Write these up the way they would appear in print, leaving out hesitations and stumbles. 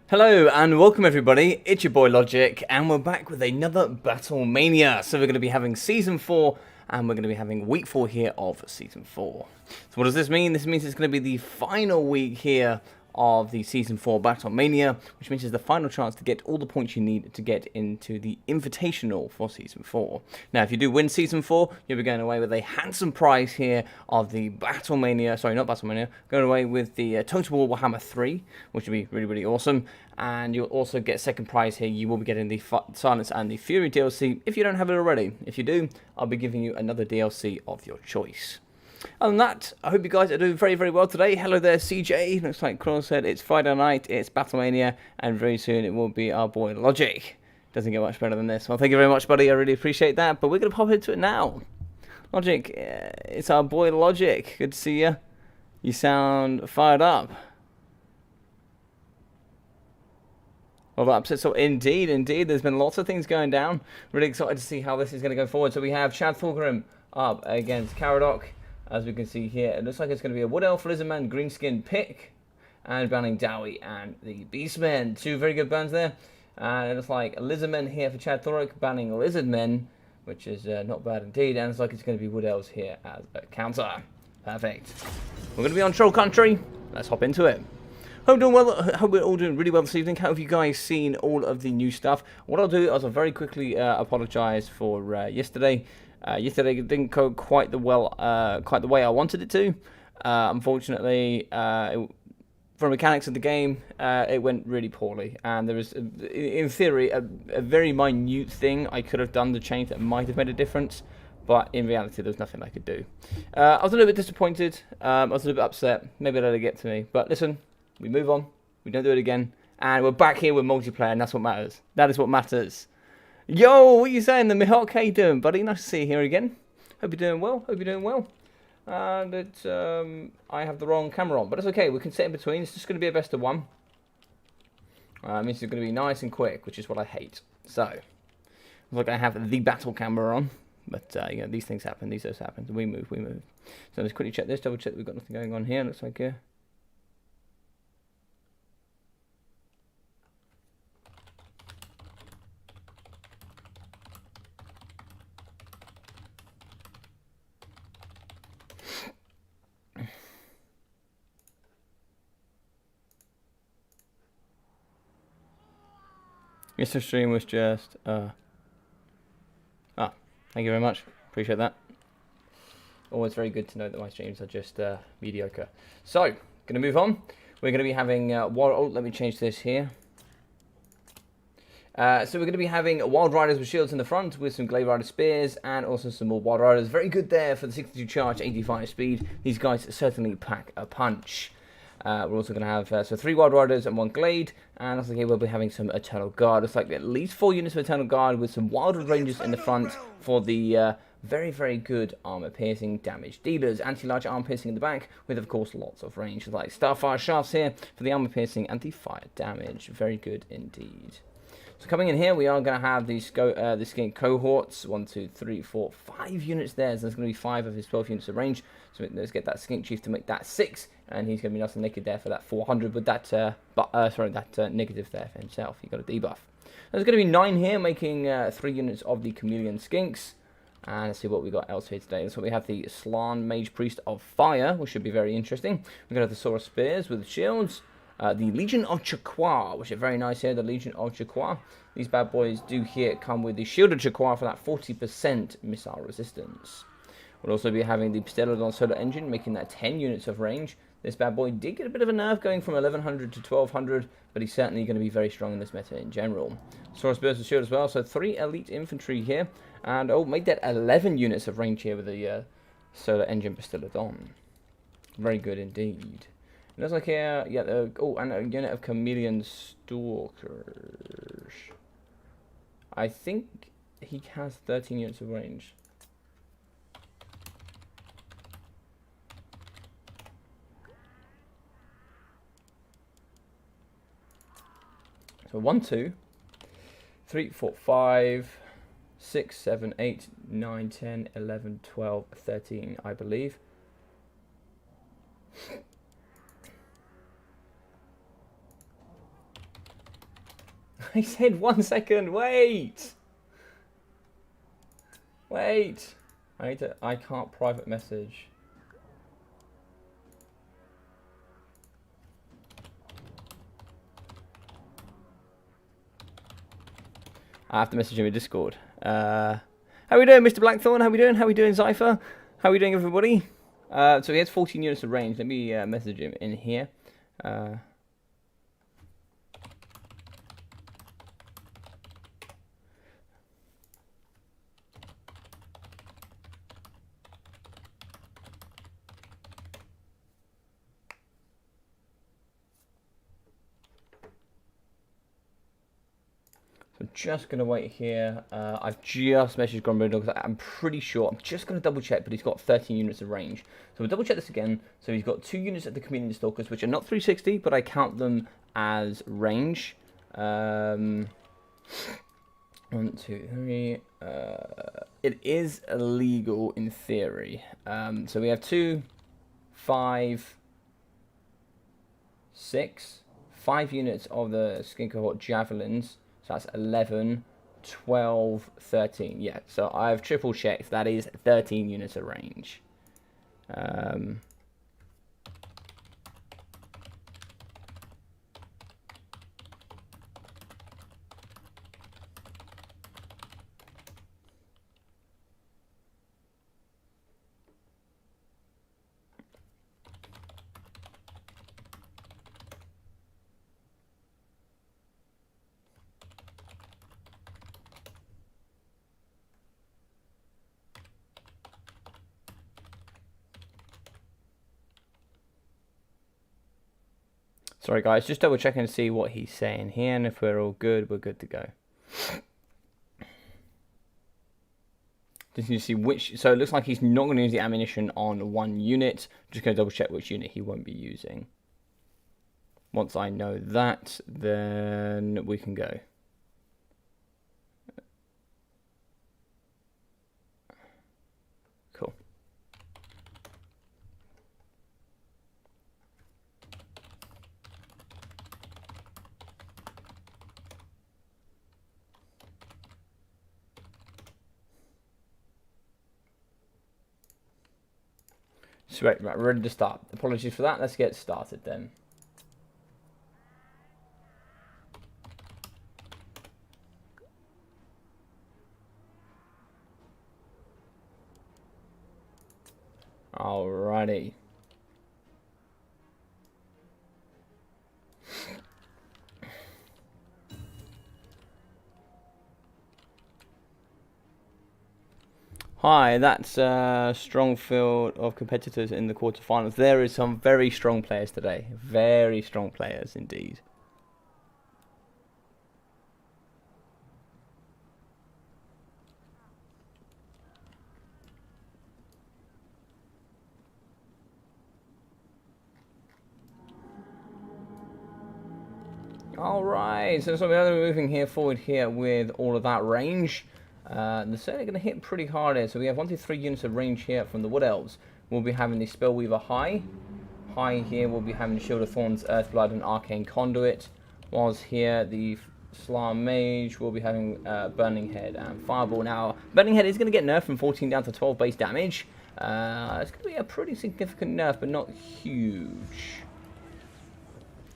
Hello and welcome everybody, it's your boy Logic and we're back with another BattleMania. So we're going to be having Season 4 and we're going to be having Week 4 here of Season 4. So what does this mean? This means it's going to be the final week here of the Season 4 BattleMania, which means it's the final chance to get all the points you need to get into the Invitational for Season 4. Now, if you do win Season 4, you'll be going away with a handsome prize here of the BattleMania, sorry, not BattleMania, going away with the Total War Warhammer 3, which will be really, really awesome. And you'll also get second prize here. You will be getting the Silence and the Fury DLC if you don't have it already. If you do, I'll be giving you another DLC of your choice. Other than that, I hope you guys are doing very, very well today. Hello there, CJ. Looks like Cross said it's Friday night, it's BattleMania, and very soon it will be our boy Logic. Doesn't get much better than this. Well, thank you very much, buddy. I really appreciate that. But we're going to pop into it now. Logic, it's our boy Logic. Good to see you. You sound fired up. Well, that upset. So indeed, there's been lots of things going down. Really excited to see how this is going to go forward. So we have Chad Fulgrim up against Caradoc. As we can see here, it looks like it's going to be a Wood Elf, Lizardman, Greenskin pick, and banning Dowie and the Beastmen. Two very good bans there. And it looks like Lizardmen here for Chad Thoric, banning Lizardmen, which is not bad indeed. And it's like it's going to be Wood Elves here as a counter. Perfect. We're going to be on Troll Country. Let's hop into it. Hope we're all doing really well this evening. How have you guys seen all of the new stuff? What I'll do is I'll very quickly apologise for yesterday. Yesterday it didn't go quite the way I wanted it to. Unfortunately, for mechanics of the game, it went really poorly, and there was, in theory, a very minute thing I could have done to change that might have made a difference, but in reality, there was nothing I could do. I was a little bit disappointed. I was a little bit upset. Maybe that'll get to me, but listen, we move on. We don't do it again, and we're back here with multiplayer, and that's what matters. That is what matters. Yo, what are you saying? The Mihawk, how you doing, buddy? Nice to see you here again. Hope you're doing well. Hope you're doing well. And it's, I have the wrong camera on, but it's okay. We can sit in between. It's just going to be a best of one. It means it's going to be nice and quick, which is what I hate. So, I'm not going to have the battle camera on, but you know, these things happen. These just happen. We move. So let's quickly check this. Double check that we've got nothing going on here. Looks like Mr. Stream was just, thank you very much. Appreciate that. Always very good to know that my streams are just mediocre. So, going to move on. We're going to be having, let me change this here. So we're going to be having Wild Riders with shields in the front with some Glaive Rider spears and also some more Wild Riders. Very good there for the 62 charge, 85 speed. These guys certainly pack a punch. We're also going to have so 3 Wild Riders and 1 Glade, and also here we'll be having some Eternal Guard. It's like at least 4 units of Eternal Guard with some Wild Rangers in the front for the very, very good armor piercing damage dealers. Anti-large armor piercing in the back with, of course, lots of range, like Starfire Shafts here for the armor piercing and the fire damage. Very good indeed. So coming in here, we are going to have these skink cohorts. 1, 2, 3, 4, 5 units there. So there's going to be 5 of his 12 units of range. So let's get that skink chief to make that 6, and he's going to be nice and naked there for that 400 with that, negative there for himself. He got a debuff. There's going to be 9 here, making 3 units of the chameleon skinks. And let's see what we got else here today. So we have the Slan Mage Priest of Fire, which should be very interesting. We're going to have the Saurus Spears with shields. The Legion of Chakwa, which is very nice here, the Legion of Chakwa. These bad boys do here come with the Shield of Chakwa for that 40% missile resistance. We'll also be having the Pistolodon Solar Engine, making that 10 units of range. This bad boy did get a bit of a nerf going from 1100 to 1200, but he's certainly going to be very strong in this meta in general. Saurus Spears with shield as well, so 3 elite infantry here. And, made that 11 units of range here with the Solar Engine Pistolodon. Very good indeed. It looks like here, yeah, and a unit of Chameleon Stalkers. I think he has 13 units of range. So 1, 2, 3, 4, 5, 6, 7, 8, 9, 10, 11, 12, 13, I believe. I said 1 second. Wait. Wait. I can't private message. I have to message him in Discord. How we doing, Mr. Blackthorn? How we doing? How we doing, Zypher? How we doing, everybody? So he has 14 units of range. Let me message him in here. I'm just going to wait here. I've just messaged Grombrindle because I'm pretty sure. I'm just going to double check, but he's got 13 units of range. So we'll double check this again. So he's got 2 units at the Community Stalkers, which are not 360, but I count them as range. 1, 2, 3. It is illegal in theory. So we have 2, 5, 6, 5 units of the Skin Cohort Javelins. So that's 11, 12, 13. Yeah, so I've triple checked. That is 13 units of range. Sorry guys, just double checking to see what he's saying here, and if we're all good, we're good to go. Just need to see which, so it looks like he's not going to use the ammunition on 1 unit. I'm just going to double check which unit he won't be using. Once I know that, then we can go. Cool. Sweet, right, we're ready to start. Apologies for that. Let's get started then. Alrighty. Hi, that's a strong field of competitors in the quarterfinals. There is some very strong players today. Very strong players indeed. Alright, so we're moving here forward here with all of that range. They're certainly going to hit pretty hard here. So we have 1, 2, 3 units of range here from the Wood Elves. We'll be having the Spellweaver High. High here we'll be having the Shield of Thorns, Earthblood, and Arcane Conduit. Whilst here the Slar Mage will be having Burning Head and Fireball. Now, Burning Head is going to get nerfed from 14 down to 12 base damage. It's going to be a pretty significant nerf, but not huge.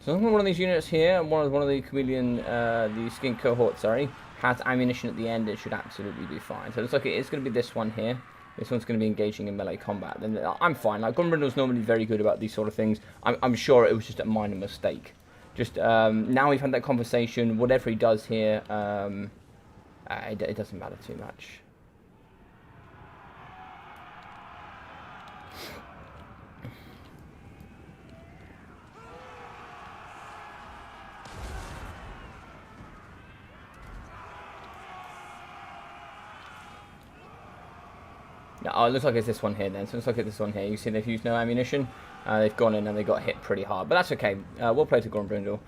So one of these units here, one of the chameleon, the skin cohort, sorry, has ammunition at the end. It should absolutely be fine. So it looks like it's going to be this one here. This one's going to be engaging in melee combat. Then I'm fine. Like Gunbrindle's normally very good about these sort of things. I'm sure it was just a minor mistake. Just now we've had that conversation. Whatever he does here, it doesn't matter too much. Oh, it looks like it's this one here then. So it looks like it's this one here. You see they've used no ammunition. They've gone in and they got hit pretty hard. But that's okay. Well played to Grombrindle.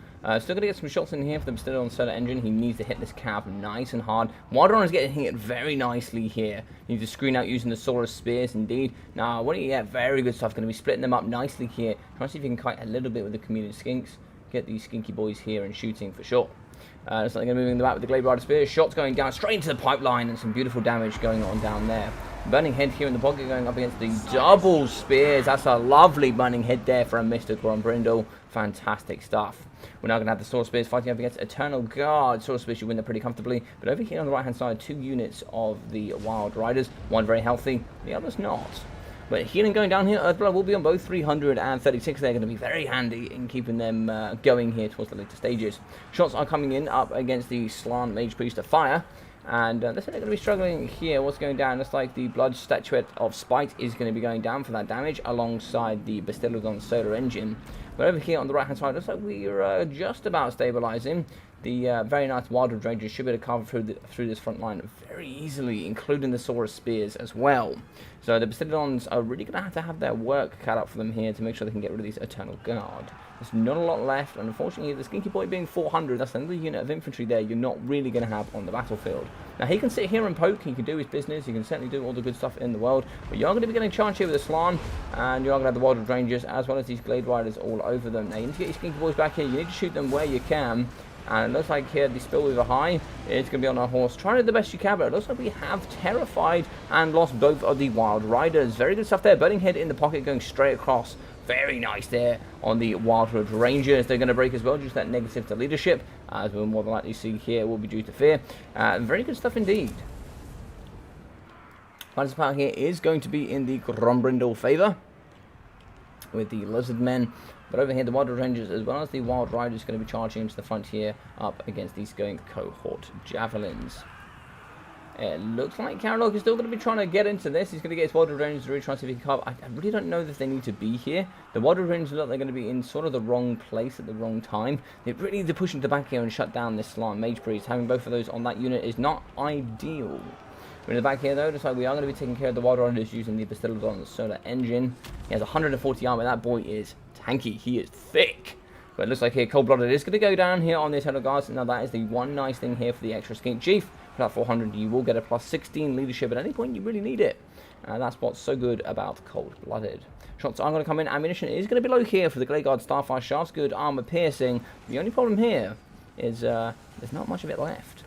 Still going to get some shots in here for them still on Solar Engine. He needs to hit this cab nice and hard. Wildrunner is getting hit very nicely here. Needs to screen out using the Solar Spears indeed. Now, what do you get? Very good stuff. Going to be splitting them up nicely here. Trying to see if you can kite a little bit with the Community Skinks. get these skinky boys here and shooting for sure. Looks like they're moving in the back with the Glade Rider Spear. Shots going down straight into the pipeline and some beautiful damage going on down there. Burning Head here in the pocket going up against the double spears. That's a lovely Burning Head there from Mr. Grombrindle. Fantastic stuff. We're now going to have the Sword Spears fighting up against Eternal Guard. Sword Spears should win that pretty comfortably. But over here on the right hand side, 2 units of the Wild Riders. One very healthy, the other's not. But healing going down here, Earthblood will be on both 336. They're going to be very handy in keeping them going here towards the later stages. Shots are coming in up against the Slann Mage Priest of Fire. And looks like they're going to be struggling here. What's going down? Looks like the Blood Statuette of Spite is going to be going down for that damage alongside the Bastiladon Solar Engine. But over here on the right hand side, looks like we're just about stabilizing. The very nice Wildwood Rangers should be able to cover through this front line very easily, including the Saurus Spears as well. So the Bastiladons are really going to have their work cut out for them here to make sure they can get rid of these Eternal Guard. There's not a lot left, and unfortunately the Skinky Boy being 400, that's another unit of infantry there you're not really going to have on the battlefield. Now he can sit here and poke, he can do his business, he can certainly do all the good stuff in the world, but you're going to be getting charged here with the Slann, and you're going to have the Wildwood Rangers as well as these Glade Riders all over them. Now you need to get your Skinky Boys back here, you need to shoot them where you can. And it looks like here the Spillweaver High is going to be on our horse. Try to do the best you can, but it looks like we have terrified and lost both of the Wild Riders. Very good stuff there. Burning Head in the pocket going straight across. Very nice there on the Wildwood Rangers. They're going to break as well, just that negative to leadership. As we'll more than likely see here, will be due to fear. Very good stuff indeed. Battle power here is going to be in the Grombrindle favour with the Lizard Men. But over here, the Wild Rangers, as well as the Wild Riders, going to be charging into the front here, up against these going Cohort Javelins. It looks like Karolok is still going to be trying to get into this. He's going to get his Wild Rangers to really try to see if he can cover. I really don't know if they need to be here. The Wild Rangers look like they're going to be in sort of the wrong place at the wrong time. They really need to push into the back here and shut down this Slann Mage Priest. Having both of those on that unit is not ideal. We're in the back here though, looks like we are going to be taking care of the Wild Riders using the Bastiladon Solar Engine. He has 140 armor. That boy is tanky. He is thick. But it looks like here Cold-Blooded is going to go down here on the Eternal Guards. Now that is the one nice thing here for the extra Skink Chief. For that 400 you will get a plus 16 leadership at any point you really need it. That's what's so good about Cold-Blooded. Shots are going to come in. Ammunition is going to be low here for the Glade Guard Starfire Shafts. Good armor piercing. The only problem here is there's not much of it left.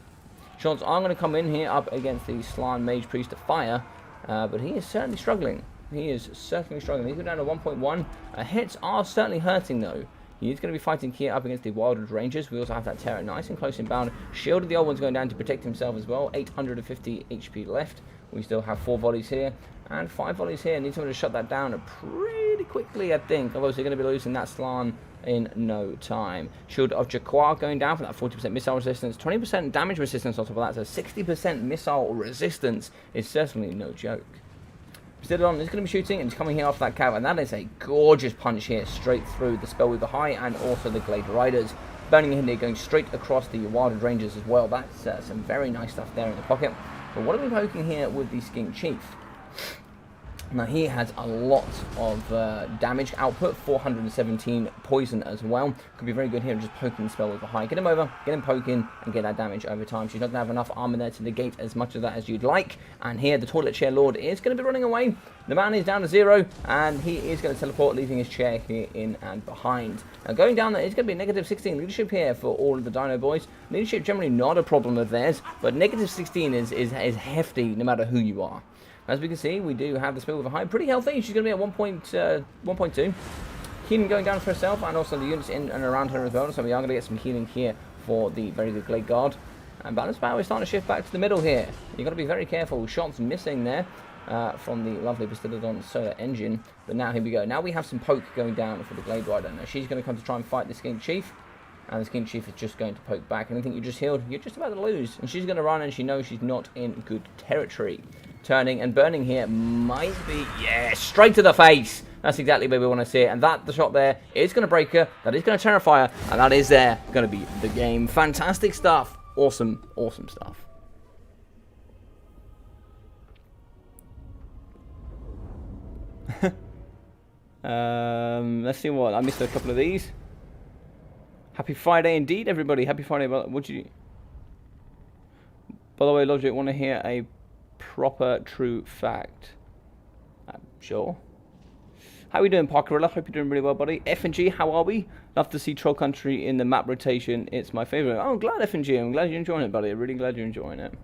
Shots are going to come in here up against the Slann Mage Priest of Fire, but he is certainly struggling. He is certainly struggling. He's going down to 1.1. Hits are certainly hurting though. He is going to be fighting here up against the Wildwood Rangers. We also have that Terror nice and close inbound. Shield of the old one's going down to protect himself as well. 850 HP left. We still have 4 volleys here and 5 volleys here. Need someone to shut that down pretty quickly, I think. Otherwise, they're going to be losing that Slann in no time. Shield of Jaquar going down for that 40% missile resistance. 20% damage resistance on top of that. So 60% missile resistance is certainly no joke. Bastiladon is going to be shooting and he's coming here off that cav, and that is a gorgeous punch here straight through the Spellweaver High and also the Glade Riders. Burning in here going straight across the Wildwood Rangers as well. That's some very nice stuff there in the pocket. But what are we poking here with the Skink Chief? Now he has a lot of damage output, 417 poison as well. Could be very good here just poking the spell with the high. Get him over, get him poking, and get that damage over time. She's not going to have enough armor there to negate as much of that as you'd like. And here the Toilet Chair Lord is going to be running away. The man is down to 0, and he is going to teleport, leaving his chair here in and behind. Now going down there is going to be negative 16 leadership here for all of the Dino Boys. Leadership generally not a problem of theirs, but negative 16 is hefty no matter who you are. As we can see, we do have the Spillweaver High pretty healthy. She's going to be at 1.2. Healing going down for herself, and also the units in and around her as well. So we are going to get some healing here for the very good Glade Guard. And balance power is starting to shift back to the middle here. You've got to be very careful. Shots missing there from the lovely Bastiladon Solar Engine. But now here we go. Now we have some poke going down for the Glade Rider. Now she's going to come to try and fight the Skink Chief. And the Skink Chief is just going to poke back. Anything you just healed, you're just about to lose. And she's going to run, and she knows she's not in good territory. Turning and burning here might be, yeah, straight to the face. That's exactly where we want to see it. And that, the shot there, is going to break her. That is going to terrify her. And that is there going to be the game. Fantastic stuff. Awesome, awesome stuff. Let's see what, I missed a couple of these. Happy Friday indeed, everybody. Happy Friday. What did you... By the way, Logic, want to hear a proper true fact? Sure. How are we doing, Parkerilla? Hope you're doing really well, buddy. F&G, how are we? Love to see Troll Country in the map rotation. It's my favourite. Oh, I'm glad, F&G. I'm glad you're enjoying it, buddy. I'm really glad you're enjoying it.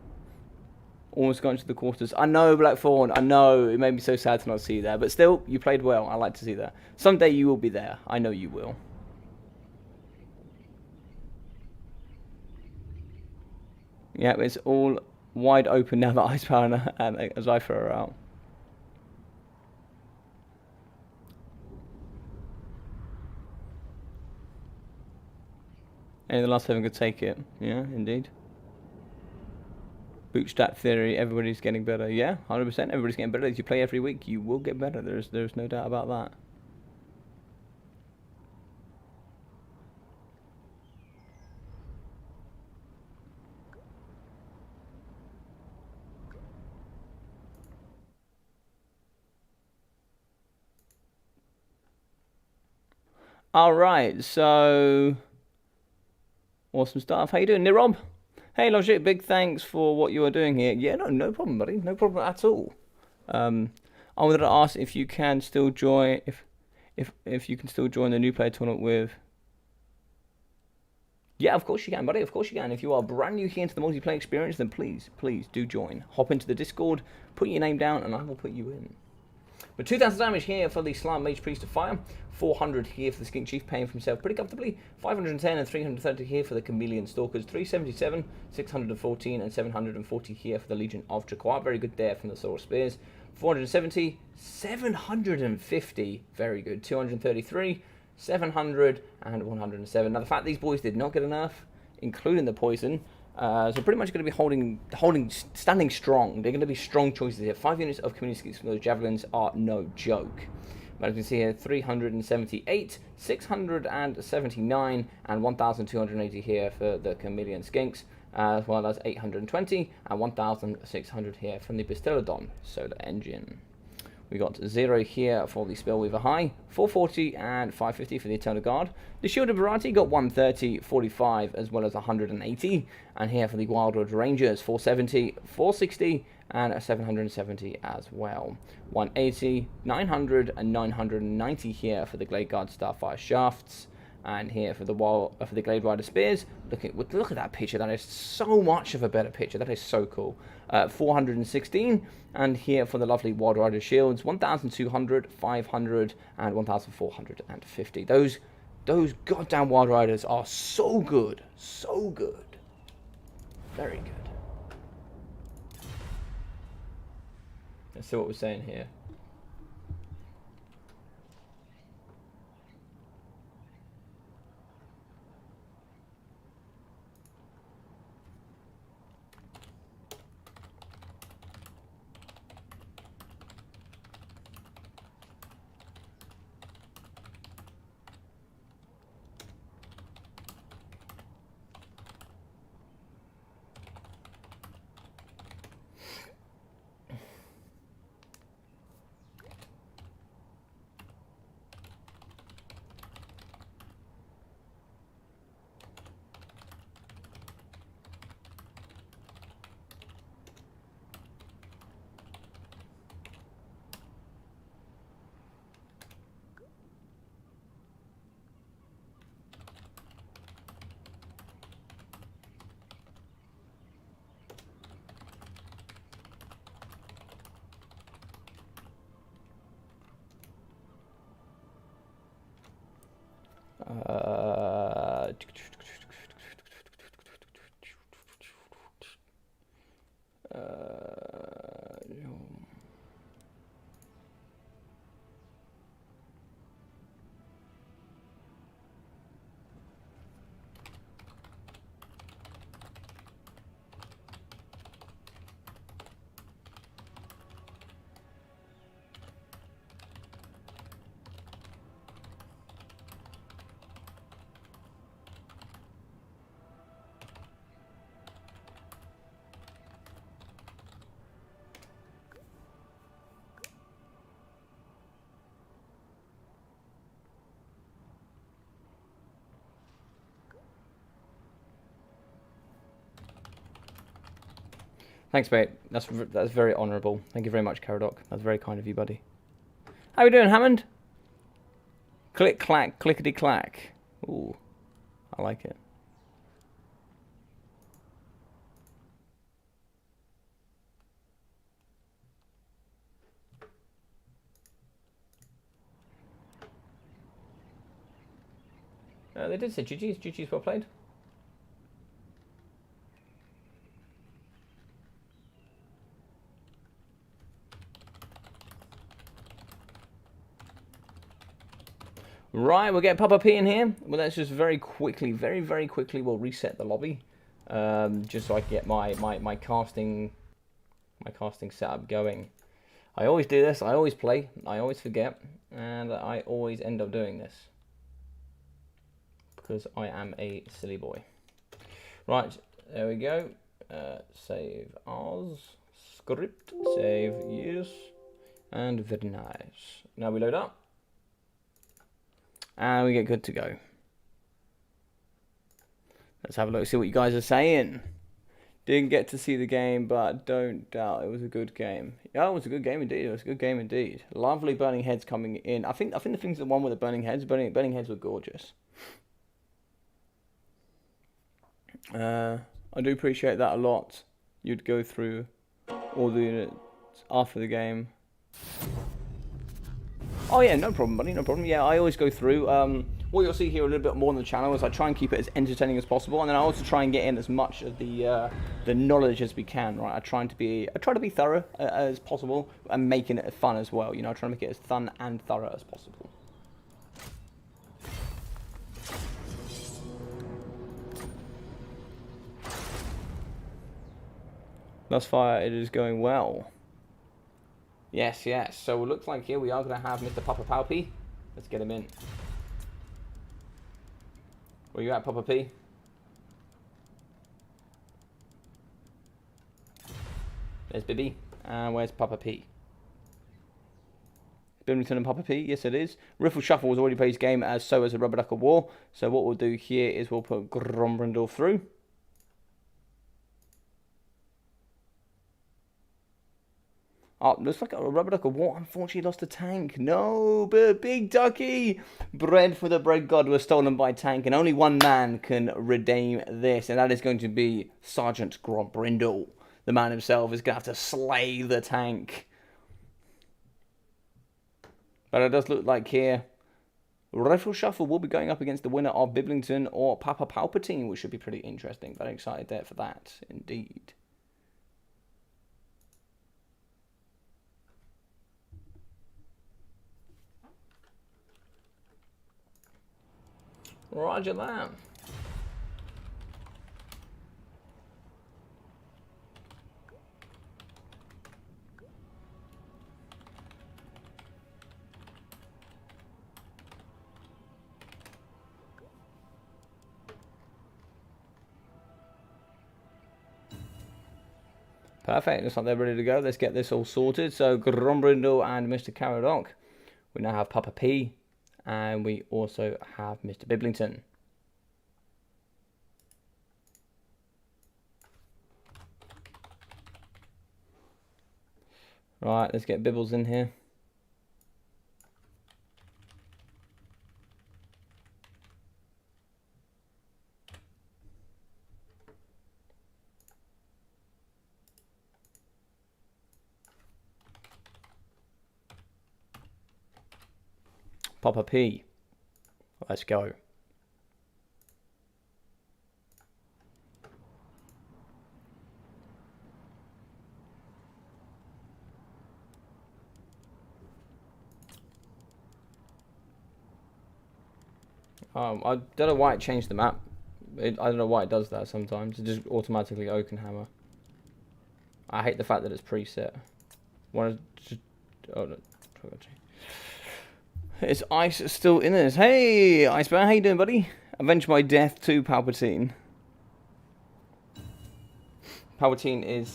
Almost going to the quarters. I know, Blackthorn. I know. It made me so sad to not see you there. But still, you played well. I like to see that. Someday you will be there. I know you will. Yeah, it's all wide open now that Ice Power and as I throw her out. And the last 7 could take it. Yeah, indeed. Bootstrap theory, everybody's getting better. Yeah, 100%. Everybody's getting better. As you play every week, you will get better. There's no doubt about that. Alright, so awesome stuff. How you doing, Nirob? Hey Logic, big thanks for what you are doing here. Yeah, no problem, buddy. No problem at all. I wanted to ask if you can still join if you can still join the new player tournament with. Yeah, of course you can, buddy. Of course you can. If you are brand new here into the multiplayer experience, then please do join. Hop into the Discord, put your name down, and I will put you in. But 2,000 damage here for the Slam Mage Priest of Fire. 400 here for the Skink Chief, paying for himself pretty comfortably. 510 and 330 here for the Chameleon Stalkers. 377, 614 and 740 here for the Legion of Dracois. Very good there from the Sword Spears. 470, 750, very good. 233, 700 and 107. Now the fact these boys did not get enough, including the poison, so pretty much going to be standing strong. They're going to be strong choices here. 5 units of community skins from those javelins are no joke. But as you can see here, 378, 679, and 1,280 here for the Chameleon Skinks, as well as 820 and 1,600 here from the Bastillodon Solar Engine. We got 0 here for the Spellweaver High, 440 and 550 for the Eternal Guard. The Shielded Variety got 130, 45, as well as 180. And here for the Wildwood Rangers, 470, 460, and 770 as well. 180, 900, and 990 here for the Glade Guard Starfire Shafts. And here for the Glade Rider Spears, look at that picture. That is so much of a better picture. That is so cool. 416, and here for the lovely Wild Rider Shields, 1,200, 500, and 1,450. Those goddamn Wild Riders are so good, so good, very good. Let's see what we're saying here. Thanks, mate. That's very honourable. Thank you very much, Caradoc. That's very kind of you, buddy. How are we doing, Hammond? Click, clack, clickety, clack. Ooh, I like it. They did say GG's. GG's well played. Right, we'll get Papa P in here. Well, let's just very quickly, very quickly, we'll reset the lobby. Just so I can get my casting setup going. I always do this. I always play. I always forget. And I always end up doing this. Because I am a silly boy. Right, there we go. Save as. Script. Save yes. And very nice. Now we load up. And we get good to go. Let's have a look, see what you guys are saying. Didn't get to see the game, but don't doubt it was a good game. Yeah, it was a good game indeed. It was a good game indeed. Lovely burning heads coming in. I think the thing's the one with the burning heads. Burning heads were gorgeous. I do appreciate that a lot. You'd go through all the units after the game. Oh yeah, no problem, buddy, no problem. Yeah, I always go through. What you'll see here a little bit more on the channel is I try and keep it as entertaining as possible, and then I also try and get in as much of the knowledge as we can. Right, I try to be thorough as possible and making it fun as well. You know, I try to make it as fun and thorough as possible. Thus far, it is going well. Yes, yes. So it looks like here we are going to have Mr. Papa Palpy. Let's get him in. Where you at, Papa P? There's Bibby. And where's Papa P? Bimington and Papa P? Yes, it is. Riffle Shuffle has already played his game, as so has a Rubber Duck of War. So what we'll do here is we'll put Grombrindle through. Oh, looks like a Rubber Duck of War unfortunately lost a tank. No, but Big Ducky! Bread for the bread god was stolen by tank, and only one man can redeem this, and that is going to be Sergeant Grombrindle. The man himself is going to have to slay the tank. But it does look like here, Riffle Shuffle will be going up against the winner of Biblington or Papa Palpatine, which should be pretty interesting. Very excited there for that, indeed. Roger that. Perfect. Looks like they're ready to go. Let's get this all sorted. So Grombrindle and Mr. Caradoc. We now have Papa P. And we also have Mr. Biblington. Right, let's get Bibbles in here. Papa P. Let's go. I don't know why it changed the map. I don't know why it does that sometimes. It just automatically Oakenhammer. I hate the fact that it's preset. Want to just... Oh, no. Is Ice still in this? Hey, Iceman, how you doing, buddy? Avenge my death to Palpatine. Palpatine is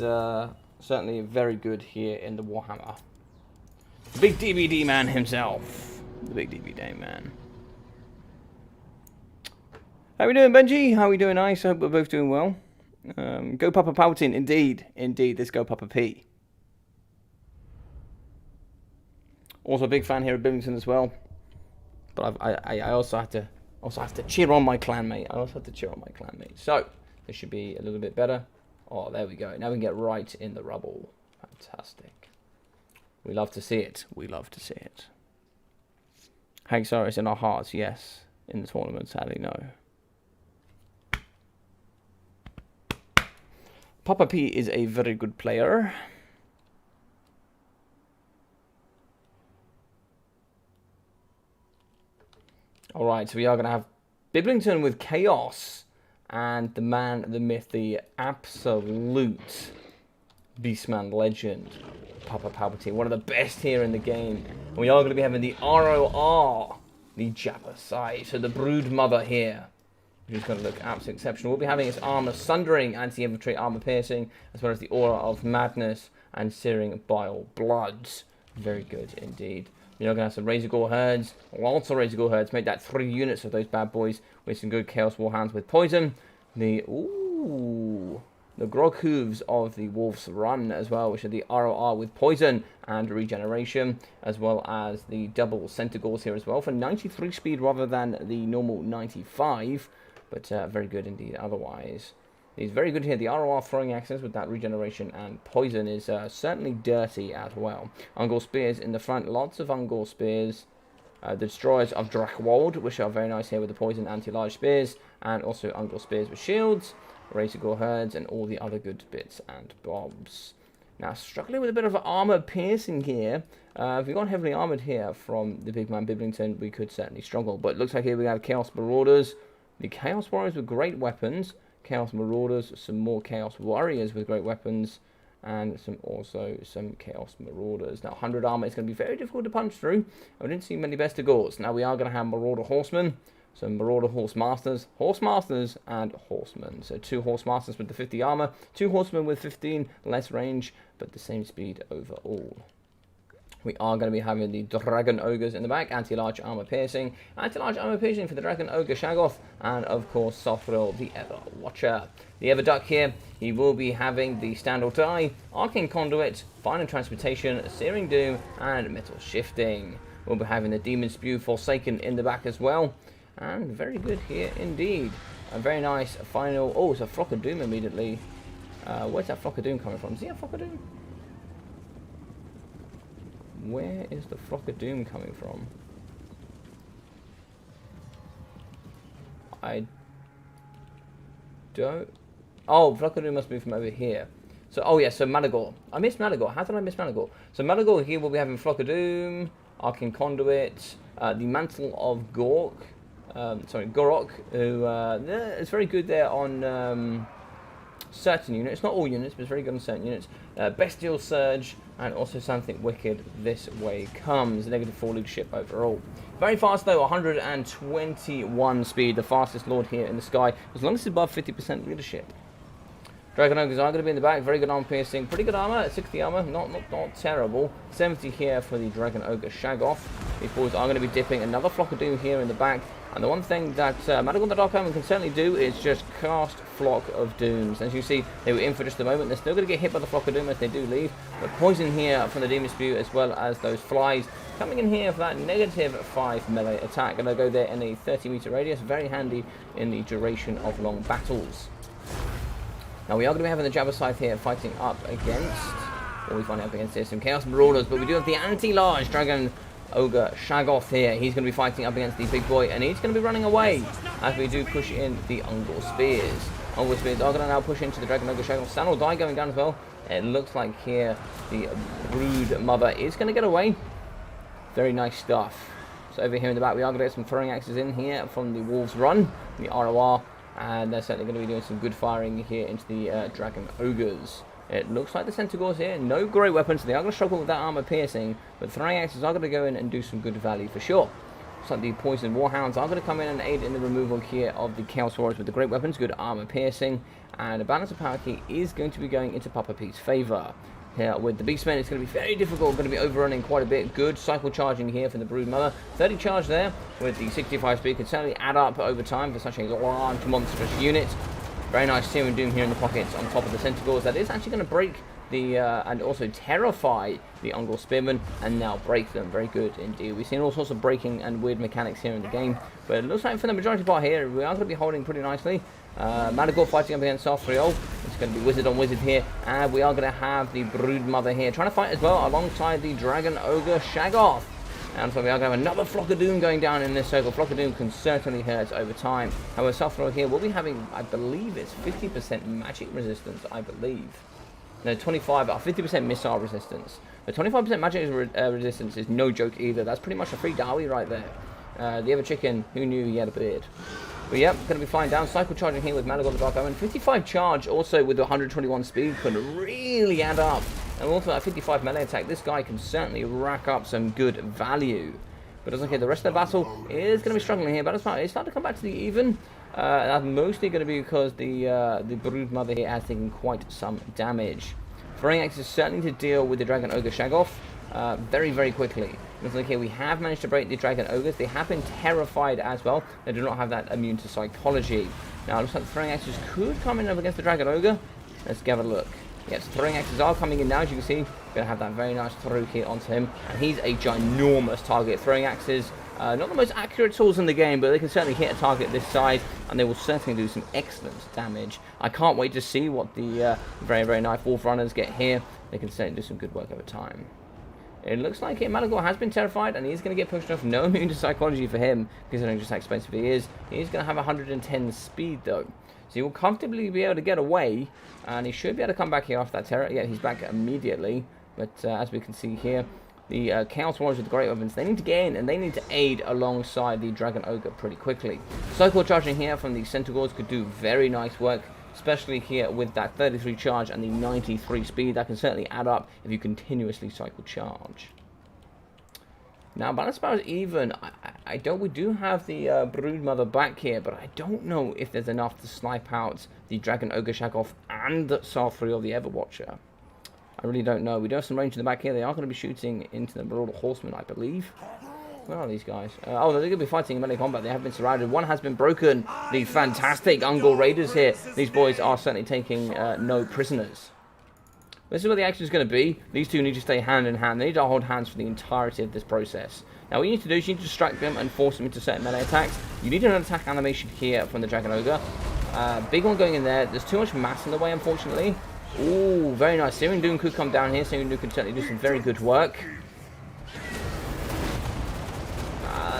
certainly very good here in the Warhammer. The big DVD man himself. The big DVD man. How we doing, Benji? How we doing, Ice? I hope we're both doing well. Go Papa Palpatine. Indeed. Indeed. Let's go Papa P. Also a big fan here of Bimington as well. But I also have to cheer on my clanmate. So this should be a little bit better. Oh, there we go. Now we can get right in the rubble. Fantastic. We love to see it. Hagsar is in our hearts, yes. In the tournament, sadly, no. Papa P is a very good player. Alright, so we are going to have Biblington with Chaos. And the man, the myth, the absolute Beastman legend, Papa Palpatine. One of the best here in the game. And we are going to be having the ROR, the Jabba side. So the Brood Mother here, which is going to look absolutely exceptional. We'll be having its Armor Sundering, Anti-Infantry Armor Piercing, as well as the Aura of Madness and Searing Bile Bloods. Very good indeed. You're going to have some Razor Gore Herds, lots of Razor Gore Herds. Make that 3 units of those bad boys with some good Chaos Warhounds with Poison. The Grog Hooves of the Wolf's Run as well, which are the ROR with Poison and Regeneration, as well as the double Centaurs here as well for 93 speed rather than the normal 95, but very good indeed otherwise. He's very good here. The ROR throwing axes with that regeneration and poison is certainly dirty as well. Ungor Spears in the front. Lots of Ungor Spears. The Destroyers of Drakwold, which are very nice here with the poison anti-large spears. And also Ungor Spears with shields. Razor Gore Herds and all the other good bits and bobs. Now, struggling with a bit of armor piercing here. If we got heavily armored here from the big man Biblington, we could certainly struggle. But it looks like here we have Chaos Marauders. The Chaos Warriors with great weapons. Chaos Marauders, some more Chaos Warriors with great weapons, and also some Chaos Marauders. Now, 100 armor is going to be very difficult to punch through. I didn't see many Best of Gores. Now, we are going to have Marauder Horsemen, some Marauder Horse Masters, and Horsemen. So, 2 Horse Masters with the 50 armor, 2 Horsemen with 15 less range, but the same speed overall. We are going to be having the Dragon Ogres in the back, anti-large armor piercing for the Dragon Ogre Shaggoth, and of course Sothril, the Ever Watcher. The Ever Duck here, he will be having the Stand or Die, Arcane Conduit, Final Transportation, Searing Doom, and Metal Shifting. We'll be having the Demon Spew Forsaken in the back as well, and very good here indeed. A very nice final. Oh, it's a Flock of Doom immediately. Where's that Flock of Doom coming from? Is he a Flock of Doom? Where is the Flock of Doom coming from? I don't... Oh, Flock of Doom must be from over here. So, oh yeah, so Malagor. I missed Malagor. How did I miss Malagor? So Malagor here will be having Flock of Doom, Arcane Conduit, the Mantle of Gork. Gorok, who is very good there on certain units. Not all units, but it's very good on certain units. Bestial Surge, and also something wicked. This way comes. -4 leadership overall. Very fast though, 121 speed, the fastest lord here in the sky, as long as it's above 50% leadership. Dragon Ogres are going to be in the back, very good armor piercing, pretty good armor, 60 armor, not terrible. 70 here for the Dragon Ogre Shaggoth. These boys are going to be dipping another Flock of Doom here in the back. And the one thing that Madagon the Dark Omen can certainly do is just cast Flock of Dooms. As you see, they were in for just a moment. They're still going to get hit by the Flock of Doom as they do leave. But poison here from the Demon Spew, as well as those flies coming in here for that -5 melee attack. Going to go there in a 30-meter radius. Very handy in the duration of long battles. Now we are going to be having the Jabba Scythe here fighting up against, or we find up against here, some Chaos Marauders, but we do have the anti-large Dragon Ogre Shaggoth here. He's going to be fighting up against the big boy, and he's going to be running away as we do push in the Ungor Spears. Ungor Spears are going to now push into the Dragon Ogre Shaggoth. Stand or Die going down as well. It looks like here the Brood Mother is going to get away. Very nice stuff. So over here in the back we are going to get some throwing axes in here from the Wolves Run, the ROR. And they're certainly going to be doing some good firing here into the Dragon Ogres. It looks like the Centaurs here, no great weapons. They are going to struggle with that armor piercing, but throwing axes are going to go in and do some good value for sure. Looks like the Poison Warhounds are going to come in and aid in the removal here of the Chaos Warriors with the great weapons, good armor piercing. And a balance of power key is going to be going into Papa P's favour. Here with the Beastmen, it's going to be very difficult, going to be overrunning quite a bit. Good cycle charging here for the Brood Mother. 30 charge there with the 65 speed could certainly add up over time for such a large, monstrous unit. Very nice Searing Doom here in the pockets on top of the Centaurs. That is actually going to break and also terrify the Ungol Spearmen, and now break them. Very good indeed. We've seen all sorts of breaking and weird mechanics here in the game, but it looks like for the majority part here, we are going to be holding pretty nicely. Madagor fighting up against Sarthriol. It's going to be wizard on wizard here, and we are going to have the Broodmother here trying to fight as well alongside the Dragon Ogre Shaggoth. And so we are going to have another Flock of Doom going down in this circle. Flock of Doom can certainly hurt over time. However, Sarthriol here will be having, I believe it's 50% magic resistance, I believe. No, 25, 50% missile resistance. But 25% magic resistance is no joke either. That's pretty much a free Dowie right there. The other chicken, who knew he had a beard? But yep, going to be flying down. Cycle charging here with Madagor the Dark Omen. 55 charge also with 121 speed could really add up. And also at 55 melee attack, this guy can certainly rack up some good value. But as okay, the rest of the battle is going to be struggling here. But it's starting to come back to the even. That's mostly going to be because the Broodmother here has taken quite some damage. Throwing axes certainly to deal with the Dragon Ogre Shaggoth very, very quickly. Looks like here we have managed to break the Dragon Ogres. They have been terrified as well. They do not have that immune to psychology. Now it looks like the throwing axes could come in up against the Dragon Ogre. Let's give a look. Yes, throwing axes are coming in now, as you can see. Going to have that very nice throw hit onto him. And he's a ginormous target. Throwing axes, not the most accurate tools in the game, but they can certainly hit a target this size, and they will certainly do some excellent damage. I can't wait to see what the very, very nice Wolf Runners get here. They can certainly do some good work over time. It looks like Madagor has been terrified, and he's going to get pushed off. No immune to psychology for him, considering just how expensive he is. He's going to have 110 speed, though. So he will comfortably be able to get away, and he should be able to come back here after that terror. Yeah, he's back immediately. But as we can see here, the Chaos Warriors with the Great Weapons, they need to get in, and they need to aid alongside the Dragon Ogre pretty quickly. Cycle charging here from the Centaurs could do very nice work, especially here with that 33 charge and the 93 speed. That can certainly add up if you continuously cycle charge. Now, Balance Power is even. We do have the Broodmother back here, but I don't know if there's enough to snipe out the Dragon Ogre Shaggoth and Sarthriol the Everwatcher. I really don't know. We do have some range in the back here. They are going to be shooting into the Marauder Horsemen, I believe. Where are these guys? Oh, they're going to be fighting in melee combat. They have been surrounded. One has been broken. The fantastic Ungol Raiders here. These boys are certainly taking no prisoners. This is where the action is going to be. These two need to stay hand in hand. They need to hold hands for the entirety of this process. Now, what you need to do is you need to distract them and force them into certain melee attacks. You need an attack animation here from the Dragon Ogre. Big one going in there. There's too much mass in the way, unfortunately. Ooh, very nice. Searing Doom could come down here. Searing Doom could certainly do some very good work.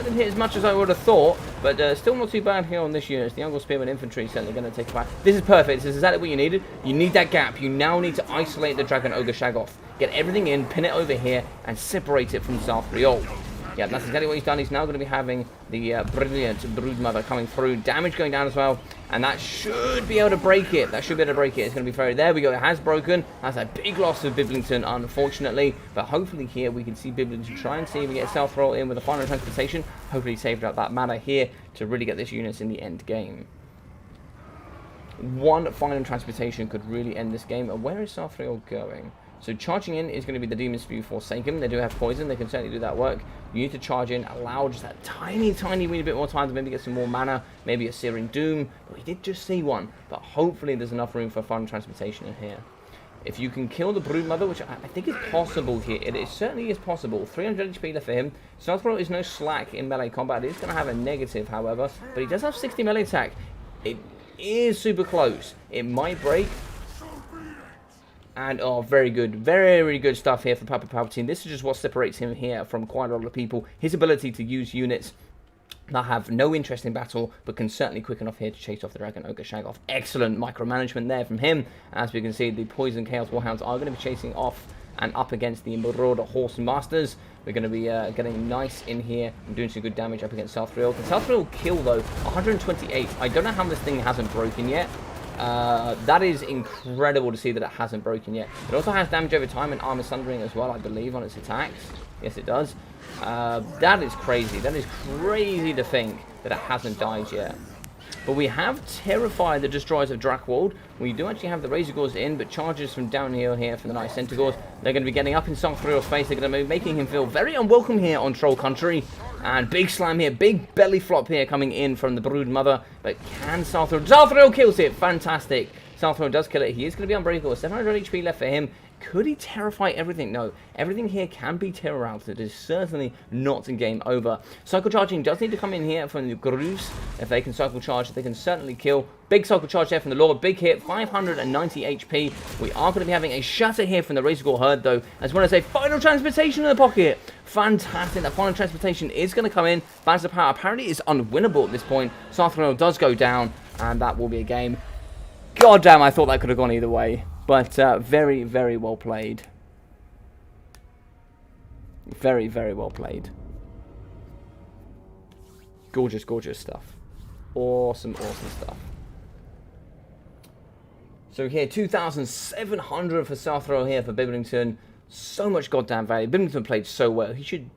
Didn't hit as much as I would have thought, but still not too bad here on this unit. The Ungol Spearman Infantry certainly going to take a back. This is perfect. This is exactly what you needed. You need that gap. You now need to isolate the Dragon Ogre Shaggoth. Get everything in, pin it over here, and separate it from Sarthriol. Yeah, that's exactly what he's done. He's now going to be having the brilliant Broodmother coming through. Damage going down as well. And that should be able to break it. That should be able to break it. It's going to be very... There we go. It has broken. That's a big loss of Biblington, unfortunately. But hopefully here we can see Biblington try and see if we get Sarthriol in with a final transportation. Hopefully saved up that mana here to really get this unit in the end game. One final transportation could really end this game. And where is Sarthriol going? So charging in is going to be the Demon's Spew Forsaken. They do have poison. They can certainly do that work. You need to charge in, allow just that tiny wee bit more time to maybe get some more mana, maybe a Searing Doom. But we did just see one. But hopefully there's enough room for fun transportation in here. If you can kill the Broodmother, which I think is possible here, it certainly is possible. 300 HP left for him. Sarthriol is no slack in melee combat. It is going to have a negative, however. But he does have 60 melee attack. It is super close. It might break. And, oh, very good. Very good stuff here for Papa Palpatine. This is just what separates him here from quite a lot of people. His ability to use units that have no interest in battle, but can certainly quick enough here to chase off the Dragon Ogre Shaggoth. Excellent micromanagement there from him. As we can see, the Poison Chaos Warhounds are going to be chasing off and up against the Marauder Horse Masters. We're going to be getting nice in here and doing some good damage up against Sarthriol. Can Sarthriol kill, though? 128. I don't know how this thing hasn't broken yet. That is incredible to see that it hasn't broken yet. It also has damage over time and armor sundering as well, I believe, on its attacks. Yes, it does. That is crazy. That is crazy to think that it hasn't died yet. But we have terrified the Destroyers of Drakwold. We do actually have the Razor Gores in, but charges from down here from the Night Centaurs. They're going to be getting up in Sarthriol's face. They're going to be making him feel very unwelcome here on Troll Country. And big slam here, big belly flop here coming in from the Broodmother. But can Sarthriol kills it. Fantastic. Southrow does kill it. He is going to be unbreakable. 700 HP left for him. Could he terrify everything? No. Everything here can be terror out. It is certainly not in game over. Cycle charging does need to come in here from the Grooves. If they can cycle charge, they can certainly kill. Big cycle charge there from the Lord. Big hit. 590 HP. We are going to be having a shatter here from the Razorgore Herd, though, as well as a final transportation in the pocket. Fantastic. That final transportation is going to come in. Balance of power apparently is unwinnable at this point. Sarthronil does go down, and that will be a game. God damn, I thought that could have gone either way. But very, very well played. Very, very well played. Gorgeous, gorgeous stuff. Awesome, awesome stuff. So here, 2,700 for Southrow here for Biblington. So much goddamn value. Biblington played so well. He should...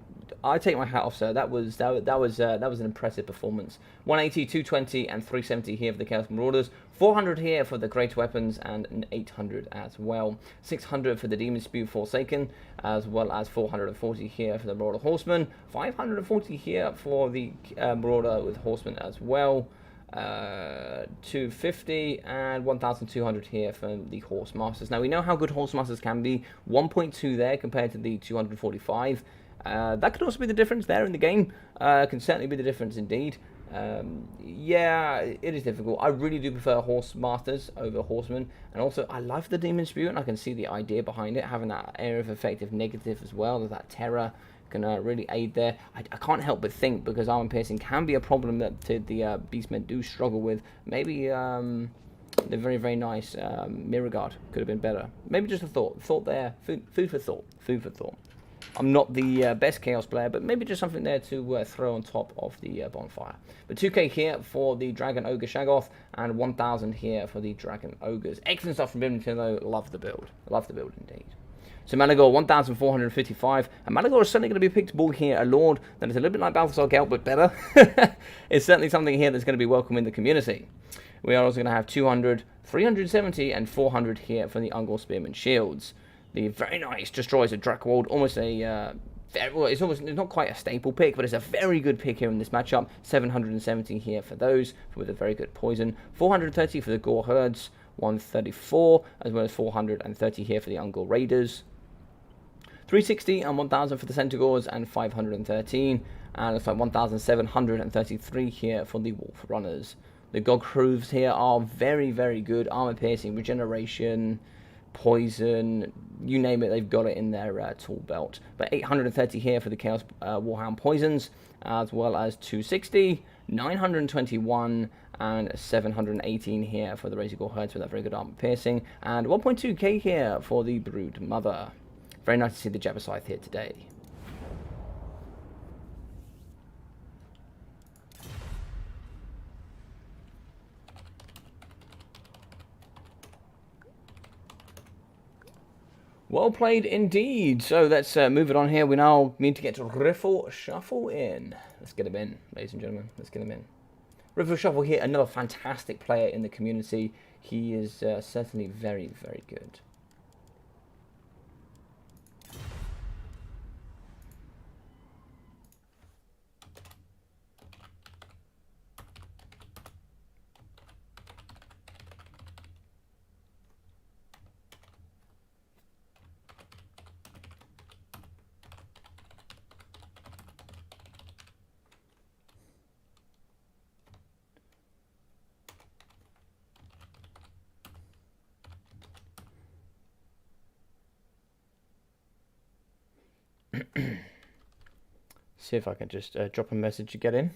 I take my hat off, sir. That was an impressive performance. 180, 220, and 370 here for the Chaos Marauders. 400 here for the Great Weapons, and an 800 as well. 600 for the Demon Spew Forsaken, as well as 440 here for the Marauder Horseman. 540 here for the Marauder with Horseman as well. 250 and 1,200 here for the Horse Masters. Now we know how good Horse Masters can be. 1.2 there compared to the 245. That could also be the difference there in the game. Can certainly be the difference indeed. Yeah, it is difficult. I really do prefer Horse Masters over Horsemen. And also, I love the Demon Spew, and I can see the idea behind it, having that area of effective negative as well, that terror can really aid there. I can't help but think, because armor piercing can be a problem that the Beastmen do struggle with. Maybe the very, very nice Mirror Guard could have been better. Maybe just a thought. Thought there. Food for thought. Food for thought. I'm not the best Chaos player, but maybe just something there to throw on top of the bonfire. But 2k here for the Dragon Ogre Shaggoth, and 1,000 here for the Dragon Ogres. Excellent stuff from Biblington, though. Love the build. Love the build indeed. So Malagor, 1,455. And Malagor is certainly going to be picked ball here. A Lord that is a little bit like Balthasar Gelt, but better. It's certainly something here that's going to be welcome in the community. We are also going to have 200, 370, and 400 here for the Ungor Spearman Shields. The very nice Destroyers of Drakwold, almost a, well, it's not quite a staple pick, but it's a very good pick here in this matchup. 770 here for those, with a very good poison. 430 for the Gore Herds, 134, as well as 430 here for the Ungor Raiders. 360 and 1,000 for the Centaurs, and 513, and it's like 1,733 here for the Wolf Runners. The Gog Hooves here are very, very good. Armor piercing, regeneration, poison, you name it, they've got it in their tool belt. But 830 here for the Chaos Warhound Poisons, as well as 260, 921, and 718 here for the Razorgore Herds with that very good armor piercing, and 1.2k here for the Brood Mother. Very nice to see the Jabbercythe here today. Well played indeed. So let's move it on here. We now need to get to Riffle Shuffle in. Let's get him in, ladies and gentlemen. Let's get him in. Riffle Shuffle here, another fantastic player in the community. He is certainly very, very good. See if I can just drop a message to get in.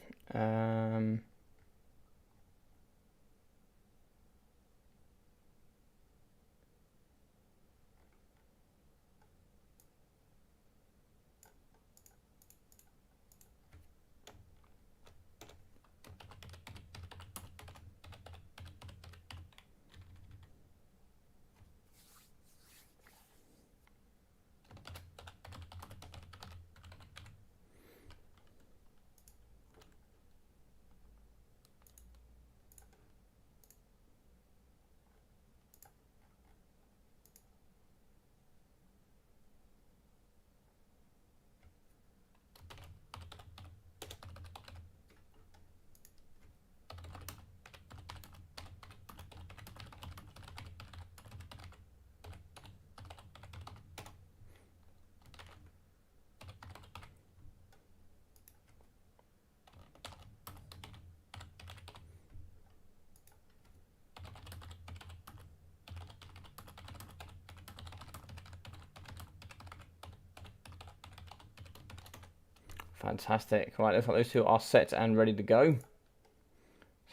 Fantastic. Right, looks like those two are set and ready to go.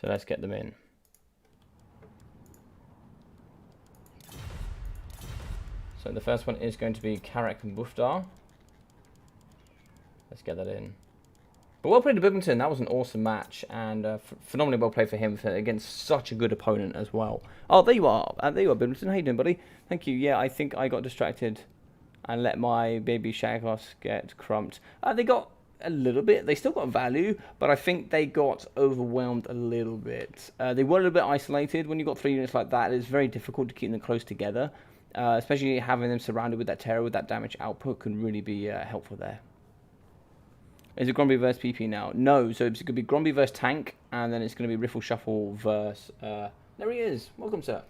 So let's get them in. So the first one is going to be Carrick and Bufdar. Let's get that in. But well played to Bibington. That was an awesome match, and phenomenally well played for him against such a good opponent as well. Oh, there you are. There you are, Bibington. How you doing, buddy? Thank you. Yeah, I think I got distracted and let my baby Shagos get crumped. They got a little bit. They still got value, but I think they got overwhelmed a little bit. They were a little bit isolated. When you've got 3 units like that, it's very difficult to keep them close together. Especially having them surrounded with that terror, with that damage output, can really be helpful there. Is it Gromby versus PP now? No, so it's going to be Gromby versus Tank, and then it's going to be Riffle Shuffle versus... there he is. Welcome, sir.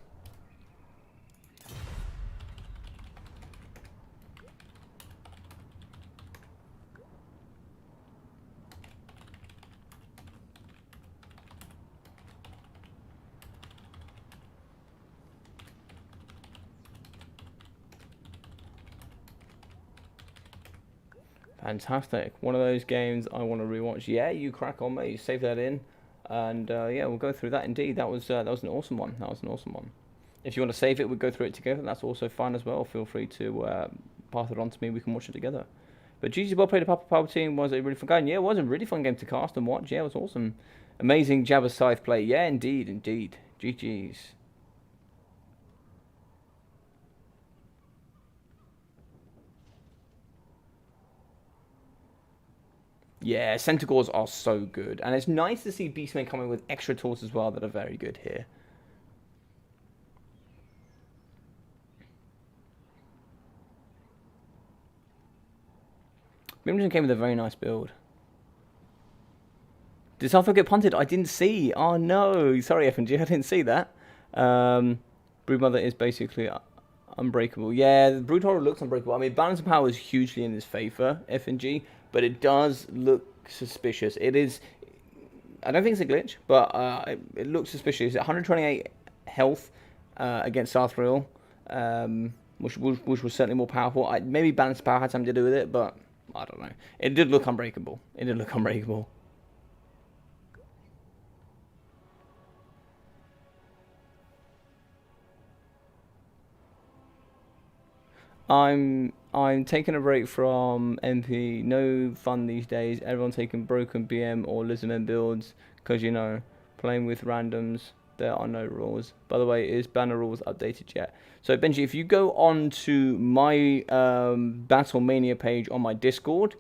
Fantastic. One of those games I want to rewatch. Yeah, you crack on, mate. You save that in. And yeah, we'll go through that indeed. That was an awesome one. That was an awesome one. If you want to save it, we'll go through it together. That's also fine as well. Feel free to pass it on to me. We can watch it together. But GG well played a Papa Palpatine. Was a really fun game. Yeah, it was a really fun game to cast and watch. Yeah, it was awesome. Amazing Jabba Scythe play. Yeah, indeed, indeed. GG's. Yeah, Centaurs are so good. And it's nice to see Beastmen coming with extra tools as well that are very good here. Bimington came with a very nice build. Did Southwold get punted? I didn't see. Oh no. Sorry, FNG, I didn't see that. Broodmother is basically unbreakable. Yeah, the Broodhorror looks unbreakable. I mean, balance of power is hugely in his favour, FNG, but it does look suspicious. It is... I don't think it's a glitch, but it looks suspicious. 128 health against Sarthril, which was certainly more powerful. Maybe balance of power had something to do with it, but I don't know. It did look unbreakable. It did look unbreakable. I'm taking a break from MP. No fun these days. Everyone taking broken BM or Lizardmen builds because, you know, playing with randoms. There are no rules. By the way, is banner rules updated yet? So Benji, if you go on to my BattleMania page on my Discord,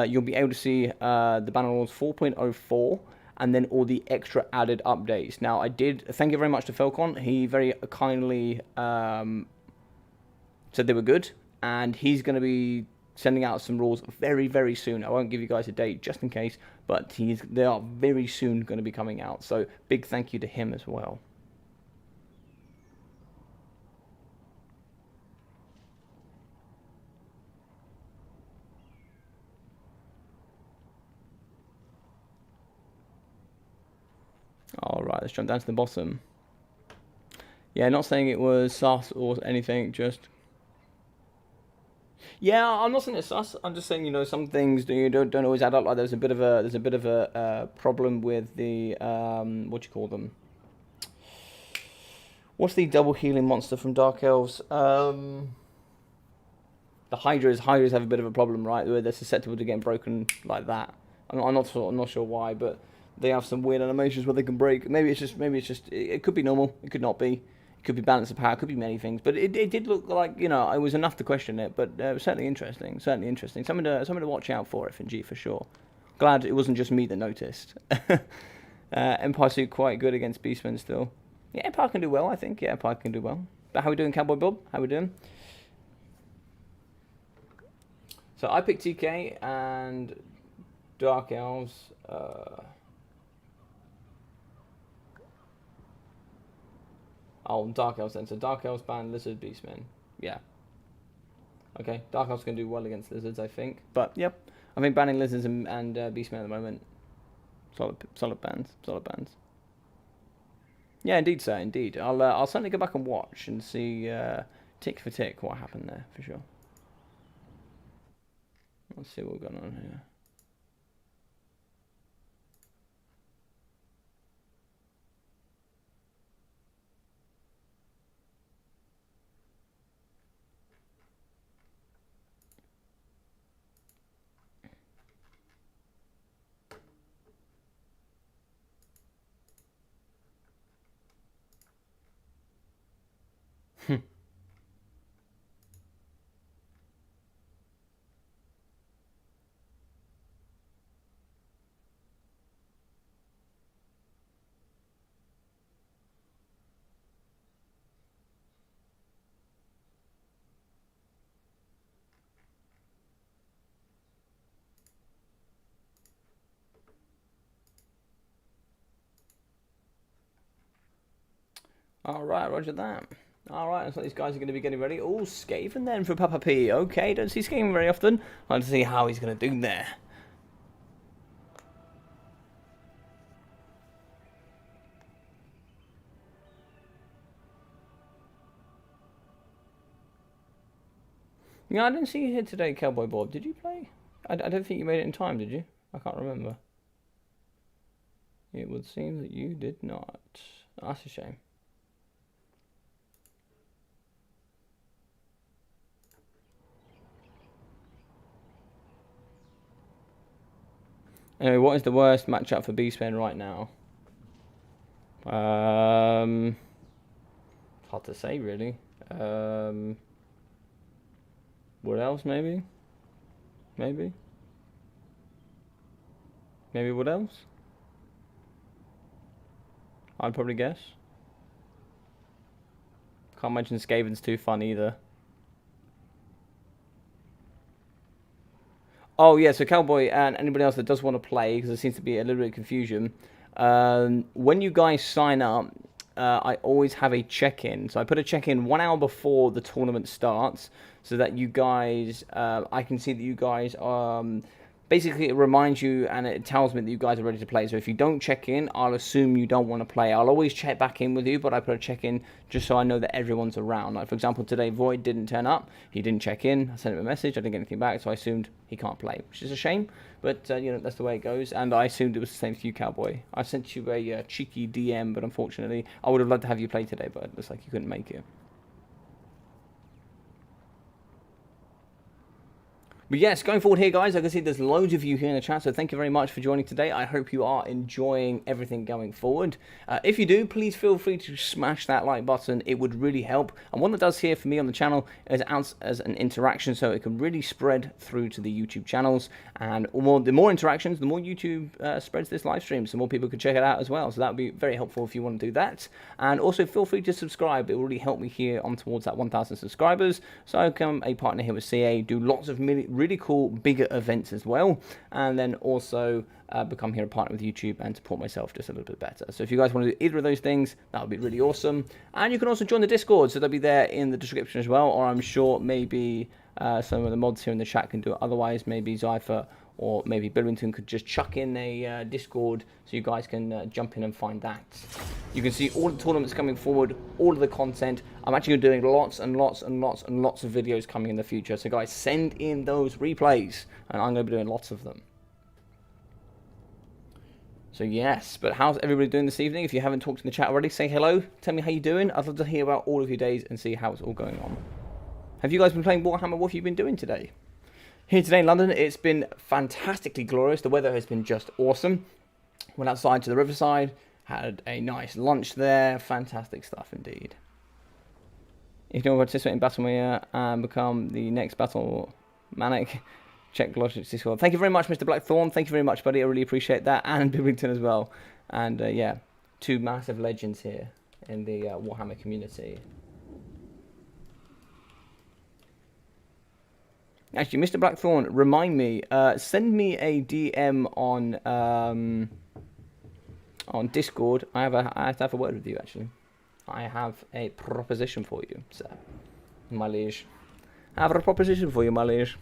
you'll be able to see the banner rules 4.04 and then all the extra added updates. Now, I did thank you very much to Falcon. He very kindly said they were good, and he's going to be sending out some rules very, very soon. I won't give you guys a date just in case, but they are very soon going to be coming out. So big thank you to him as well. All right, let's jump down to the bottom. Yeah, not saying it was sus or anything, just... Yeah, I'm not saying it's sus. I'm just saying, you know, some things don't always add up. Like there's a bit of a problem with the what do you call them? What's the double healing monster from Dark Elves? The Hydras. Hydras have a bit of a problem, right? Where they're susceptible to getting broken like that. I'm not sure why, but they have some weird animations where they can break. Maybe it's just it could be normal. It could not be. Could be balance of power, could be many things, but it did look like, you know, it was enough to question it, but it was certainly interesting, something to watch out for, FNG, for sure. Glad it wasn't just me that noticed. Empire Suit quite good against Beastmen still. Yeah, Empire can do well, I think. Yeah, Empire can do well. But how we doing, Cowboy Bob? How we doing? So I picked TK and Dark Elves. Oh, Dark Elves then. So Dark Elves ban Lizard Beastmen. Yeah. Okay, Dark Elves can do well against Lizards, I think. But, yep. I think banning Lizards and Beastmen at the moment. Solid bans. Yeah, indeed, sir. Indeed. I'll certainly go back and watch and see tick for tick what happened there, for sure. Let's see what's going on here. Alright, roger that. Alright, looks like these guys are going to be getting ready. Oh, Skaven then for Papa P. Okay, don't see Skaven very often. I'd like to see how he's going to do there. Yeah, I didn't see you here today, Cowboy Bob. Did you play? I don't think you made it in time, did you? I can't remember. It would seem that you did not. That's a shame. Anyway, what is the worst matchup for B-Spin right now? Hard to say, really. What else, maybe? Maybe what else? I'd probably guess. Can't imagine Skaven's too fun either. Oh yeah, so Cowboy and anybody else that does want to play, because there seems to be a little bit of confusion. When you guys sign up, I always have a check-in. So I put a check-in 1 hour before the tournament starts, so that you guys, I can see that you guys basically, it reminds you and it tells me that you guys are ready to play. So if you don't check in, I'll assume you don't want to play. I'll always check back in with you, but I put a check in just so I know that everyone's around. Like, for example, today Void didn't turn up. He didn't check in. I sent him a message. I didn't get anything back, so I assumed he can't play, which is a shame. But, you know, that's the way it goes. And I assumed it was the same for you, Cowboy. I sent you a cheeky DM, but unfortunately, I would have loved to have you play today, but it looks like you couldn't make it. But yes, going forward here, guys, I can see there's loads of you here in the chat, so thank you very much for joining today. I hope you are enjoying everything going forward. If you do, please feel free to smash that like button. It would really help. And what it does here for me on the channel is out as an interaction, so it can really spread through to the YouTube channels. And the more interactions, the more YouTube spreads this live stream, so more people can check it out as well. So that would be very helpful if you want to do that. And also feel free to subscribe. It will really help me here on towards that 1,000 subscribers. So I become a partner here with CA, do lots of really cool bigger events as well, and then also become here a partner with YouTube and support myself just a little bit better. So if you guys want to do either of those things, that would be really awesome. And you can also join the Discord, so they'll be there in the description as well, or I'm sure maybe some of the mods here in the chat can do it. Otherwise, maybe Zypher or maybe Billington could just chuck in a Discord so you guys can jump in and find that. You can see all the tournaments coming forward, all of the content. I'm actually doing lots and lots and lots and lots of videos coming in the future. So guys, send in those replays and I'm going to be doing lots of them. So yes, but how's everybody doing this evening? If you haven't talked in the chat already, say hello. Tell me how you're doing. I'd love to hear about all of your days and see how it's all going on. Have you guys been playing Warhammer? What have you been doing today? Here today in London, it's been fantastically glorious. The weather has been just awesome. Went outside to the riverside, had a nice lunch there. Fantastic stuff indeed. If you want to participate in BattleMania and become the next BattleManic, check Logic's Discord. Thank you very much, Mr. Blackthorn. Thank you very much, buddy. I really appreciate that. And Bibington as well. And yeah, two massive legends here in the Warhammer community. Actually, Mr. Blackthorn, remind me, send me a DM on Discord. I have to have a word with you, actually. I have a proposition for you, sir. My liege. I have a proposition for you, my liege.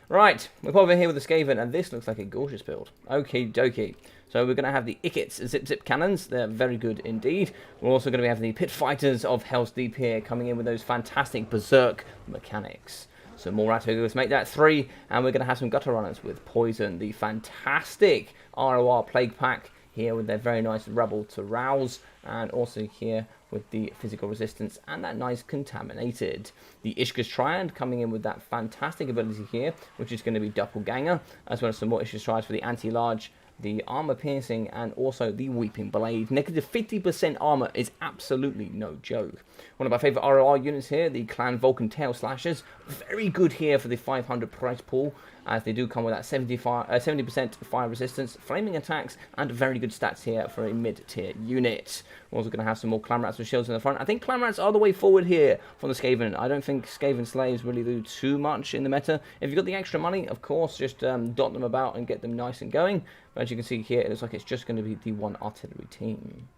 Right, we're over here with the Skaven, and this looks like a gorgeous build. Okie dokie. So we're going to have the Ickets Zip cannons. They're very good indeed. We're also going to have the Pit Fighters of Hell's Deep here, coming in with those fantastic Berserk mechanics. So more Ratogos make that 3, and we're going to have some Gutter Runners with Poison, the fantastic ROR Plague Pack here with their very nice Rebel to Rouse, and also here with the Physical Resistance and that nice Contaminated. The Ishka's Triad coming in with that fantastic ability here, which is going to be Doppelganger, as well as some more Ishka's Triads for the Anti-Large, the Armor Piercing, and also the Weeping Blade. Negative 50% armor is absolutely no joke. One of my favourite ROR units here, the Clan Vulcan Tail Slashers. Very good here for the 500 price pool, as they do come with that 70% fire resistance, flaming attacks, and very good stats here for a mid-tier unit. We're also going to have some more Clan Rats with shields in the front. I think Clan Rats are the way forward here for the Skaven. I don't think Skaven Slaves really do too much in the meta. If you've got the extra money, of course, just dot them about and get them nice and going. But as you can see here, it looks like it's just going to be the one artillery team.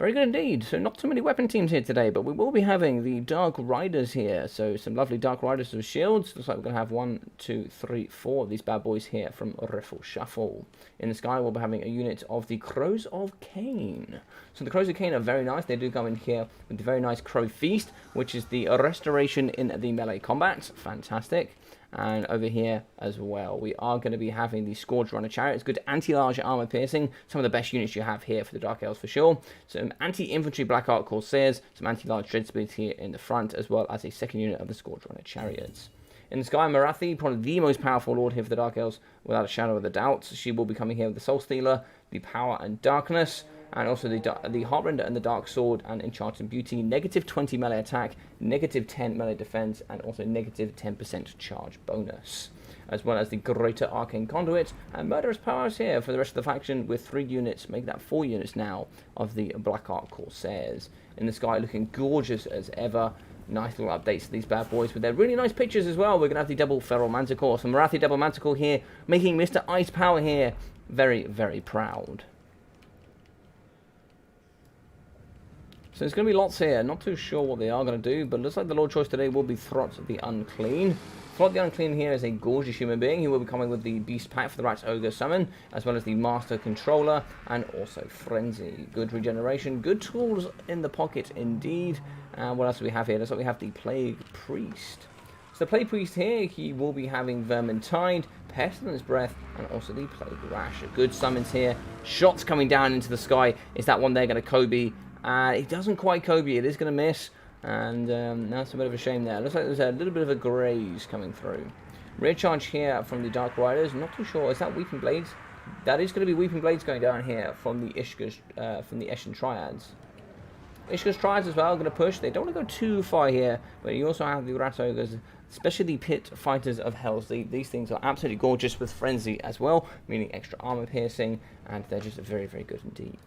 Very good indeed. So not too many weapon teams here today, but we will be having the Dark Riders here. So some lovely Dark Riders with shields. Looks like we're going to have 1, 2, 3, 4 of these bad boys here from Riffle Shuffle. In the sky, we'll be having a unit of the Crows of Cain. So the Crows of Cain are very nice. They do come in here with the very nice Crow Feast, which is the restoration in the melee combat. Fantastic. And over here as well, we are going to be having the Scourge Runner Chariots. Good anti-large armor piercing. Some of the best units you have here for the Dark Elves for sure. Some anti-infantry Black Ark Corsairs. Some anti-large Dreadspeeds here in the front, as well as a second unit of the Scourge Runner Chariots. In the sky, Marathi, probably the most powerful lord here for the Dark Elves, without a shadow of a doubt. She will be coming here with the Soul Stealer, the Power and Darkness, and also the Heartrender and the Dark Sword and Enchanted Beauty. Negative 20 melee attack, negative 10 melee defense, and also negative 10% charge bonus. As well as the Greater Arcane Conduit and Murderous Powers here for the rest of the faction with 3 units, making that 4 units now of the Black Ark Corsairs. In the sky, looking gorgeous as ever. Nice little updates to these bad boys with their really nice pictures as well. We're going to have the double Feral Manticore. So Marathi double Manticore here, making Mr. Ice Power here very, very proud. So there's going to be lots here. Not too sure what they are going to do, but it looks like the Lord choice today will be Throt the Unclean. Throt the Unclean here is a gorgeous human being. He will be coming with the Beast Pack for the Rat's Ogre Summon, as well as the Master Controller, and also Frenzy. Good regeneration, good tools in the pocket indeed. And what else do we have here? Looks like we have the Plague Priest. So the Plague Priest here, he will be having Vermintide, Pestilence Breath, and also the Plague Rash. Good summons here. Shots coming down into the sky. Is that one there going to Kobe? It doesn't quite Kobe. It is going to miss. And that's a bit of a shame there. Looks like there's a little bit of a graze coming through. Rear charge here from the Dark Riders. Not too sure. Is that Weeping Blades? That is going to be Weeping Blades going down here from the Eshin Triads. Ishka's Triads as well, going to push. They don't want to go too far here, but you also have the Rat Ogres, especially the Pit Fighters of Hells. These things are absolutely gorgeous with Frenzy as well, meaning extra armor piercing, and they're just very, very good indeed.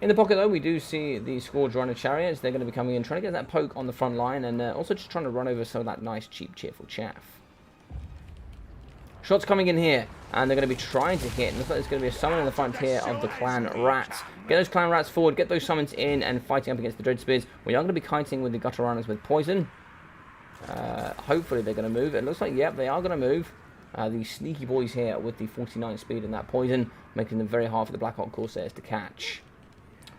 In the pocket, though, we do see the Scourge Runner Chariots. They're going to be coming in, trying to get that poke on the front line, and also just trying to run over some of that nice, cheap, cheerful chaff. Shots coming in here, and they're going to be trying to hit. Looks like there's going to be a summon in the front here of the Clan Rats. Get those Clan Rats forward, get those summons in, and fighting up against the Dread Spears. We are going to be kiting with the Gutter Runners with poison. Hopefully they're going to move. It looks like, yep, they are going to move. The sneaky boys here with the 49 speed and that poison, making them very hard for the Black Hawk Corsairs to catch.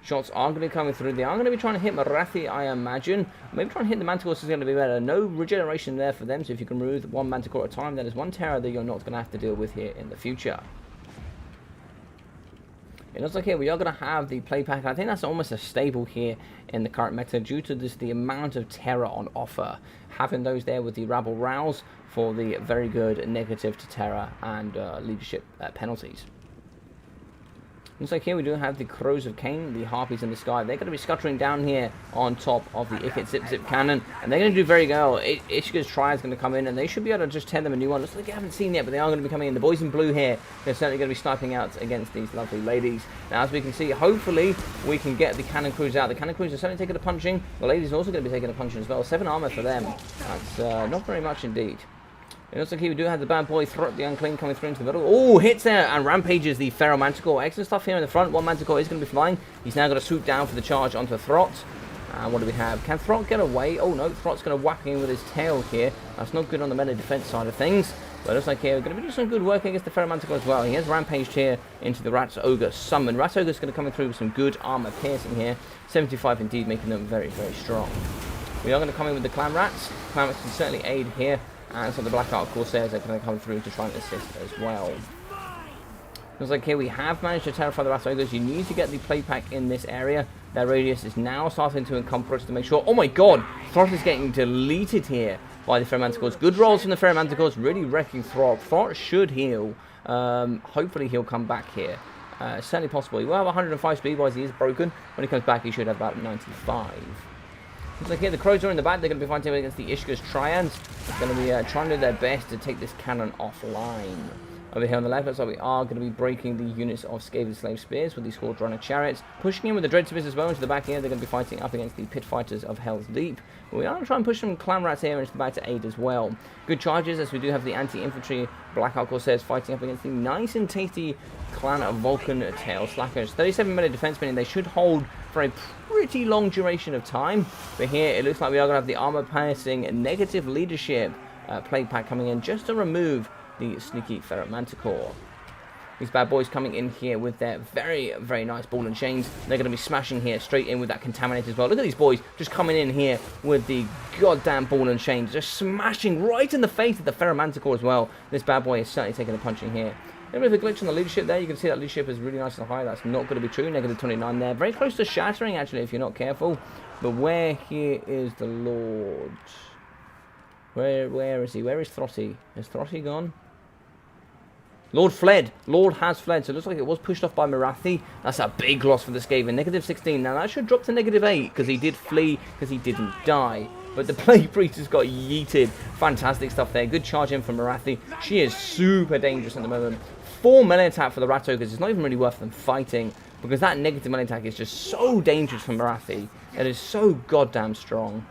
Shots are going to be coming through. They are going to be trying to hit Marathi, I imagine. Maybe trying to hit the Manticore is going to be better. No regeneration there for them, so if you can remove one Manticore at a time, that is one terror that you're not going to have to deal with here in the future. It looks like here we are going to have the play pack. I think that's almost a staple here in the current meta due to the amount of terror on offer. Having those there with the Rabble Rouse for the very good negative to terror and leadership penalties. Looks like here we do have the Crows of Cain, the Harpies in the sky. They're going to be scuttering down here on top of the Ikit Zip Zip cannon. And they're going to do very well. Ishka's Triad is going to come in, and they should be able to just tear them a new one. Looks like they haven't seen yet, but they are going to be coming in. The boys in blue here, they're certainly going to be sniping out against these lovely ladies. Now, as we can see, hopefully we can get the Cannon Crews out. The Cannon Crews are certainly taking a punching. The ladies are also going to be taking a punching as well. 7 armor for them. That's not very much indeed. It looks like here we do have the bad boy Throt the Unclean coming through into the middle. Oh, hits there and rampages the Feral Manticore. Excellent stuff here in the front. One Manticore is going to be flying. He's now going to swoop down for the charge onto Throt. What do we have? Can Throt get away? Oh no, Throt's going to whack in with his tail here. That's not good on the melee defense side of things. But it looks like here we're going to be doing some good work against the Feral Manticore as well. He has rampaged here into the Rat's Ogre Summon. Rat's Ogre is going to come through with some good armor piercing here. 75 indeed, making them very, very strong. We are going to come in with the Clan Rats. Clan Rats can certainly aid here. And so the Black Ark Corsairs are going to come through to try and assist as well. Looks like here we have managed to terrify the Rat Ogres. You need to get the play pack in this area. Their radius is now starting to encompass to make sure. Oh my god! Throt is getting deleted here by the Feral Manticores. Good rolls from the Feral Manticores, really wrecking Throt. Throt should heal. Hopefully he'll come back here. Certainly possible. He will have 105 speed wise. He is broken. When he comes back, he should have about 95. Looks like here the Crows are in the back. They're going to be fighting against the Ishka's Triads. They're going to be trying to do their best to take this cannon offline. Over here on the left, looks like we are going to be breaking the units of Skaven Slave Spears with these Scourge Runner Chariots. Pushing in with the Dread Spears as well into the back here. They're going to be fighting up against the Pit Fighters of Hell's Deep. But we are going to try and push some Clan Rats here into the back to aid as well. Good charges, as we do have the Anti-Infantry Black Ark Corsairs fighting up against the nice and tasty Clan of Vulcan Tail Slackers. 37 melee defense, meaning they should hold for a pretty long duration of time. But here, it looks like we are going to have the armor-piercing negative leadership plague pack coming in just to remove the sneaky Ferret Manticore. These bad boys coming in here with their very, very nice ball and chains. They're going to be smashing here straight in with that contaminate as well. Look at these boys just coming in here with the goddamn ball and chains. Just smashing right in the face of the Ferret Manticore as well. This bad boy is certainly taking a punch in here. A little bit of a glitch on the leadership there. You can see that leadership is really nice and high. That's not going to be true. Negative 29 there. Very close to shattering, actually, if you're not careful. But where here is the Lord? Where is he? Where is Throtty? Is Throtty gone? Lord fled. Lord has fled. So it looks like it was pushed off by Marathi. That's a big loss for the Skaven. Negative 16. Now that should drop to negative 8 because he did flee because he didn't die. But the Plague Priest has got yeeted. Fantastic stuff there. Good charge in from Marathi. She is super dangerous at the moment. 4 melee attack for the Rat Ogres. It's not even really worth them fighting because that negative melee attack is just so dangerous for Marathi. It is so goddamn strong.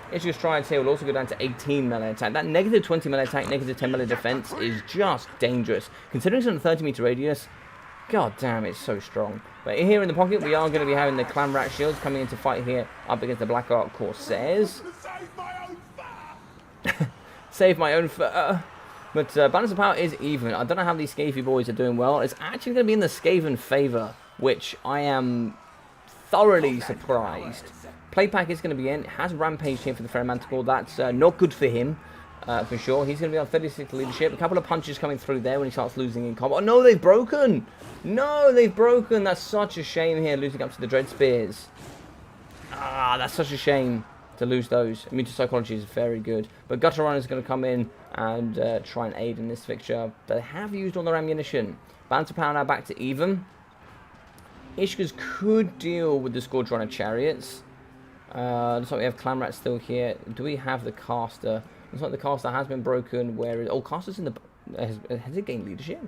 Issues Triads here will also go down to 18 melee attack. That negative 20 melee attack, negative 10 melee defense is just dangerous. Considering it's on a 30 meter radius, god damn, it's so strong. But here in the pocket, we are going to be having the Clan Rat Shields coming in to fight here up against the Black Ark Corsairs. Save my own fur. But balance of power is even. I don't know how these Scavy boys are doing well. It's actually going to be in the Skaven favour, which I am thoroughly surprised. Play pack is going to be in. It has Rampage here for the Ferret Manticore. That's not good for him, for sure. He's going to be on 36 leadership. A couple of punches coming through there when he starts losing in combat. Oh, no, they've broken! No, they've broken! That's such a shame here, losing up to the Dread Spears. Ah, that's such a shame to lose those. Immune to Psychology is very good. But Gutter Runner is going to come in and try and aid in this fixture. They have used all their ammunition. Balance of power now back to even. Ishkas could deal with the Scourge Runner Chariots. Looks like we have Clan Rat still here. Do we have the Caster? Looks like the Caster has been broken. Where is... Oh, Caster's in the... Has it gained leadership?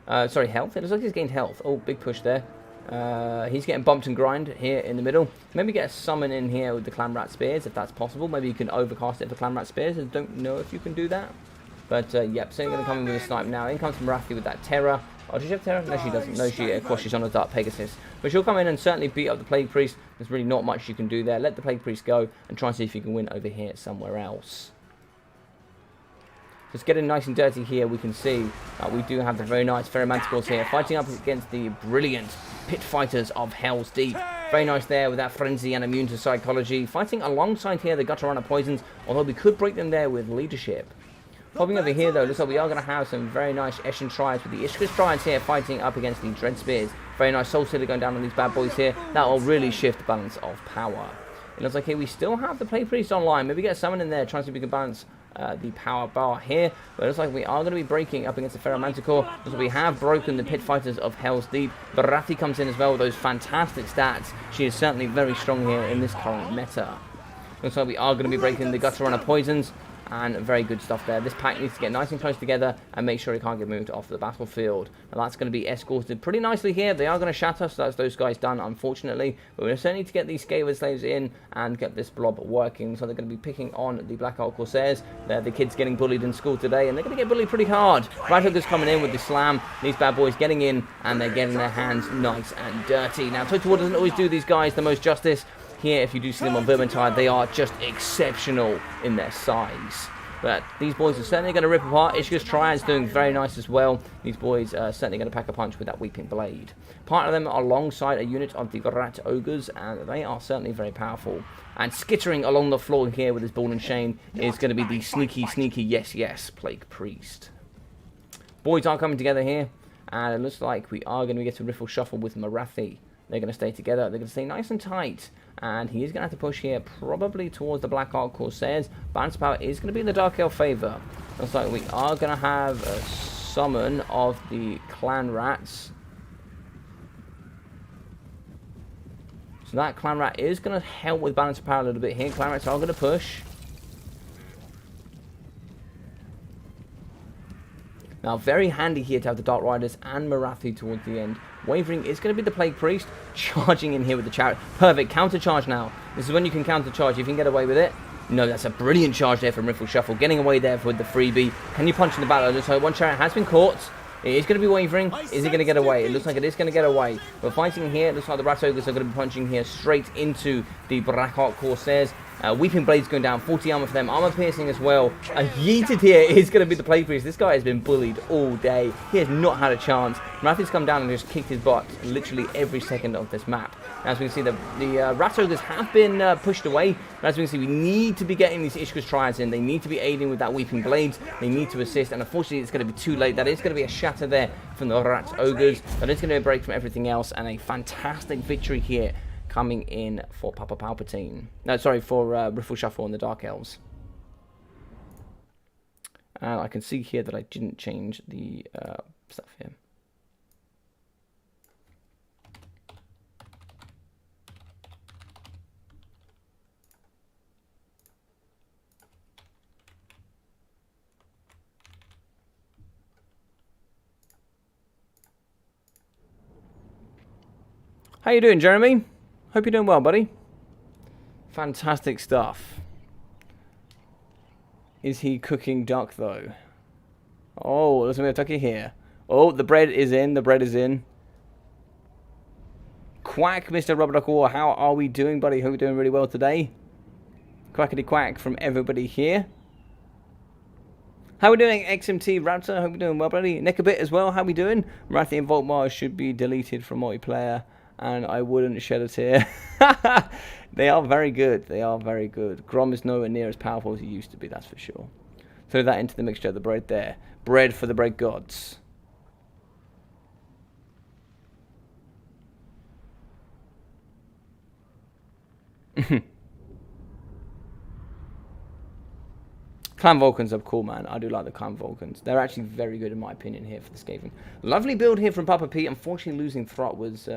Sorry, health. It looks like he's gained health. Oh, big push there. He's getting bumped and grind here in the middle. Maybe get a summon in here with the Clan Rat Spears, if that's possible. Maybe you can overcast it for Clan Rat Spears. I don't know if you can do that. But, yep, so you're going to come in with a snipe now. In comes Marathi with that Terror. Oh, does she have Terror? No, she doesn't. No, she, of course, she's on a Dark Pegasus. But she'll come in and certainly beat up the Plague Priest. There's really not much you can do there. Let the Plague Priest go and try and see if you can win over here somewhere else. Just getting nice and dirty here, we can see that we do have the very nice Ferret Manticores here, fighting up against the brilliant Pit Fighters of Hell's Deep. Very nice there with that Frenzy and Immune to Psychology. Fighting alongside here the Gutter Runner Poisons, although we could break them there with Leadership. Popping over here though, looks like we are going to have some very nice Eshin Triads with the Ishkas Triads here fighting up against the Dread Spears. Very nice Soul Stealer going down on these bad boys here. That will really shift the balance of power. It looks like here we still have the Plague Priest online. Maybe get a summon in there, trying to see if we can balance the power bar here. But it looks like we are going to be breaking up against the Ferret Manticore. Looks like we have broken the Pit Fighters of Hell's Deep. Barathi comes in as well with those fantastic stats. She is certainly very strong here in this current meta. Looks like we are going to be breaking the Gutter Runner Poisons. And very good stuff there. This pack needs to get nice and close together and make sure it can't get moved off the battlefield. Now that's going to be escorted pretty nicely here. They are going to shatter, so that's those guys done, unfortunately. But we certainly need to get these Skaven slaves in and get this blob working. So they're going to be picking on the Black Ark Corsairs. They're the kids getting bullied in school today, and they're going to get bullied pretty hard. Right Hookers coming in with the slam. These bad boys getting in, and they're getting their hands nice and dirty. Now, Total War doesn't always do these guys the most justice. Here, if you do see them on Vermintide, they are just exceptional in their size. But these boys are certainly going to rip apart. Ishka's Triad's doing very nice as well. These boys are certainly going to pack a punch with that Weeping Blade. Part of them are alongside a unit of the Rat Ogres, and they are certainly very powerful. And skittering along the floor here with his ball and chain is going to be the sneaky, yes, Plague Priest. Boys are coming together here, and it looks like we are going to get a riffle shuffle with Marathi. They're going to stay together. They're going to stay nice and tight. And he is going to have to push here, probably towards the Black Ark Corsairs. Balance power is going to be in the Dark Elf favour. Looks like we are going to have a summon of the Clan Rats. So that Clan Rat is going to help with balance of power a little bit here. Clan Rats are going to push. Now, very handy here to have the Dark Riders and Marathi towards the end. Wavering is going to be the Plague Priest, charging in here with the Chariot. Perfect, counter charge now. This is when you can counter charge, if you can get away with it. No, that's a brilliant charge there from Riffle Shuffle, getting away there with the freebie. Can you punch in the battle? So one Chariot has been caught. It is going to be wavering. Is it going to get away? It looks like it is going to get away. We're fighting here. It looks like the Rat Ogres are going to be punching here straight into the Blackheart Corsairs. Weeping Blades going down. 40 armor for them. Armor piercing as well. Yeeted here is going to be the Plague Priest. This guy has been bullied all day. He has not had a chance. Marathi's come down and just kicked his butt literally every second of this map. As we can see, the Rat Ogres have been pushed away. But as we can see, we need to be getting these Ishka's Triads in. They need to be aiding with that Weeping Blades. They need to assist. And unfortunately, it's going to be too late. That is going to be a shatter there from the Rat Ogres. That is going to be a break from everything else. And a fantastic victory here coming in for Papa Palpatine. No, sorry, for Riffle Shuffle and the Dark Elves. And I can see here that I didn't change the stuff here. How you doing, Jeremy? Hope you're doing well, buddy. Fantastic stuff. Is he cooking duck, though? Oh, there's a tucky here. Oh, the bread is in. The bread is in. Quack, Mr. Rubber Duck War. How are we doing, buddy? Hope you're doing really well today. Quackity quack from everybody here. How we doing, XMT Raptor? Hope you're doing well, buddy. Nick a bit as well. How we doing? Marathi and Voltmar should be deleted from multiplayer. And I wouldn't shed a tear. They are very good. They are very good. Grom is nowhere near as powerful as he used to be, that's for sure. Throw that into the mixture of the bread there. Bread for the bread gods. Clan Vulcans are cool, man. I do like the Clan Vulcans. They're actually very good in my opinion here for the Skaven. Lovely build here from Papa P. Unfortunately, losing Throt was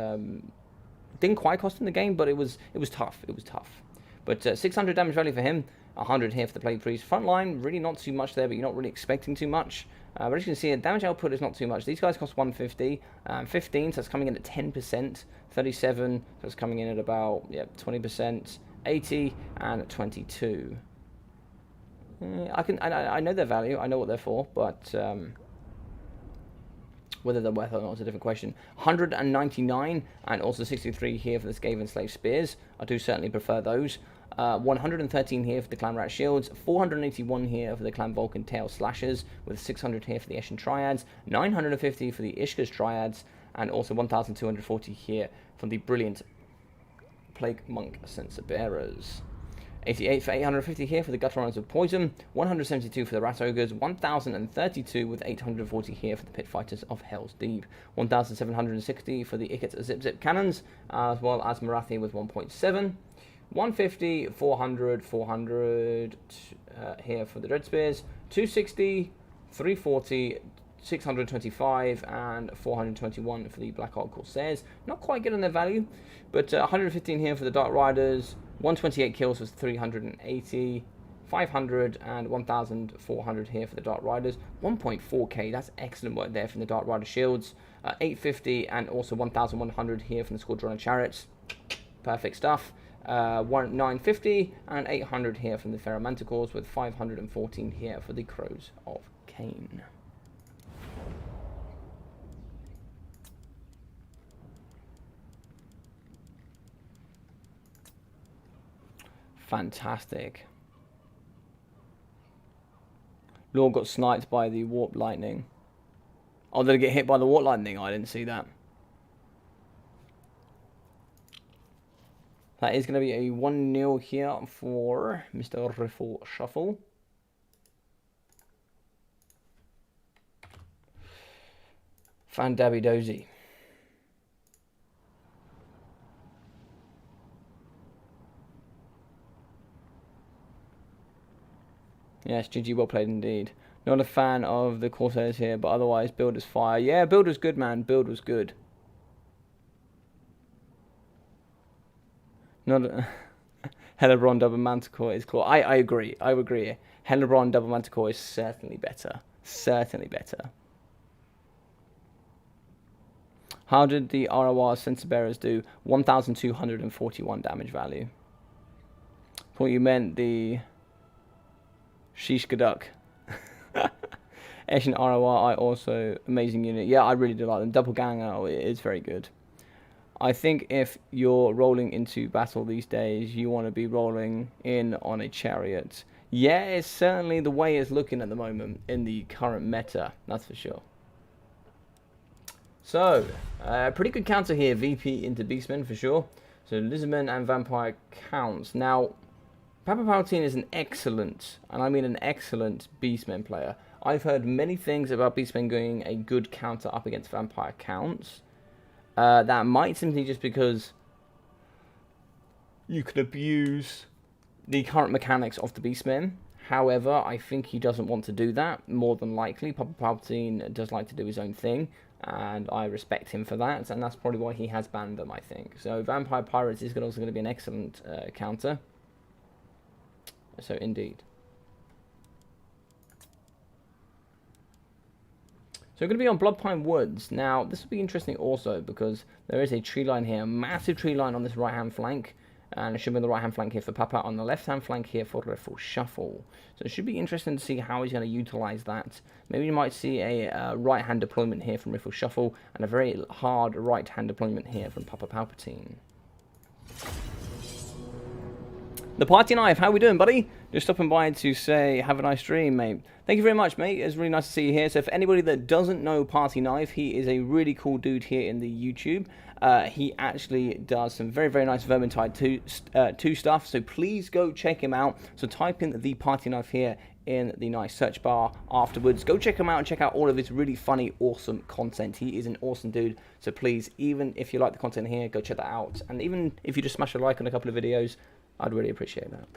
didn't quite cost him the game, but it was tough. It was tough. But 600 damage value for him. 100 here for the Plague Priest. Front line, really not too much there, but you're not really expecting too much. But as you can see, damage output is not too much. These guys cost 150. 15, so that's coming in at 10%. 37, so that's coming in at about 20%. 80 and 22. I know their value. I know what they're for, but whether they're worth it or not is a different question. 199 and also 63 here for the Skaven Slave Spears. I do certainly prefer those. 113 here for the Clan Rat Shields. 481 here for the Clan Vulcan Tail Slashers, with 600 here for the Eshin Triads. 950 for the Ishka's Triads, and also 1,240 here for the brilliant Plague Monk Censer Bearers. 88 for 850 here for the Gutter Runners of Poison, 172 for the Rat Ogres, 1,032 with 840 here for the Pit Fighters of Hell's Deep, 1,760 for the Ikit Zip Zip Cannons, as well as Marathi with 1.7, 150, 400, 400 here for the Dread Spears, 260, 340, 625 and 421 for the Blackheart Corsairs. Not quite good on their value, but 115 here for the Dark Riders, 128 kills was 380, 500 and 1,400 here for the Dark Riders. 1.4k, that's excellent work there from the Dark Rider Shields. 850 and also 1,100 here from the Squadron of Chariots. Perfect stuff. 950 and 800 here from the Ferromanticores, with 514 here for the Crows of Cain. Fantastic. Lord got sniped by the Warp Lightning. Oh, did he get hit by the Warp Lightning? I didn't see that. That is going to be a 1-0 here for Mr. Riffle Shuffle. Fan Dabby Dozy. Yes, GG, well played indeed. Not a fan of the Corsairs here, but otherwise, build is fire. Yeah, build was good, man. Build was good. Not a Hellebrand double Manticore is cool. I agree. I agree. Hellebrand double Manticore is certainly better. Certainly better. How did the ROR sensor bearers do? 1,241 damage value. Thought you meant the Shishkaduk. Asian ROR, I also amazing unit. Yeah, I really do like them. Doppelganger is very good. I think if you're rolling into battle these days, you want to be rolling in on a chariot. Yeah, it's certainly the way it's looking at the moment in the current meta. That's for sure. So, pretty good counter here. VP into Beastmen for sure. So, Lizardman and Vampire counts. Now, Papa Palpatine is an excellent, and I mean an excellent Beastmen player. I've heard many things about Beastmen going a good counter up against Vampire counts. That might simply just because you can abuse the current mechanics of the Beastmen. However, I think he doesn't want to do that, more than likely. Papa Palpatine does like to do his own thing, and I respect him for that, and that's probably why he has banned them, I think. So Vampire Pirates is also going to be an excellent counter. So indeed. So we're going to be on Bloodpine Woods. Now, this will be interesting also because there is a tree line here, a massive tree line on this right-hand flank. And it should be on the right-hand flank here for Papa, on the left-hand flank here for Riffle Shuffle. So it should be interesting to see how he's going to utilize that. Maybe you might see a right-hand deployment here from Riffle Shuffle and a very hard right-hand deployment here from Papa Palpatine. The Party Knife, how we doing, buddy? Just stopping by to say, have a nice stream, mate. Thank you very much, mate. It's really nice to see you here. So if anybody that doesn't know Party Knife, he is a really cool dude here in the YouTube. He actually does some very, very nice Vermintide 2 stuff. So please go check him out. So type in the Party Knife here in the nice search bar afterwards. Go check him out and check out all of his really funny, awesome content. He is an awesome dude. So please, even if you like the content here, go check that out. And even if you just smash a like on a couple of videos, I'd really appreciate that.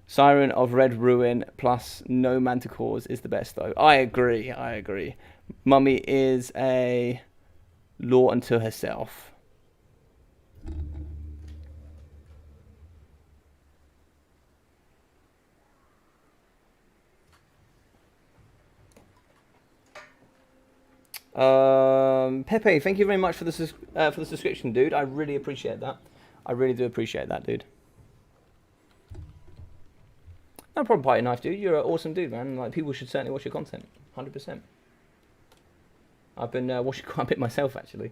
Siren of Red Ruin plus no Manticores is the best, though. I agree, I agree. Mummy is a law unto herself. Pepe, thank you very much for the subscription, dude. I really appreciate that. I really do appreciate that, dude. No problem, Party Knife, dude. You're an awesome dude, man. Like, people should certainly watch your content, 100%. I've been watching quite a bit myself, actually.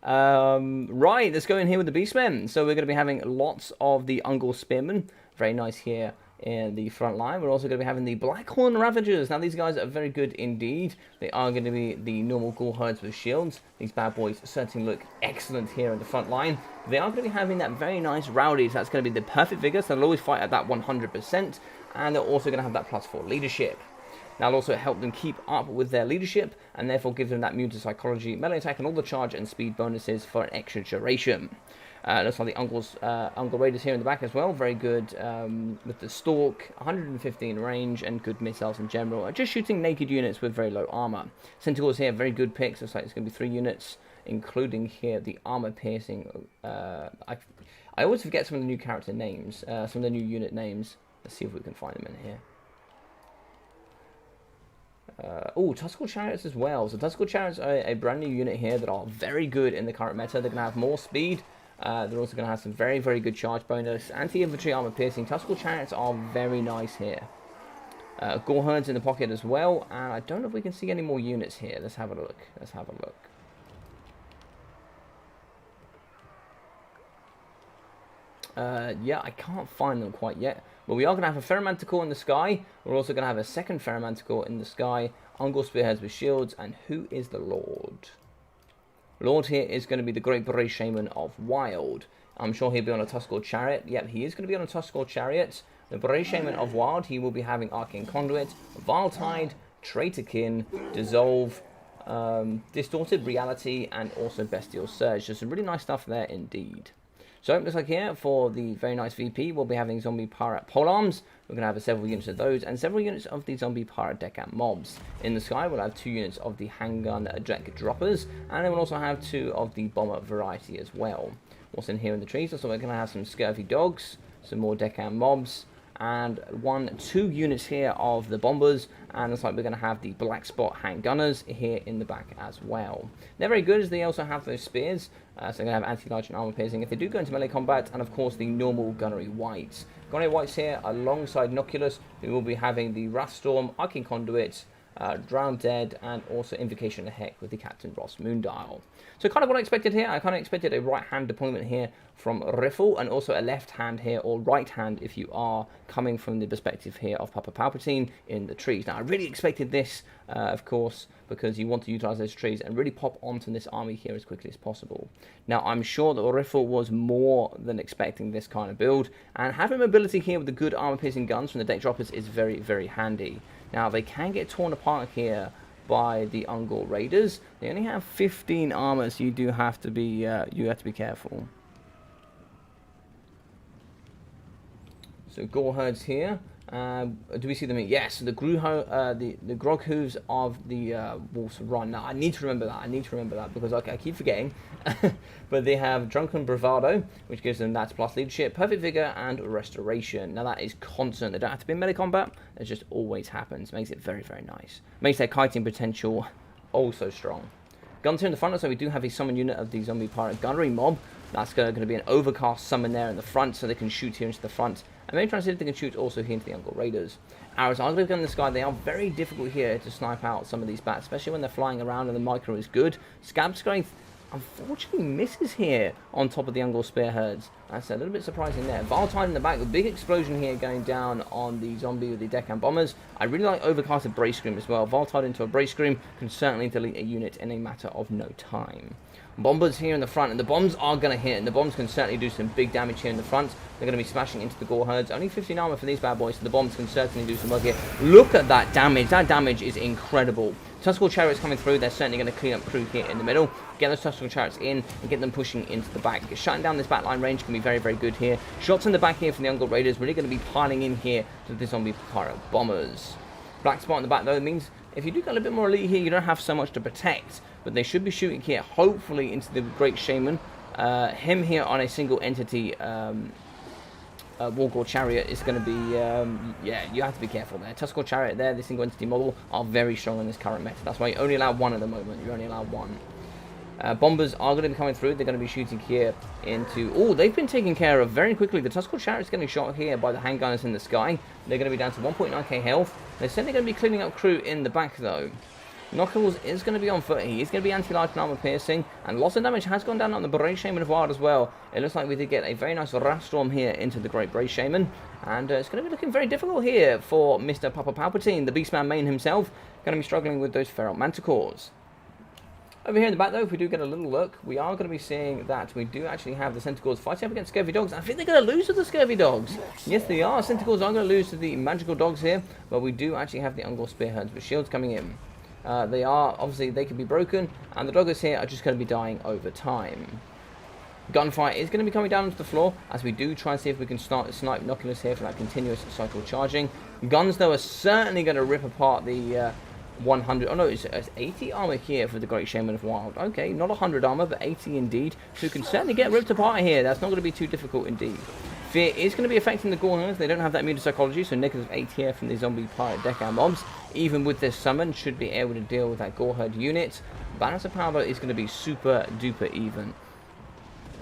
Right, let's go in here with the Beastmen. So we're going to be having lots of the Ungol Spearmen. Very nice here in the front line. We're also going to be having the Blackhorn Ravagers. Now, these guys are very good indeed. They are going to be the normal Ghoul Herds with shields. These bad boys certainly look excellent here in the front line. They are going to be having that very nice Rowdies. That's going to be the perfect vigor, so they'll always fight at that 100%. And they're also going to have that +4 leadership. That'll also help them keep up with their leadership, and therefore give them that immune to psychology, melee attack, and all the charge and speed bonuses for an extra duration. Looks like the Ungol Raiders here in the back as well. Very good with the Stalk, 115 range, and good missiles in general. Just shooting naked units with very low armor. Centaurs here, very good picks. Looks like it's going to be 3 units, including here the armor piercing. I always forget some of the new character names, some of the new unit names. Let's see if we can find them in here. Oh, Tuscle Chariots as well. So Tuscle Chariots are a brand new unit here that are very good in the current meta. They're going to have more speed. They're also going to have some very, very good charge bonus. Anti-infantry armor piercing. Tuscle Chariots are very nice here. Gore Herds in the pocket as well. And I don't know if we can see any more units here. Let's have a look. Let's have a look. Yeah, I can't find them quite yet. But we are going to have a Ferromanticore in the sky. We're also going to have a second Ferromanticore in the sky. Ungol Spearheads with shields. And who is the Lord? Lord here is going to be the Great Beret Shaman of Wild. I'm sure he'll be on a Tuscle Chariot. Yep, he is going to be on a Tuscle Chariot. The Beret Shaman of Wild, he will be having Arcane Conduit, Vile Tide, Traitorkin, Dissolve, Distorted Reality, and also Bestial Surge. So some really nice stuff there indeed. So it looks like here for the very nice VP, we'll be having Zombie Pirate Polearms. We're going to have several units of those and several units of the Zombie Pirate Deckhand Mobs. In the sky, we'll have 2 units of the Handgun Deck Droppers, and then we'll also have 2 of the Bomber variety as well. What's in here in the trees? So we're going to have some Scurvy Dogs, some more Deckhand Mobs, and 2 units here of the bombers, and looks like we're going to have the black spot hand gunners here in the back as well. They're very good as they also have those spears, so they're going to have anti-large and armor piercing if they do go into melee combat, and of course the normal gunnery whites. Gunnery whites here alongside Noculus, we will be having the Wrathstorm, Arcane Conduit, Drown Dead, and also Invocation of the Heck with the Captain Ross Moondial. So kind of what I expected here. I kind of expected a right hand deployment here from Riffle, and also a left hand here, or right hand if you are coming from the perspective here of Papa Palpatine in the trees. Now I really expected this, of course, because you want to utilize those trees and really pop onto this army here as quickly as possible. Now I'm sure that Riffle was more than expecting this kind of build, and having mobility here with the good armor piercing guns from the deck droppers is very, very handy. Now they can get torn apart here by the Ungor Raiders. They only have 15 armor, so you do have to be careful. So Gore herds here. Do we see them here? Yes, the grog hooves of the Wolf's Run. Now I need to remember that. Because I keep forgetting. But they have Drunken Bravado, which gives them that plus leadership, perfect vigor, and restoration. Now that is constant. They don't have to be in melee combat. It just always happens. Makes it very, very nice. Makes their kiting potential also strong. Guns here in the front, so we do have a summon unit of the zombie pirate gunnery mob. That's going to be an overcast summon there in the front, so they can shoot here into the front. And maybe try to see if they can shoot also here into the Ungor Raiders. Arrows are going to go in the sky. They are very difficult here to snipe out some of these bats, especially when they're flying around and the micro is good. Scab Strength unfortunately misses here on top of the Ungor Spearheads. That's a little bit surprising there. Valtide in the back, the big explosion here going down on the zombie with the Deckhand Bombers. I really like Overcasted Brace Scream as well. Valtide into a Brace Scream can certainly delete a unit in a matter of no time. Bombers here in the front, and the bombs are going to hit, and the bombs can certainly do some big damage here in the front. They're going to be smashing into the Gore herds. Only 15 armor for these bad boys, so the bombs can certainly do some work here. Look at that damage. That damage is incredible. Tuskal Chariots coming through. They're certainly going to clean up crew here in the middle. Get those Tuskal Chariots in and get them pushing into the back. Shutting down this backline range can be very, very good here. Shots in the back here from the Ungor Raiders. Really going to be piling in here to the zombie pirate bombers. Black spot in the back, though, means if you do get a little bit more elite here, you don't have so much to protect. But they should be shooting here, hopefully, into the Great Shaman. Him here on a single entity Wargore Chariot is going to be, yeah, you have to be careful there. Tuskal Chariot there, the single entity model, are very strong in this current meta. That's why you only allow one at the moment. You only allow one. Bombers are going to be coming through. They're going to be shooting here into... Oh, they've been taken care of very quickly. The Tuskal Chariot's getting shot here by the handgunners in the sky. They're going to be down to 1.9k health. They're certainly going to be cleaning up crew in the back, though. Knuckles is going to be on foot. He is going to be anti-large and armor piercing, and loss of damage has gone down on the Brave Shaman of Wild as well. It looks like we did get a very nice Wrathstorm here into the Great Brave Shaman, and it's going to be looking very difficult here for Mr. Papa Palpatine, the Beastman main himself, going to be struggling with those Feral Manticores. Over here in the back, though, if we do get a little look, we are going to be seeing that we do actually have the Centaurs fighting up against Scurvy Dogs. I think they're going to lose to the Scurvy Dogs. Yes, they are. Centaurs are going to lose to the Magical Dogs here, but we do actually have the Ungor Spearheads with shields coming in. They are, obviously, they can be broken, and the doggers here are just going to be dying over time. Gunfire is going to be coming down onto the floor, as we do try and see if we can start snipe Noculus here for that continuous cycle charging. Guns, though, are certainly going to rip apart the 100, oh no, it's 80 armor here for the Great Shaman of Wild. Okay, not 100 armor, but 80 indeed. So we can certainly get ripped apart here. That's not going to be too difficult indeed. Fear is going to be affecting the Gorners. They don't have that muted psychology, so -8 here from the zombie pirate Deckhand mobs. Even with this summon, should be able to deal with that Goreherd unit. Balance of power is going to be super duper even.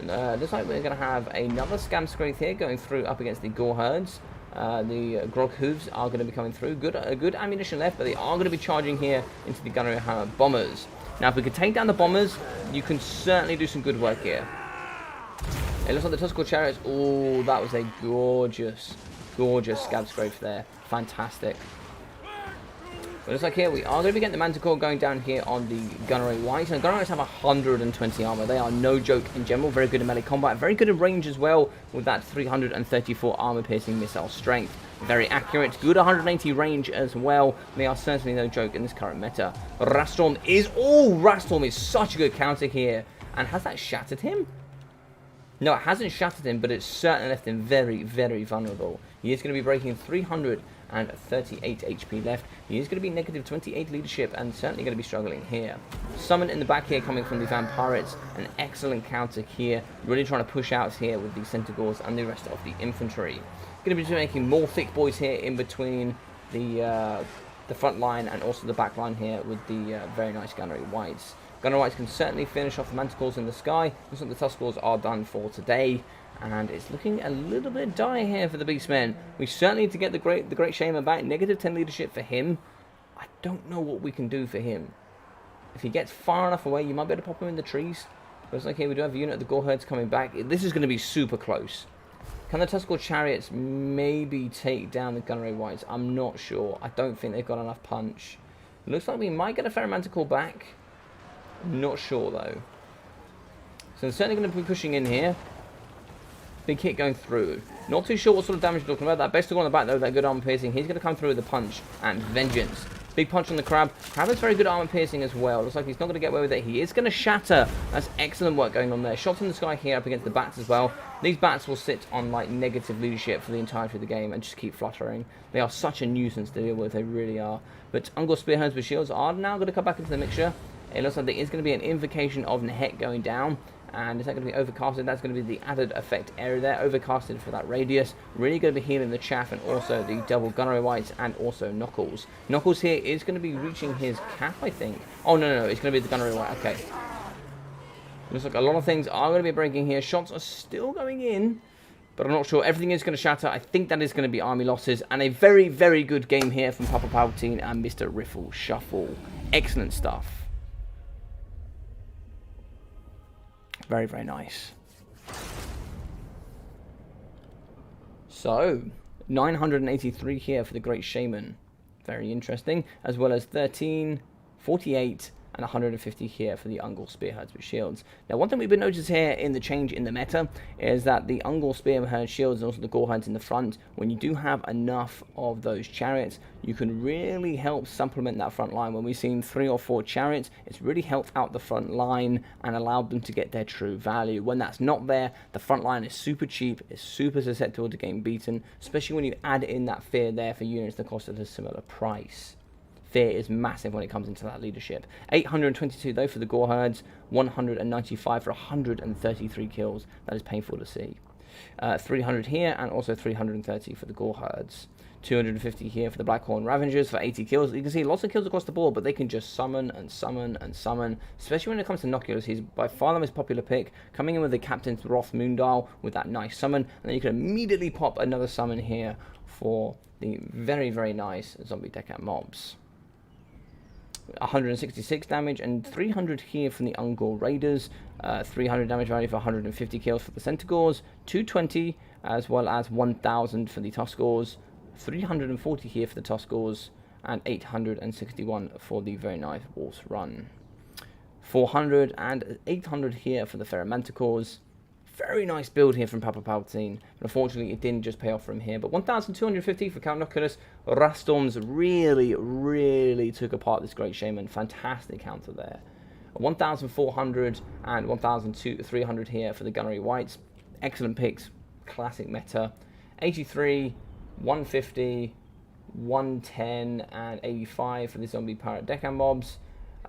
Looks like we're going to have another Scam Scrape here going through up against the Goreherds. The Grog Hooves are going to be coming through. Good ammunition left, but they are going to be charging here into the Gunnery Hammer Bombers. Now, if we can take down the Bombers, you can certainly do some good work here. It looks like the Tuskal Chariots. Oh, that was a gorgeous, gorgeous Scab Scrape there. Fantastic. But it looks like here we are going to be getting the Manticore going down here on the Gunnery White. And Gunnery Whites have 120 armor. They are no joke in general. Very good in melee combat. Very good in range as well with that 334 armor piercing missile strength. Very accurate. Good 180 range as well. They are certainly no joke in this current meta. Wrathstorm is... Oh, Wrathstorm is such a good counter here. And has that shattered him? No, it hasn't shattered him, but it's certainly left him very, very vulnerable. He is going to be breaking 338 HP left. He is going to be -28 leadership and certainly going to be struggling here. Summon in the back here coming from the Vampirates. An excellent counter here. Really trying to push out here with the Centaurs and the rest of the infantry. Going to be making more thick boys here in between the front line and also the back line here with the very nice gunnery whites. Gunnery whites can certainly finish off the manticores in the sky. Looks like the tuskers are done for today. And it's looking a little bit dire here for the Beastmen. We certainly need to get the great Shaman back. Negative 10 leadership for him. I don't know what we can do for him. If he gets far enough away, you might be able to pop him in the trees. Looks like here we do have a unit of the Gore Herds coming back. This is going to be super close. Can the Tuskor Chariots maybe take down the Gunnery Whites? I'm not sure. I don't think they've got enough punch. Looks like we might get a Ferromanticore back. Not sure though. So they're certainly going to be pushing in here. Big hit going through. Not too sure what sort of damage we're talking about. That Besticle on the back though, that good armor piercing. He's going to come through with a punch and vengeance. Big punch on the Crab. Crab has very good armor piercing as well. Looks like he's not going to get away with it. He is going to shatter. That's excellent work going on there. Shots in the sky here up against the bats as well. These bats will sit on like negative leadership for the entirety of the game and just keep fluttering. They are such a nuisance to deal with. They really are. But Ungor Spearheads with shields are now going to come back into the mixture. It looks like there is going to be an invocation of Nehet going down. And is that going to be overcasted? That's going to be the added effect area there. Overcasted for that radius. Really going to be healing the chaff and also the double gunnery whites and also Knuckles. Knuckles here is going to be reaching his cap, I think. Oh, no. It's going to be the gunnery white. Okay. Looks like a lot of things are going to be breaking here. Shots are still going in. But I'm not sure. Everything is going to shatter. I think that is going to be army losses. And a very, very good game here from Papa Palpatine and Mr. Riffle Shuffle. Excellent stuff. Very, very nice. So, 983 here for the Great Shaman. Very interesting. As well as 13, 48, and 150 here for the Ungor Spearheads with shields. Now, one thing we've been noticing here in the change in the meta is that the Ungor Spearhead shields and also the Goreheads in the front, when you do have enough of those chariots, you can really help supplement that front line. When we've seen 3 or 4 chariots, it's really helped out the front line and allowed them to get their true value. When that's not there, the front line is super cheap, it's super susceptible to getting beaten, especially when you add in that fear there for units that cost at a similar price. Fear is massive when it comes into that leadership. 822 though for the Gore Herds, 195 for 133 kills. That is painful to see. 300 here and also 330 for the Gore Herds. 250 here for the Blackhorn Ravengers for 80 kills. You can see lots of kills across the board, but they can just summon and summon and summon. Especially when it comes to Noculus, he's by far the most popular pick. Coming in with the Captain's Wrath Moondial with that nice summon, and then you can immediately pop another summon here for the very, very nice Zombie Deckhat mobs. 166 damage and 300 here from the Ungor Raiders, 300 damage value for 150 kills for the Centaurs, 220 as well as 1000 for the Tuskors, 340 here for the Tuskors, and 861 for the very nice Wolf's Run. 400 and 800 here for the Ferromanticores. Very nice build here from Papa Palpatine, but unfortunately it didn't just pay off from here. But 1,250 for Count Noculus. Rastorms really took apart this Great Shaman. Fantastic counter there. 1,400 and 1,300 here for the Gunnery Whites. Excellent picks, classic meta. 83, 150, 110 and 85 for the Zombie Pirate Deckhan mobs.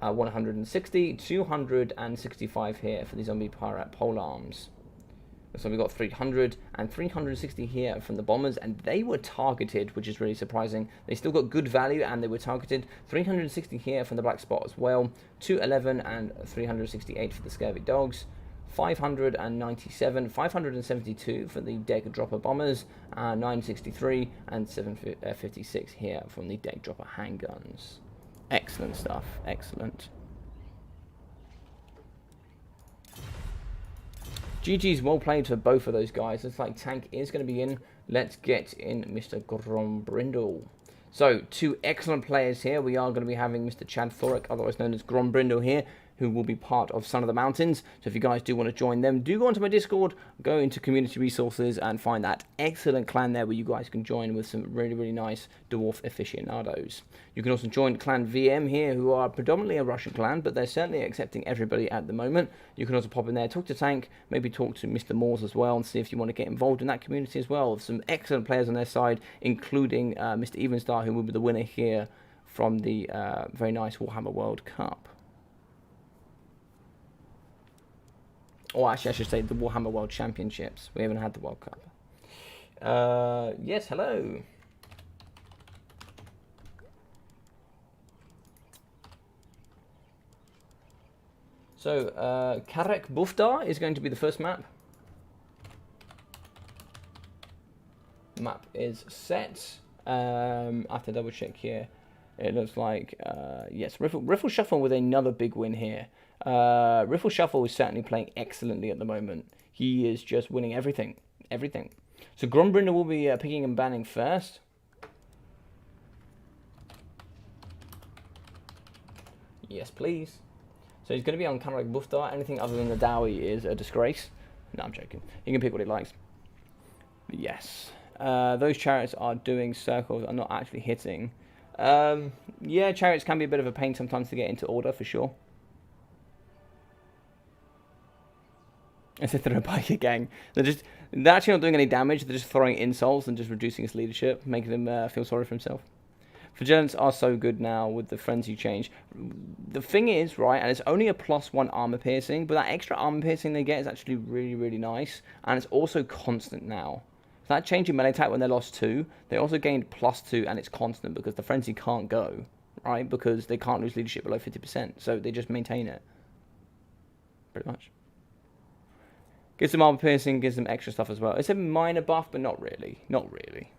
160, 265 here for the Zombie Pirate Polearms. So we got 300 and 360 here from the Bombers, and they were targeted, which is really surprising. They still got good value, and they were targeted. 360 here from the Black Spot as well. 211 and 368 for the Scurvy Dogs. 597, 572 for the Deck Dropper Bombers. 963 and 756 here from the Deck Dropper Handguns. Excellent stuff, excellent. GG's well played for both of those guys. Looks like Tank is going to be in. Let's get in Mr. Grombrindle. So, 2 excellent players here. We are going to be having Mr. Chad Thoric, otherwise known as Grombrindle here, who will be part of Son of the Mountains. So if you guys do want to join them, do go onto my Discord, go into community resources and find that excellent clan there where you guys can join with some really nice dwarf aficionados. You can also join Clan VM here, who are predominantly a Russian clan, but they're certainly accepting everybody at the moment. You can also pop in there, talk to Tank, maybe talk to Mr. Moores as well, and see if you want to get involved in that community as well. Some excellent players on their side, including Mr. Evenstar, who will be the winner here from the very nice Warhammer World Cup. Or actually, I should say the Warhammer World Championships. We haven't had the World Cup. Yes, hello. So, Karek Buftar is going to be the first map. Map is set. I have to double check here. It looks like, yes, Riffle Shuffle with another big win here. Riffle Shuffle is certainly playing excellently at the moment. He is just winning everything. Everything. So Grombrinder will be picking and banning first. Yes, please. So he's going to be on Karek Buftar. Anything other than the Dowie is a disgrace. No, I'm joking. He can pick what he likes. But yes. Those chariots are doing circles, are not actually hitting. Yeah, chariots can be a bit of a pain sometimes to get into order, for sure. It's a throw biker gang. They're actually not doing any damage. They're just throwing insults and just reducing his leadership, making him feel sorry for himself. Flagellants are so good now with the frenzy change. The thing is, right, and it's only a +1 armor piercing, but that extra armor piercing they get is actually really, really nice, and it's also constant now. So that change in melee attack when they lost 2, they also gained +2, and it's constant because the frenzy can't go, right, because they can't lose leadership below 50%, so they just maintain it. Pretty much. Gives them armor piercing, gives them extra stuff as well. It's a minor buff, but not really. Not really.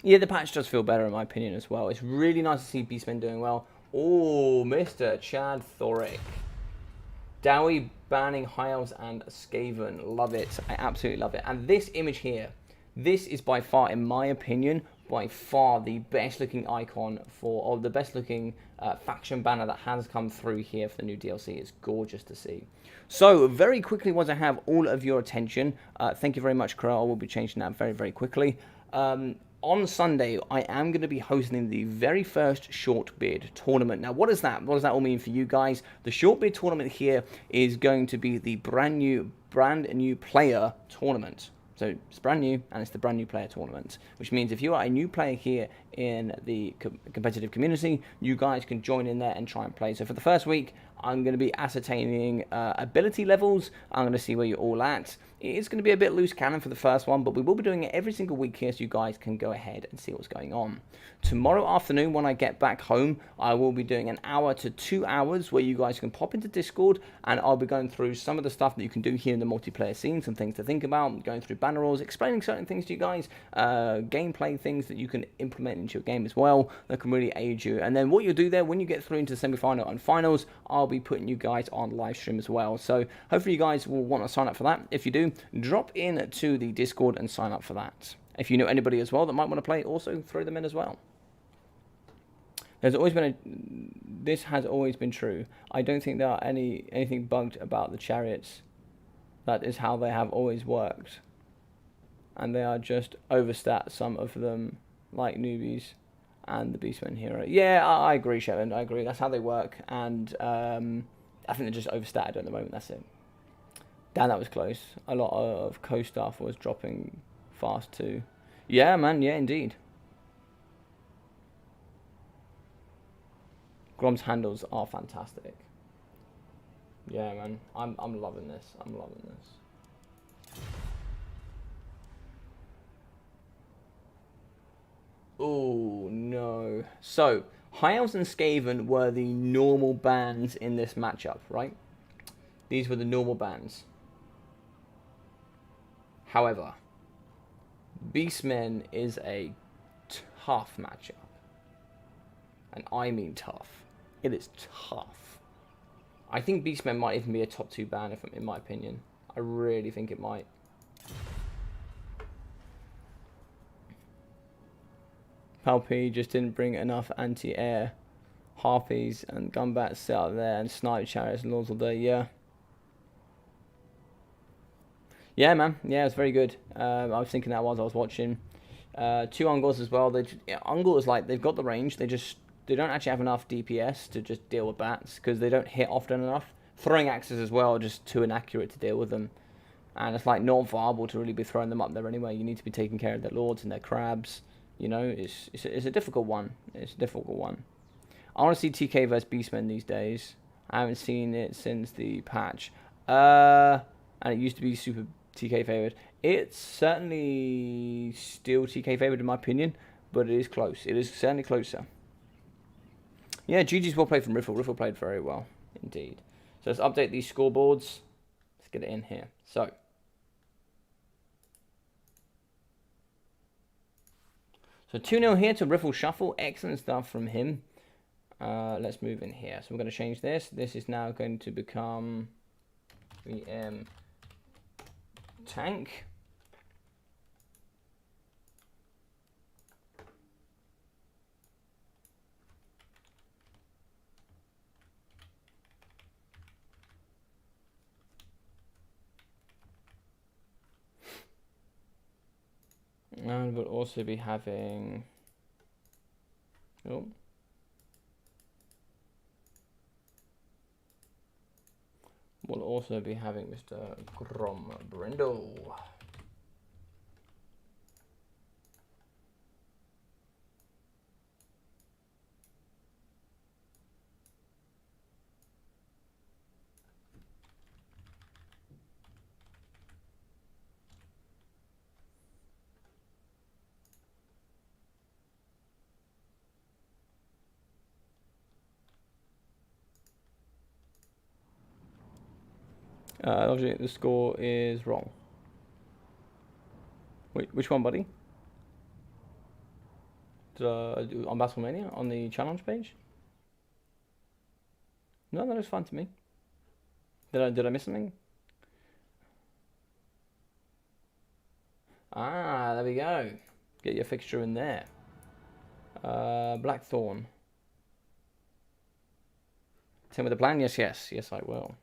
Yeah, the patch does feel better in my opinion as well. It's really nice to see Beastmen doing well. Oh, Mr. Chad Thoric. Dowie banning High Elves and Skaven. Love it. I absolutely love it. And this image here, this is by far, in my opinion, by far the best looking icon for, or the best looking faction banner that has come through here for the new DLC. It's gorgeous to see. So, very quickly, once I have all of your attention, thank you very much, Corel. I will be changing that very, very quickly. On Sunday, I am going to be hosting the very first short beard tournament. Now, what is that? What does that all mean for you guys? The short beard tournament here is going to be the brand new player tournament. So it's brand new, and it's the brand new player tournament, which means if you are a new player here in the competitive community, you guys can join in there and try and play. So for the first week, I'm going to be ascertaining ability levels. I'm going to see where you're all at. It's going to be a bit loose cannon for the first one, but we will be doing it every single week here, so you guys can go ahead and see what's going on. Tomorrow afternoon, when I get back home, I will be doing an hour to 2 hours where you guys can pop into Discord, and I'll be going through some of the stuff that you can do here in the multiplayer scene, some things to think about, going through banner rules, explaining certain things to you guys, gameplay things that you can implement into your game as well that can really aid you. And then what you'll do there, when you get through into semi-final and finals, I'll be putting you guys on live stream as well. So hopefully you guys will want to sign up for that. If you do, drop in to the Discord and sign up for that. If you know anybody as well that might want to play, also throw them in as well. There's always been this has always been true. I don't think there are anything bugged about the chariots. That is how they have always worked. And they are just overstat, some of them, like newbies and the Beastmen hero. Yeah, I agree, Shetland. I agree. That's how they work. And I think they're just overstated at the moment. That's it. Damn, that was close. A lot of co-staff was dropping fast too. Yeah, man. Yeah, indeed. Grom's handles are fantastic. Yeah, man. I'm loving this. I'm loving this. Oh, no. So, High Elves and Skaven were the normal bans in this matchup, right? These were the normal bans. However, Beastmen is a tough matchup. And I mean tough. It is tough. I think Beastmen might even be a top 2 ban, in my opinion. I really think it might. Palpy just didn't bring enough anti-air. Harpies and Gunbats sit out there and snipe chariots and lords all day, yeah. Yeah, man. Yeah, it's very good. I was thinking that while I was watching. 2 Ungors as well. Ungors, like, they've got the range. They don't actually have enough DPS to just deal with bats because they don't hit often enough. Throwing axes as well are just too inaccurate to deal with them. And it's, like, not viable to really be throwing them up there anyway. You need to be taking care of their lords and their crabs. You know, it's a difficult one. It's a difficult one. I want to see TK versus Beastmen these days. I haven't seen it since the patch. And it used to be super TK favored. It's certainly still TK favored in my opinion, but it is close. It is certainly closer. Yeah, GG's well played from Riffle. Riffle played very well indeed. So let's update these scoreboards. Let's get it in here. So 2-0 here to Riffle Shuffle. Excellent stuff from him. Let's move in here. So we're going to change this. This is now going to become VM Tank. And we'll also be having... Oh. We'll also be having Mr. Brindle. The score is wrong. Wait, which one, buddy? On BattleMania on the challenge page? No, that looks fine to me. Did I miss something? Ah, there we go. Get your fixture in there. Blackthorn. Tell me the plan. Yes, I will.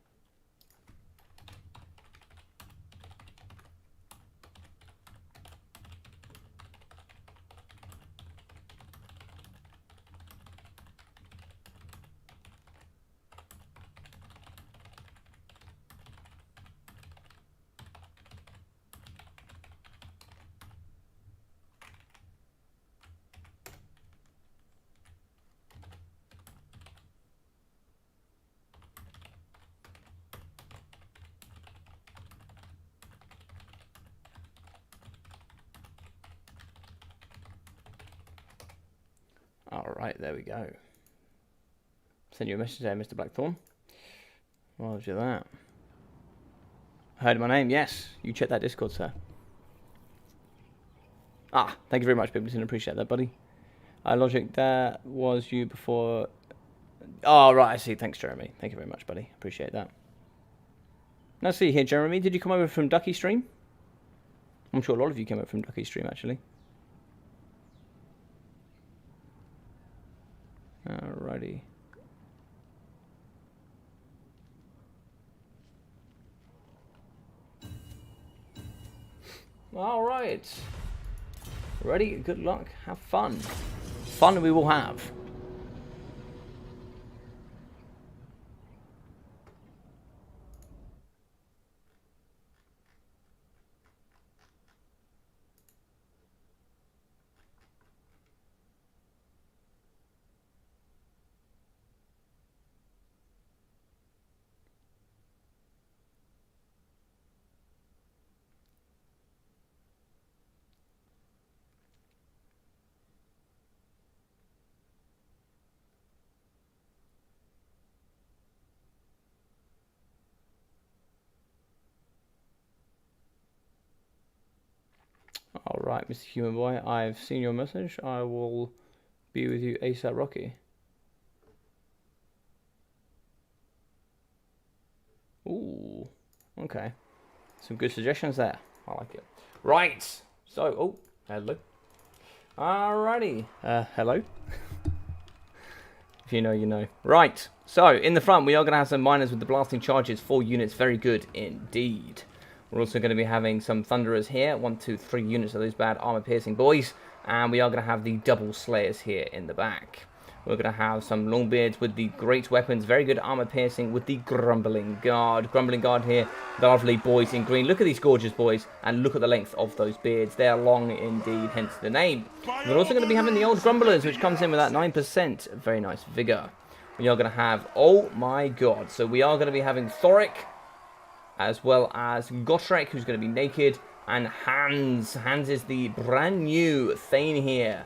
Alright, there we go. Send you a message there, Mr. Blackthorn. Why would you do that? Heard my name? Yes. You check that Discord, sir. Ah, thank you very much, Bibliton. Appreciate that, buddy. Logic, that was you before... Oh, right, I see. Thanks, Jeremy. Thank you very much, buddy. Appreciate that. Now, see here, Jeremy. Did you come over from Ducky Stream? I'm sure a lot of you came over from Ducky Stream, actually. Alrighty. Alright. Ready? Good luck. Have fun. Fun we will have. Alright, Mr. Human Boy, I've seen your message. I will be with you ASAP Rocky. Ooh, okay. Some good suggestions there. I like it. Right, so, oh, hello. Alrighty, hello. If you know, you know. Right, so in the front, we are going to have some miners with the blasting charges. 4 units, very good indeed. We're also going to be having some Thunderers here. 1, 2, 3 units of those bad armor-piercing boys. And we are going to have the double Slayers here in the back. We're going to have some Longbeards with the great weapons. Very good armor-piercing with the Grumbling Guard. Grumbling Guard here. The lovely boys in green. Look at these gorgeous boys. And look at the length of those beards. They are long indeed, hence the name. We're also going to be having the old Grumblers, which comes in with that 9%. Very nice vigor. We are going to have, oh my god, so we are going to be having Thoric, as well as Gotrek, who's going to be naked, and Hans. Hans is the brand new Thane here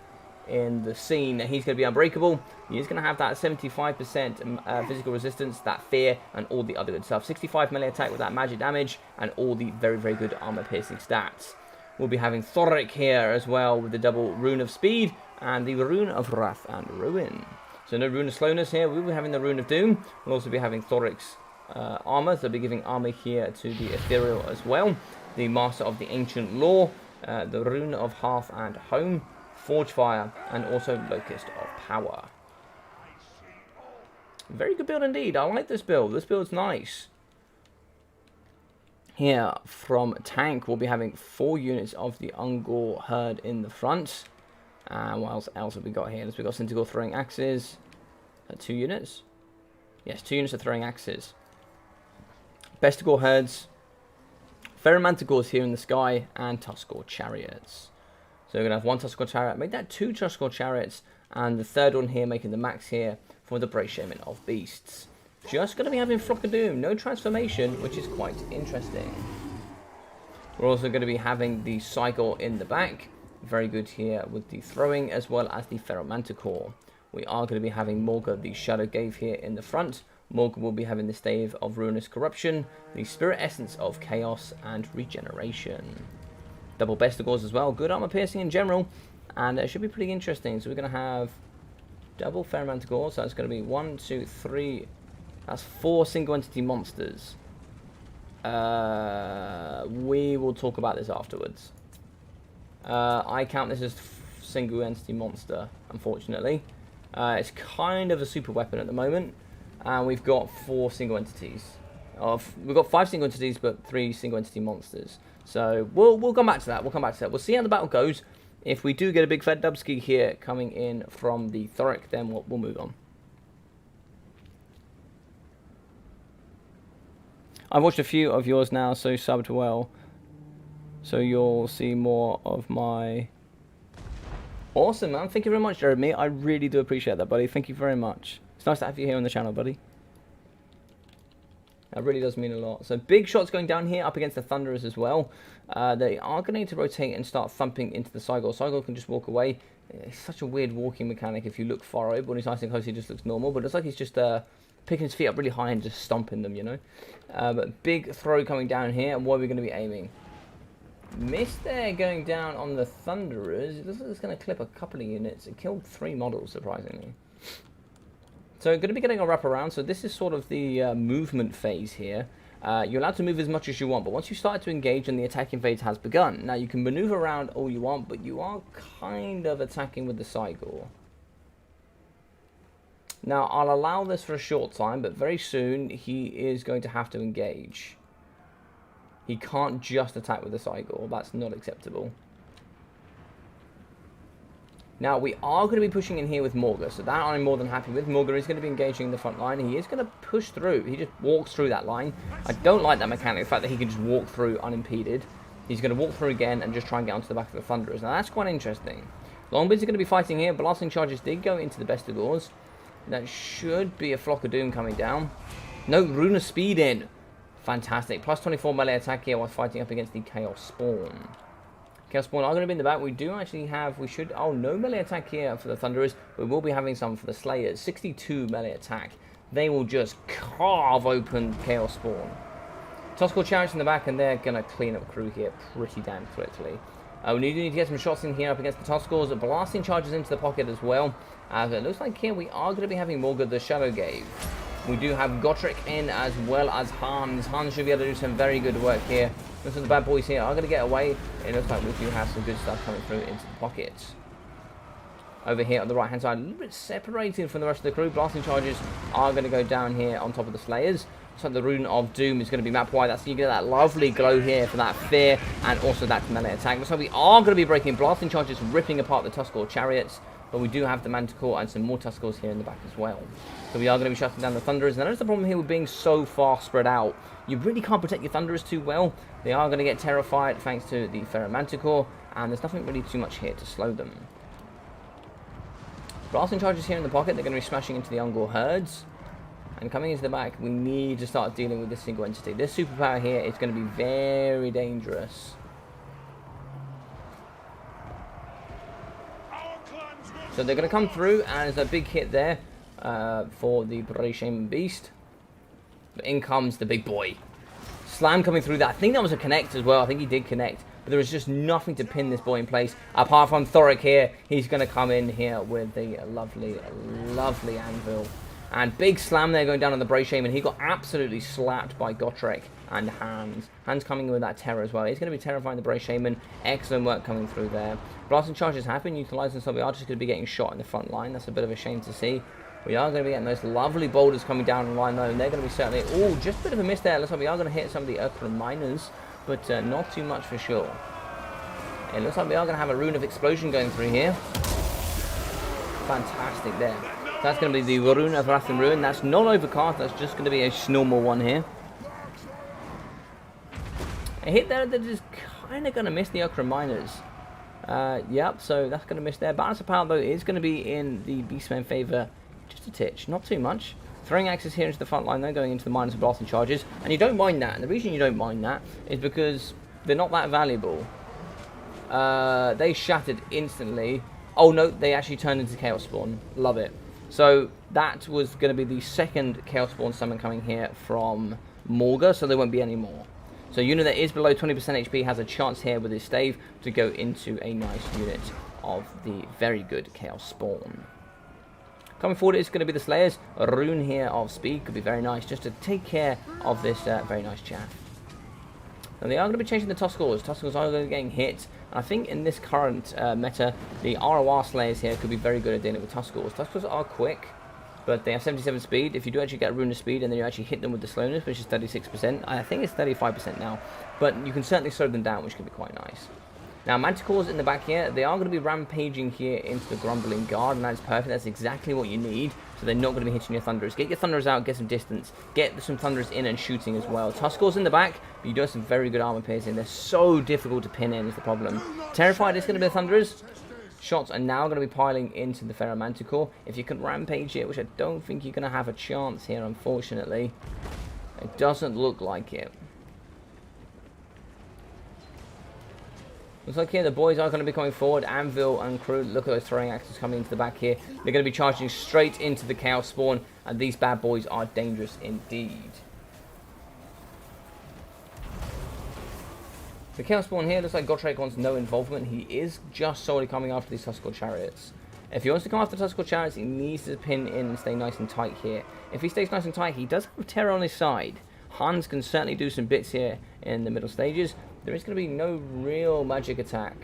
in the scene. He's going to be unbreakable. He's going to have that 75% physical resistance, that fear, and all the other good stuff. 65 melee attack with that magic damage, and all the very, very good armor-piercing stats. We'll be having Thoric here as well, with the double Rune of Speed, and the Rune of Wrath and Ruin. So no Rune of Slowness here. We'll be having the Rune of Doom. We'll also be having Thoric's armor, so they'll be giving armor here to the Ethereal as well. The Master of the Ancient Law, the Rune of Hearth and Home, Forge Fire, and also Locust of Power. Very good build indeed. I like this build. This build's nice. Here from tank, we'll be having 4 units of the Ungor herd in the front. And what else have we got here? We've got Centaur throwing axes. 2 units? Yes, 2 units of throwing axes. Bestigor herds. Ferromanticores here in the sky. And Tuskor chariots. So we're going to have 1 Tuskor chariot. Make that 2 Tuskor chariots. And the third one here, making the max here for the Brave Shaman of Beasts. Just going to be having Flock of Doom. No transformation, which is quite interesting. We're also going to be having the Cygor in the back. Very good here with the throwing, as well as the Ferromanticore. We are going to be having Morga, the Shadow Gave, here in the front. Morga will be having the Stave of Ruinous Corruption, the Spirit Essence of Chaos, and Regeneration. Double Bestigors as well. Good armor piercing in general, and it should be pretty interesting. So we're going to have double Ferromanticores. So that's going to be 1, 2, 3. That's 4 single entity monsters. We will talk about this afterwards. I count this as single entity monster, unfortunately. It's kind of a super weapon at the moment, and we've got 4 single entities. We've got 5 single entities, but 3 single entity monsters. So we'll come back to that. We'll see how the battle goes. If we do get a big fat dubski here coming in from the Thoric, then we'll move on. I've watched a few of yours now, so subbed well. So you'll see more of my... Awesome, man. Thank you very much, Jeremy. I really do appreciate that, buddy. Thank you very much. It's nice to have you here on the channel, buddy. That really does mean a lot. So big shots going down here up against the Thunderers as well. They are going to need to rotate and start thumping into the Cygor. Cygor can just walk away. It's such a weird walking mechanic if you look far over. When he's nice and close, he just looks normal. But it's like he's just picking his feet up really high and just stomping them, you know. But big throw coming down here. And what are we going to be aiming? Miss there going down on the Thunderers. It looks like it's going to clip a couple of units. It killed 3 models, surprisingly. So going to be getting a wrap around. So this is sort of the movement phase here. You're allowed to move as much as you want, but once you start to engage and the attacking phase has begun. Now you can maneuver around all you want, but you are kind of attacking with the Cygor. Now I'll allow this for a short time, but very soon he is going to have to engage. He can't just attack with the Cygor. That's not acceptable. Now, we are going to be pushing in here with Morga, so that I'm more than happy with. Morga is going to be engaging in the front line. He is going to push through. He just walks through that line. I don't like that mechanic, the fact that he can just walk through unimpeded. He's going to walk through again and just try and get onto the back of the Thunderers. Now, that's quite interesting. Longbeards are going to be fighting here. Blasting charges did go into the Bestigors. That should be a Flock of Doom coming down. No, Rune of Speed in. Fantastic. Plus 24 melee attack here while fighting up against the Chaos Spawn. Chaos Spawn are going to be in the back. We do actually have... Oh, no melee attack here for the Thunderers. We will be having some for the Slayers. 62 melee attack. They will just carve open Chaos Spawn. Tuskor Chariots in the back, and they're going to clean up crew here pretty damn quickly. We need to get some shots in here up against the Tuskors. Blasting charges into the pocket as well. As it looks like here we are going to be having Morga the Shadow Gave. We do have Gotrek in as well as Hans. Hans should be able to do some very good work here. Looks like the bad boys here are going to get away. It looks like we do have some good stuff coming through into the pockets. Over here on the right hand side, a little bit separated from the rest of the crew. Blasting charges are going to go down here on top of the Slayers. So the Rune of Doom is going to be mapped wide. That's so you get that lovely glow here for that fear and also that melee attack. So we are going to be breaking blasting charges, ripping apart the Tuskor Chariots. But we do have the Manticore and some more Tuskors here in the back as well. So we are going to be shutting down the Thunderers. And that is the problem here with being so far spread out. You really can't protect your Thunderers too well. They are going to get terrified thanks to the Ferromanticore. And there's nothing really too much here to slow them. Blasting charges here in the pocket. They're going to be smashing into the Ungor herds. And coming into the back, we need to start dealing with this single entity. This superpower here is going to be very dangerous. So they're going to come through, and there's a big hit there for the Shaman Beast. But in comes the big boy. Slam coming through that. I think that was a connect as well. I think he did connect. But there was just nothing to pin this boy in place. Apart from Thoric here. He's going to come in here with the lovely, lovely anvil. And big slam there going down on the Bray Shaman. He got absolutely slapped by Gotrek and Hans. Hans coming in with that terror as well. He's going to be terrifying the Bray Shaman. Excellent work coming through there. Blasting charges happen. Utilizing some. We are just going to be getting shot in the front line. That's a bit of a shame to see. We are going to be getting those lovely boulders coming down the line though. And they're going to be certainly... Oh, just a bit of a miss there. Looks like we are going to hit some of the Urkran miners. But not too much for sure. It looks like we are going to have a rune of explosion going through here. Fantastic there. So that's going to be the rune of Wrath and Ruin. That's not overcast. That's just going to be a normal one here. A hit there that is kind of going to miss the Urkran miners. Yep, so that's going to miss there. Balance of power though is going to be in the Beastmen favour. Just a titch. Not too much. Throwing axes here into the front line though, going into the miners and blasting charges. And you don't mind that. And the reason you don't mind that is because they're not that valuable. They shattered instantly. Oh no, they actually turned into Chaos Spawn. Love it. So that was going to be the second Chaos Spawn summon coming here from Morga, so there won't be any more. So unit that is below 20% HP has a chance here with his stave to go into a nice unit of the very good Chaos Spawn. Coming forward is going to be the Slayers. A rune here of speed could be very nice just to take care of this very nice chaff. And they are going to be changing the Tuskals. Tuskals are going to be getting hit. And I think in this current meta, the ROR Slayers here could be very good at dealing with Tuskals. Tuskals are quick, but they have 77 speed. If you do actually get a rune of speed and then you actually hit them with the slowness, which is 36%, I think it's 35% now. But you can certainly slow them down, which can be quite nice. Now, Manticores in the back here, they are going to be rampaging here into the Grumbling Guard, and that's perfect. That's exactly what you need. So they're not going to be hitting your Thunderers. Get your Thunderers out, get some distance. Get some Thunderers in and shooting as well. Tuskals in the back, but you do have some very good armor piercing. They're so difficult to pin in is the problem. Terrified is going to be the Thunderers. Shots are now going to be piling into the Pharaoh Manticore. If you can rampage it, which I don't think you're going to have a chance here, unfortunately. It doesn't look like it. Looks like here the boys are going to be coming forward. Anvil and crew, look at those throwing axes coming into the back here. They're going to be charging straight into the Chaos Spawn, and these bad boys are dangerous indeed. The Chaos Spawn here looks like Gotrek wants no involvement. He is just solely coming after these Tuskal Chariots. If he wants to come after Tuskal Chariots, he needs to pin in and stay nice and tight here. If he stays nice and tight, he does have terror on his side. Hans can certainly do some bits here in the middle stages. There is going to be no real magic attack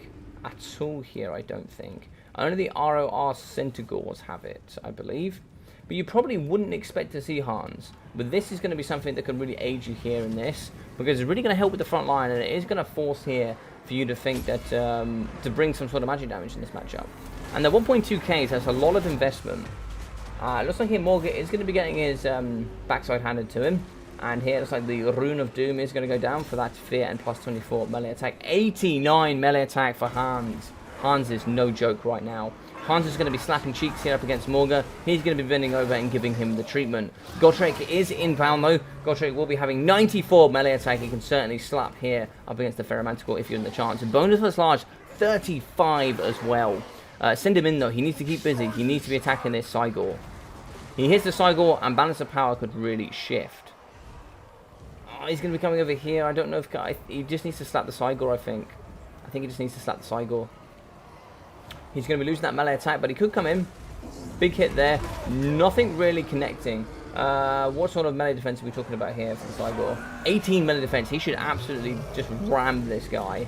at all here, I don't think. Only the ROR Centaurs have it, I believe. But you probably wouldn't expect to see Hans. But this is going to be something that can really aid you here in this, because it's really going to help with the front line, and it is going to force here for you to think that to bring some sort of magic damage in this matchup. And the 1.2k, so that's a lot of investment. It looks like here Morgan is going to be getting his backside handed to him. And here it looks like the Rune of Doom is going to go down for that Fear and plus 24 melee attack. 89 melee attack for Hans. Hans is no joke right now. Hans is going to be slapping cheeks here up against Morga. He's going to be bending over and giving him the treatment. Gotrek is inbound though. Gotrek will be having 94 melee attack. He can certainly slap here up against the Ferromanticore if you're in the chance. And bonus plus large, 35 as well. Send him in though. He needs to keep busy. He needs to be attacking this Cygor. He hits the Cygor and balance of power could really shift. He's going to be coming over here. I don't know if... he just needs to slap the Cygor, I think. I think he just needs to slap the Cygor. He's going to be losing that melee attack, but he could come in. Big hit there. Nothing really connecting. What sort of melee defense are we talking about here for the Cygor? 18 melee defense. He should absolutely just ram this guy.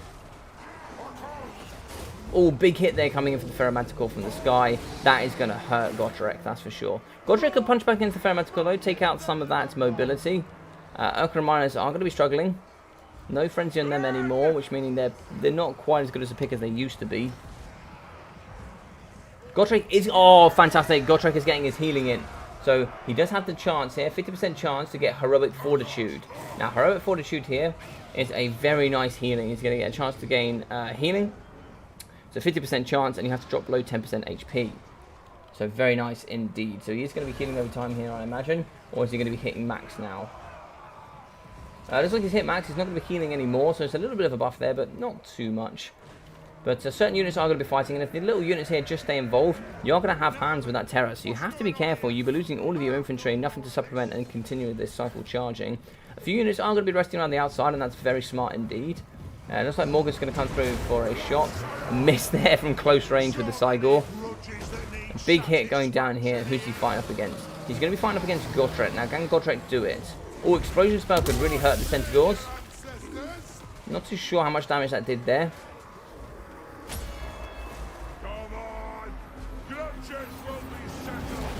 Oh, big hit there coming in for the Ferromanticore from the sky. That is going to hurt Gotrek, that's for sure. Gotrek could punch back into the Ferromanticore, though, take out some of that mobility. Urkran Miners are going to be struggling. No frenzy on them anymore, which meaning they're not quite as good as a pick as they used to be. Gotrek is... Oh, fantastic. Gotrek is getting his healing in. So he does have the chance here, 50% chance to get Heroic Fortitude. Now, Heroic Fortitude here is a very nice healing. He's going to get a chance to gain healing. So 50% chance, and you have to drop below 10% HP. So very nice indeed. So he is going to be healing over time here, I imagine. Or is he going to be hitting max now? Looks like he's hit max. He's not going to be healing anymore. So it's a little bit of a buff there, but not too much. But certain units are going to be fighting. And if the little units here just stay involved, you're going to have hands with that terror. So you have to be careful. You'll be losing all of your infantry, nothing to supplement and continue this cycle charging. A few units are going to be resting around the outside, and that's very smart indeed. Looks like Morgan's going to come through for a shot. Missed there from close range with the Cygor. A big hit going down here. Who's he fighting up against? He's going to be fighting up against Gotrek. Now, can Gotrek do it? Oh, Explosion Spell could really hurt the Centaurs. Not too sure how much damage that did there.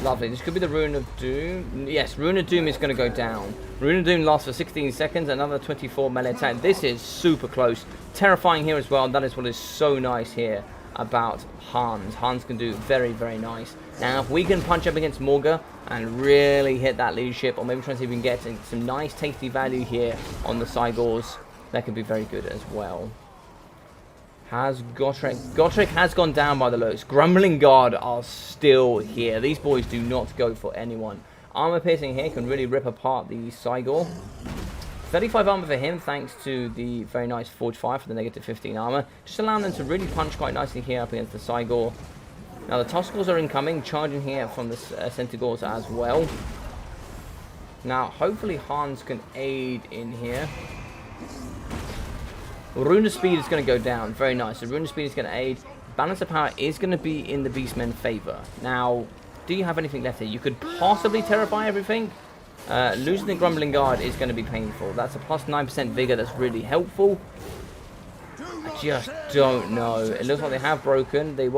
Lovely. This could be the Rune of Doom. Yes, Rune of Doom is going to go down. Rune of Doom lasts for 16 seconds. Another 24 melee attack. This is super close. Terrifying here as well. That is what is so nice here about Hans. Hans can do very, very nice. Now, if we can punch up against Morga and really hit that leadership, or maybe try and see if we can get some nice, tasty value here on the Cygors, that could be very good as well. Has Gotrek has gone down by the looks. Grumbling Guard are still here. These boys do not go for anyone. Armor piercing here can really rip apart the Cygor. 35 armor for him, thanks to the very nice Forge 5 for the negative 15 armor. Just allowing them to really punch quite nicely here up against the Cygor. Now the Tuskals are incoming, charging here from the Centaurs as well. Now hopefully Hans can aid in here. Rune of Speed is going to go down. Very nice. So Rune of Speed is going to aid. Balance of Power is going to be in the Beastmen's favor. Now, do you have anything left here? You could possibly Terrify everything. Losing the Grumbling Guard is going to be painful. That's a plus 9% Vigor that's really helpful. I just don't know. It looks like they have broken. The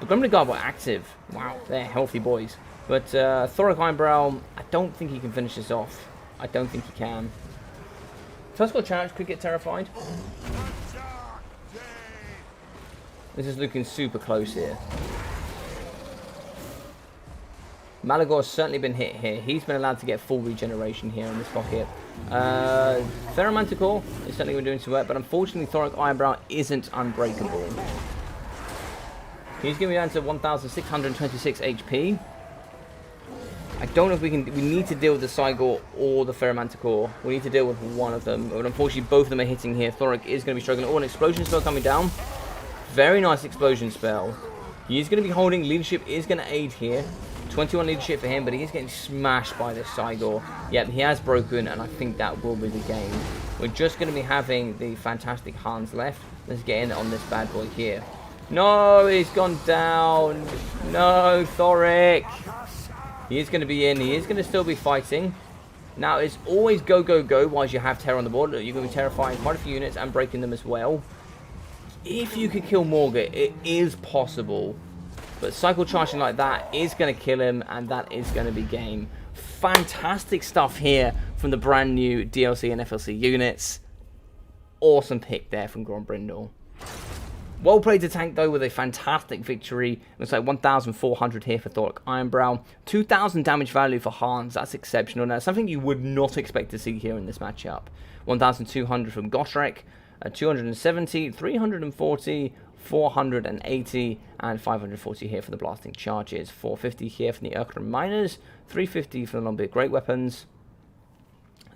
Grumbling Guard were active. Wow, they're healthy boys. But Thoric Ironbrow, I don't think he can finish this off. I don't think he can. Tuskal Challenge could get terrified. This is looking super close here. Malagor's certainly been hit here. He's been allowed to get full regeneration here in this pocket. Ferromanticore is certainly been doing some work, but unfortunately Thoric Ironbrow isn't unbreakable. He's going to be down to 1,626 HP. I don't know if we need to deal with the Cygor or the Ferromanticore. We need to deal with one of them. But unfortunately, both of them are hitting here. Thoric is going to be struggling. Oh, an Explosion Spell coming down. Very nice Explosion Spell. He is going to be holding. Leadership is going to aid here. 21 leadership for him, but he is getting smashed by this Cygor. Yep, he has broken, and I think that will be the game. We're just going to be having the fantastic Hans left. Let's get in on this bad boy here. No, he's gone down. No, Thoric. He is going to be in. He is going to still be fighting. Now, it's always go, go, go whilst you have terror on the board. You're going to be terrifying quite a few units and breaking them as well. If you could kill Morga, it is possible. But cycle charging like that is going to kill him, and that is going to be game. Fantastic stuff here from the brand new DLC and FLC units. Awesome pick there from Grombrindle. Well played to tank though with a fantastic victory. Looks like 1,400 here for Thoric Ironbrow. 2,000 damage value for Hans. That's exceptional. Now, something you would not expect to see here in this matchup. 1,200 from Gotrek. 270, 340, 480, and 540 here for the Blasting Charges. 450 here from the Urkran Miners. 350 for the Longbeard Great Weapons.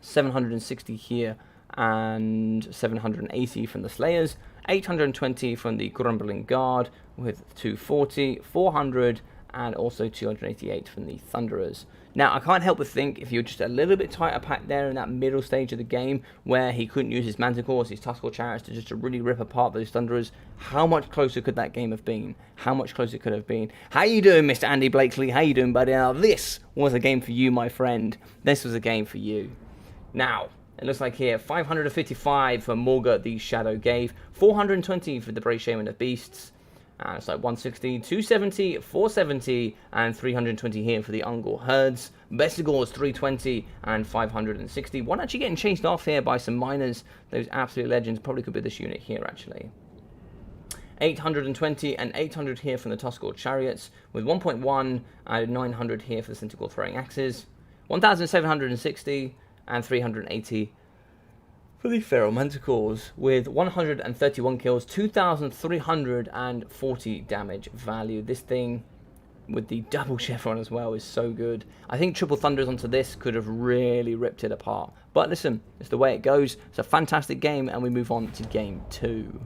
760 here and 780 from the Slayers. 820 from the Grumbling Guard with 240, 400, and also 288 from the Thunderers. Now, I can't help but think if you're just a little bit tighter packed there in that middle stage of the game where he couldn't use his Manticores, his Tuskal Chariots to really rip apart those Thunderers, how much closer could that game have been? How much closer could it have been? How you doing, Mr. Andy Blakely? How you doing, buddy? Now, this was a game for you, my friend. This was a game for you. Now, it looks like here, 555 for Morga the Shadow Gave, 420 for the Brave Shaman of Beasts, and it's like 160, 270, 470, and 320 here for the Ungor Herds. Bestigor's 320 and 560. One actually getting chased off here by some miners. Those absolute legends probably could be this unit here, actually. 820 and 800 here from the Tuskal Chariots, with 1.1 and 900 here for the Centaur Throwing Axes. 1,760 and 380 for the Feral Manticores, with 131 kills, 2,340 damage value. This thing with the double chevron as well is so good. I think triple thunders onto this could have really ripped it apart. But listen, it's the way it goes. It's a fantastic game, and we move on to game 2.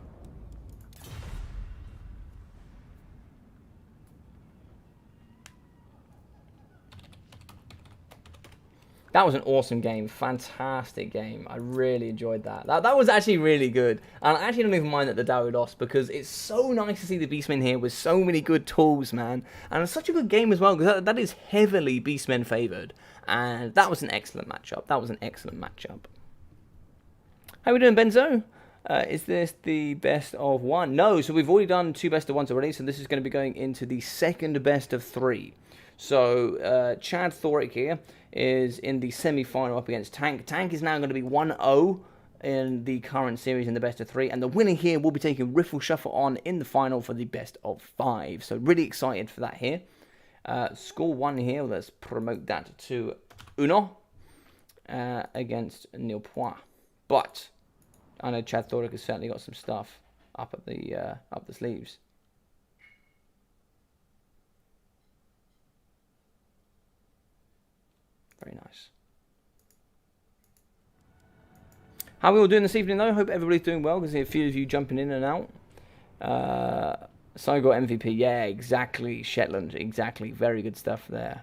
That was an awesome game. Fantastic game. I really enjoyed that. That was actually really good. And I actually don't even mind that the Dowie lost, because it's so nice to see the Beastmen here with so many good tools, man. And it's such a good game as well, because that is heavily Beastmen favoured. And that was an excellent matchup. That was an excellent matchup. How are we doing, Benzo? Is this the best of 1? No, so we've already done 2 best of 1s already. So this is going to be going into the second best of 3. So Chad Thoric here is in the semi-final up against Tank. Tank is now going to be 1-0 in the current series in the best of 3. And the winner here will be taking Riffle Shuffle on in the final for the best of 5. So really excited for that here. Score 1 here. Let's promote that to Uno against Neil Poix. But I know Chad Thoric has certainly got some stuff up at the sleeves. Very nice. How are we all doing this evening, though? Hope everybody's doing well, because I see a few of you jumping in and out. So I got MVP. Yeah, exactly. Shetland. Exactly. Very good stuff there.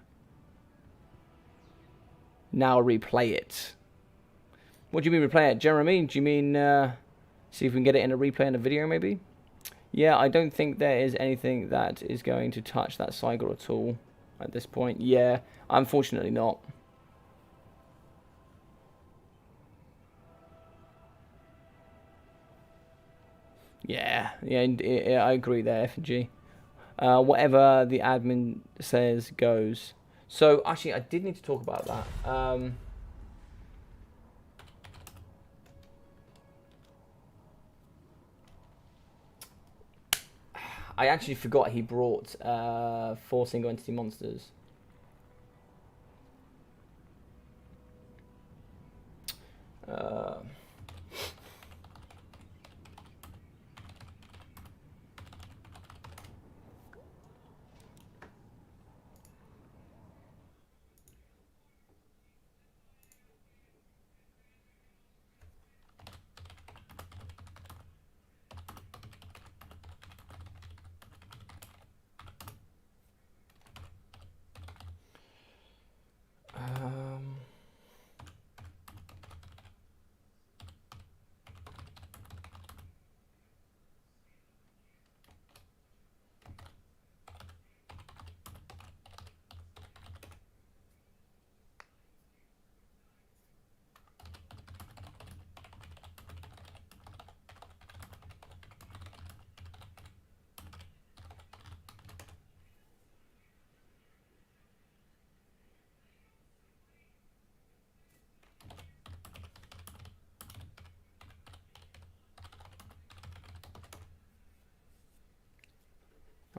Now replay it. What do you mean replay it? Jeremy, do you mean see if we can get it in a replay in a video, maybe? Yeah, I don't think there is anything that is going to touch that Cygor at all at this point. Yeah, unfortunately not. Yeah, I agree there, F&G. Whatever the admin says goes. So, actually, I did need to talk about that. I actually forgot he brought 4 single entity monsters.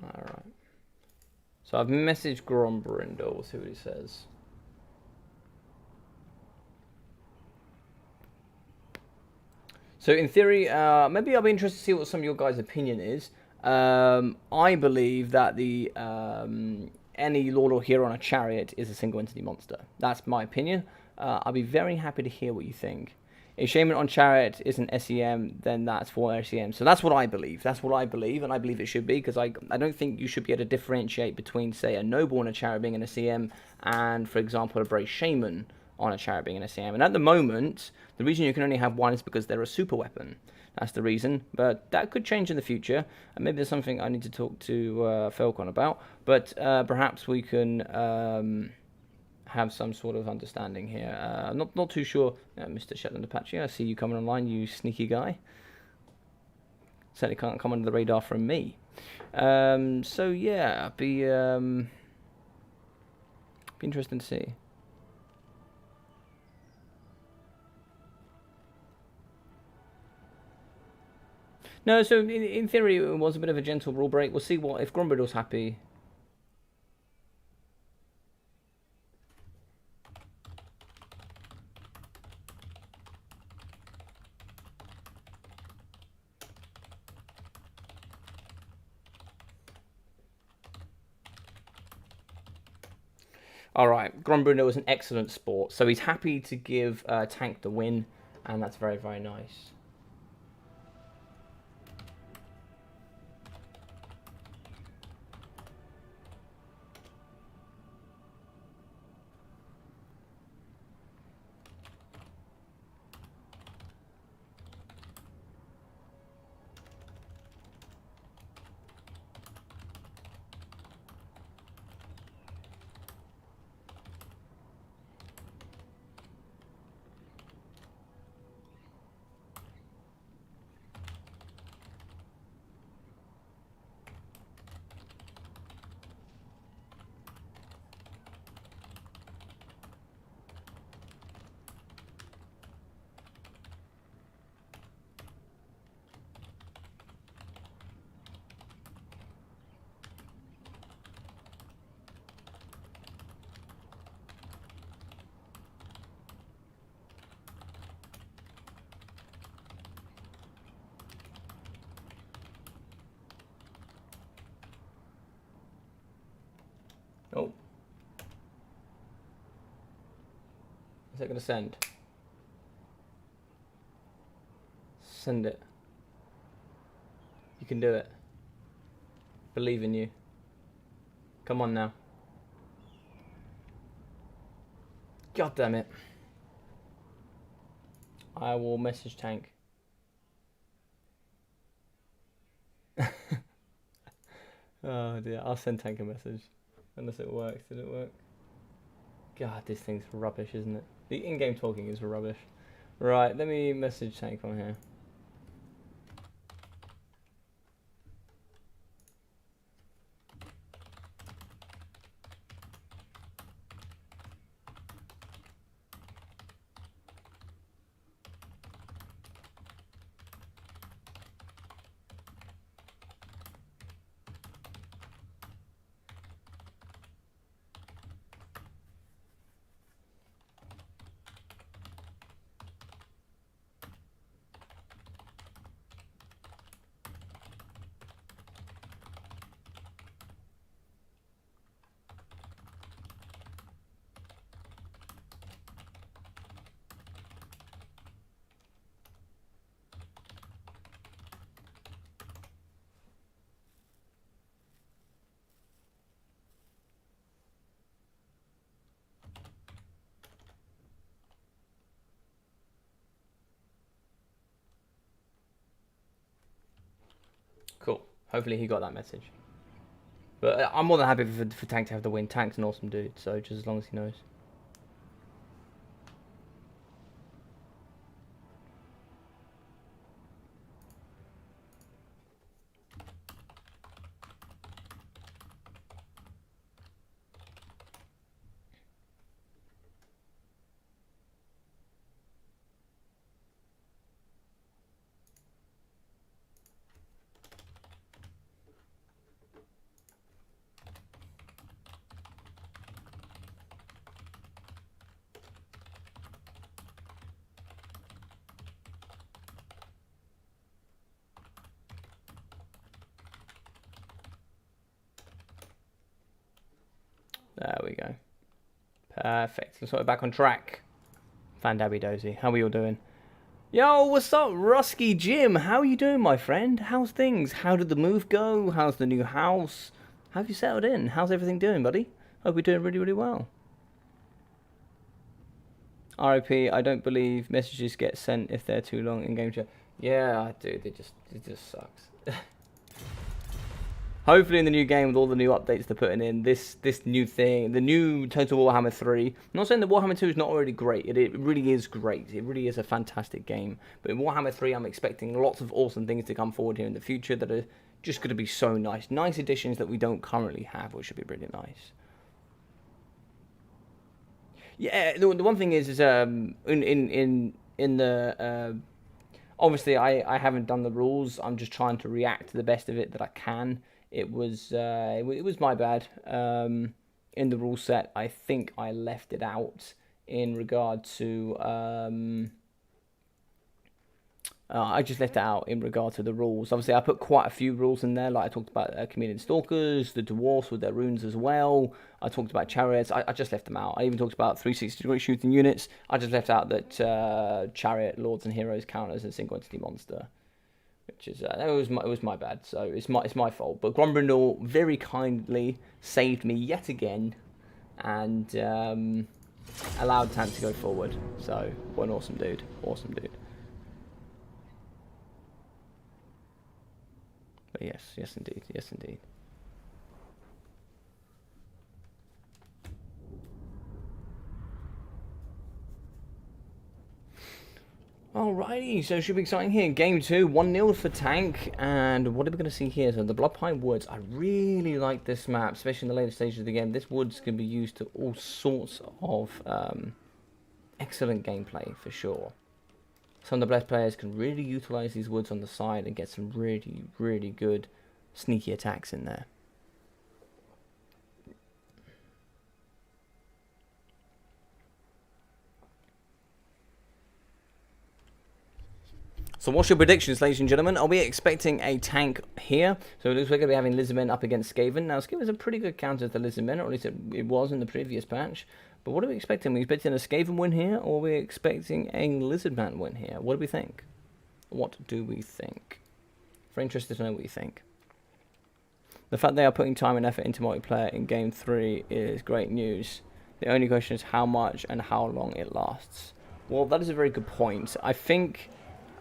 Alright. So I've messaged Grombrindle. We'll see what he says. So in theory, maybe I'll be interested to see what some of your guys' opinion is. I believe that the any Lord or Hero on a Chariot is a single entity monster. That's my opinion. I'll be very happy to hear what you think. If Shaman on Chariot is an SEM, then that's for SEM. So that's what I believe. That's what I believe, and I believe it should be, because I don't think you should be able to differentiate between, say, a Noble on a Chariot being an SEM and, for example, a Brave Shaman on a Chariot being an SEM. And at the moment, the reason you can only have one is because they're a super weapon. That's the reason, but that could change in the future, and maybe there's something I need to talk to Falcon about, but perhaps we can have some sort of understanding here. Not too sure. Mr. Shetland Apache, I see you coming online, you sneaky guy. Certainly can't come under the radar from me. So yeah, be interesting to see. No, so in theory it was a bit of a gentle rule break. We'll see what if Grombrindle's happy. All right, Grombrunner was an excellent sport, so he's happy to give Tank the win, and that's very, very nice. Oh. Is that going to send? Send it. You can do it. Believe in you. Come on now. God damn it. I will message Tank. Oh dear, I'll send Tank a message. Unless it works. Did it work? God, this thing's rubbish, isn't it? The in-game talking is rubbish. Right, let me message Tank on here. Cool. Hopefully he got that message. But I'm more than happy for Tank to have the win. Tank's an awesome dude, so just as long as he knows. There we go. Perfect. Looks like we're back on track. Fandabby Dozy. How are you all doing? Yo, what's up, Rusky Jim? How are you doing, my friend? How's things? How did the move go? How's the new house? How have you settled in? How's everything doing, buddy? Hope you're doing really, really well. RIP, I don't believe messages get sent if they're too long in game chat. Yeah, I do. It just sucks. Hopefully in the new game, with all the new updates they're putting in, this new thing, the new Total Warhammer 3. I'm not saying that Warhammer 2 is not already great. It really is great. It really is a fantastic game. But in Warhammer 3, I'm expecting lots of awesome things to come forward here in the future that are just going to be so nice. Nice additions that we don't currently have, which should be really nice. Yeah, the one thing is in the obviously I haven't done the rules. I'm just trying to react to the best of it that I can. It was my bad. In the rule set, I think I left it out in regard to I just left it out in regard to the rules. Obviously, I put quite a few rules in there. Like I talked about Chameleon Stalkers, the Dwarfs with their runes as well. I talked about Chariots. I just left them out. I even talked about 360-degree shooting units. I just left out that Chariot, Lords and Heroes count as a single entity monster. Which is, it was my bad. So it's my fault. But Grombrindal very kindly saved me yet again. And allowed Tank to go forward. So, what an awesome dude. Awesome dude. But yes indeed, yes indeed. Alrighty, so it should be exciting here. Game 2, 1-0 for Tank. And what are we going to see here? So the Bloodpine Woods. I really like this map, especially in the later stages of the game. This woods can be used to all sorts of excellent gameplay, for sure. Some of the best players can really utilize these woods on the side and get some really, really good sneaky attacks in there. So what's your predictions, ladies and gentlemen? Are we expecting a tank here? So it looks like we're going to be having Lizardmen up against Skaven. Now, Skaven's a pretty good counter to Lizardmen, or at least it was in the previous patch. But what are we expecting? Are we expecting a Skaven win here, or are we expecting a Lizardman win here? What do we think? What do we think? Very interested to know what you think. The fact they are putting time and effort into multiplayer in Game 3 is great news. The only question is how much and how long it lasts. Well, that is a very good point. I think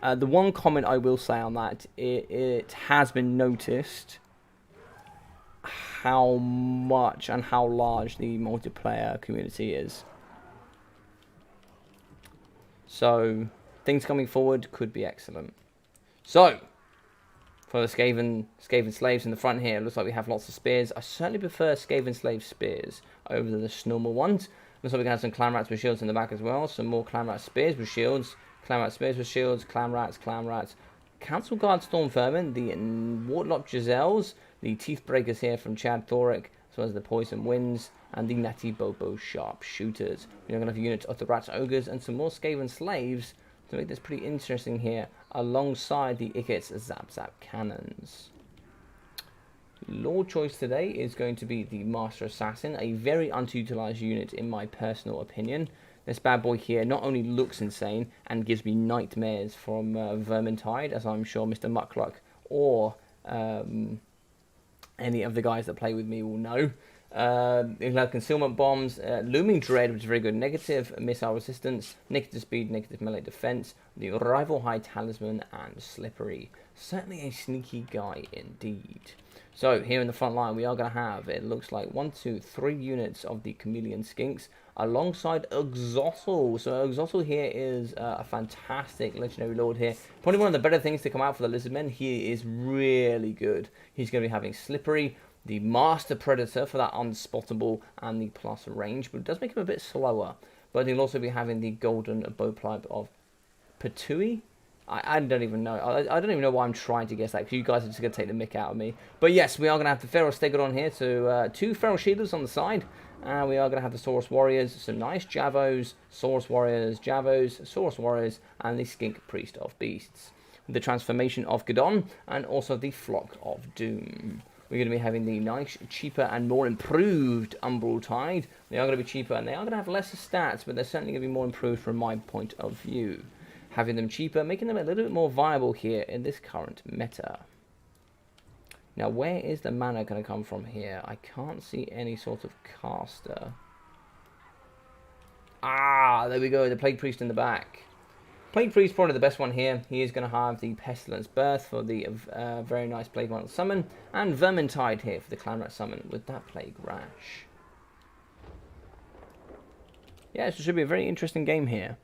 the one comment I will say on that, it has been noticed how much and how large the multiplayer community is. So, things coming forward could be excellent. So, for the Skaven slaves in the front here, it looks like we have lots of spears. I certainly prefer Skaven slave spears over the normal ones. Looks like we can have some clan rats with shields in the back as well. Some more clan rat spears with shields. Clan rat spears with shields. Clan rats. Council Guard Storm Vermin. The Warlock Giselles. The Teeth Breakers here from Chad Thoric. As well as the Poison Winds. And the Natty Bobo Sharpshooters. We're going to have units of the Rats Ogres and some more Skaven slaves to make this pretty interesting here, alongside the Iket's Zap Cannons. Lord choice today is going to be the Master Assassin, a very underutilized unit in my personal opinion. This bad boy here not only looks insane and gives me nightmares from Vermintide, as I'm sure Mr. Muckluck or any of the guys that play with me will know. It'll have concealment bombs, looming dread, which is very good, negative missile resistance, negative speed, negative melee defense, the rival high talisman, and slippery. Certainly a sneaky guy indeed. So here in the front line, we are going to have, it looks like 1, 2, 3 units of the Chameleon Skinks alongside Exossel. So Exossel here is a fantastic legendary lord here. Probably one of the better things to come out for the Lizardmen. He is really good. He's going to be having slippery, the Master Predator for that unspottable and the plus range, but it does make him a bit slower. But he'll also be having the golden bowpipe of Petui. I don't even know. I don't even know why I'm trying to guess that, because you guys are just going to take the mick out of me. But yes, we are going to have the Feral Stegodon here, so 2 Feral Shielders on the side. And we are going to have the Saurus Warriors, some nice Javos, Saurus Warriors, Javos, Saurus Warriors, and the Skink Priest of Beasts. The transformation of Gadon, and also the Flock of Doom. We're going to be having the nice, cheaper, and more improved Umbral Tide. They are going to be cheaper, and they are going to have lesser stats, but they're certainly going to be more improved from my point of view. Having them cheaper, making them a little bit more viable here in this current meta. Now, where is the mana going to come from here? I can't see any sort of caster. Ah, there we go, the Plague Priest in the back. Plague Priest probably the best one here. He is going to have the Pestilence Birth for the very nice Plague Vital Summon, and Vermintide here for the Clan Rat Summon with that Plague Rash. Yeah, so it should be a very interesting game here.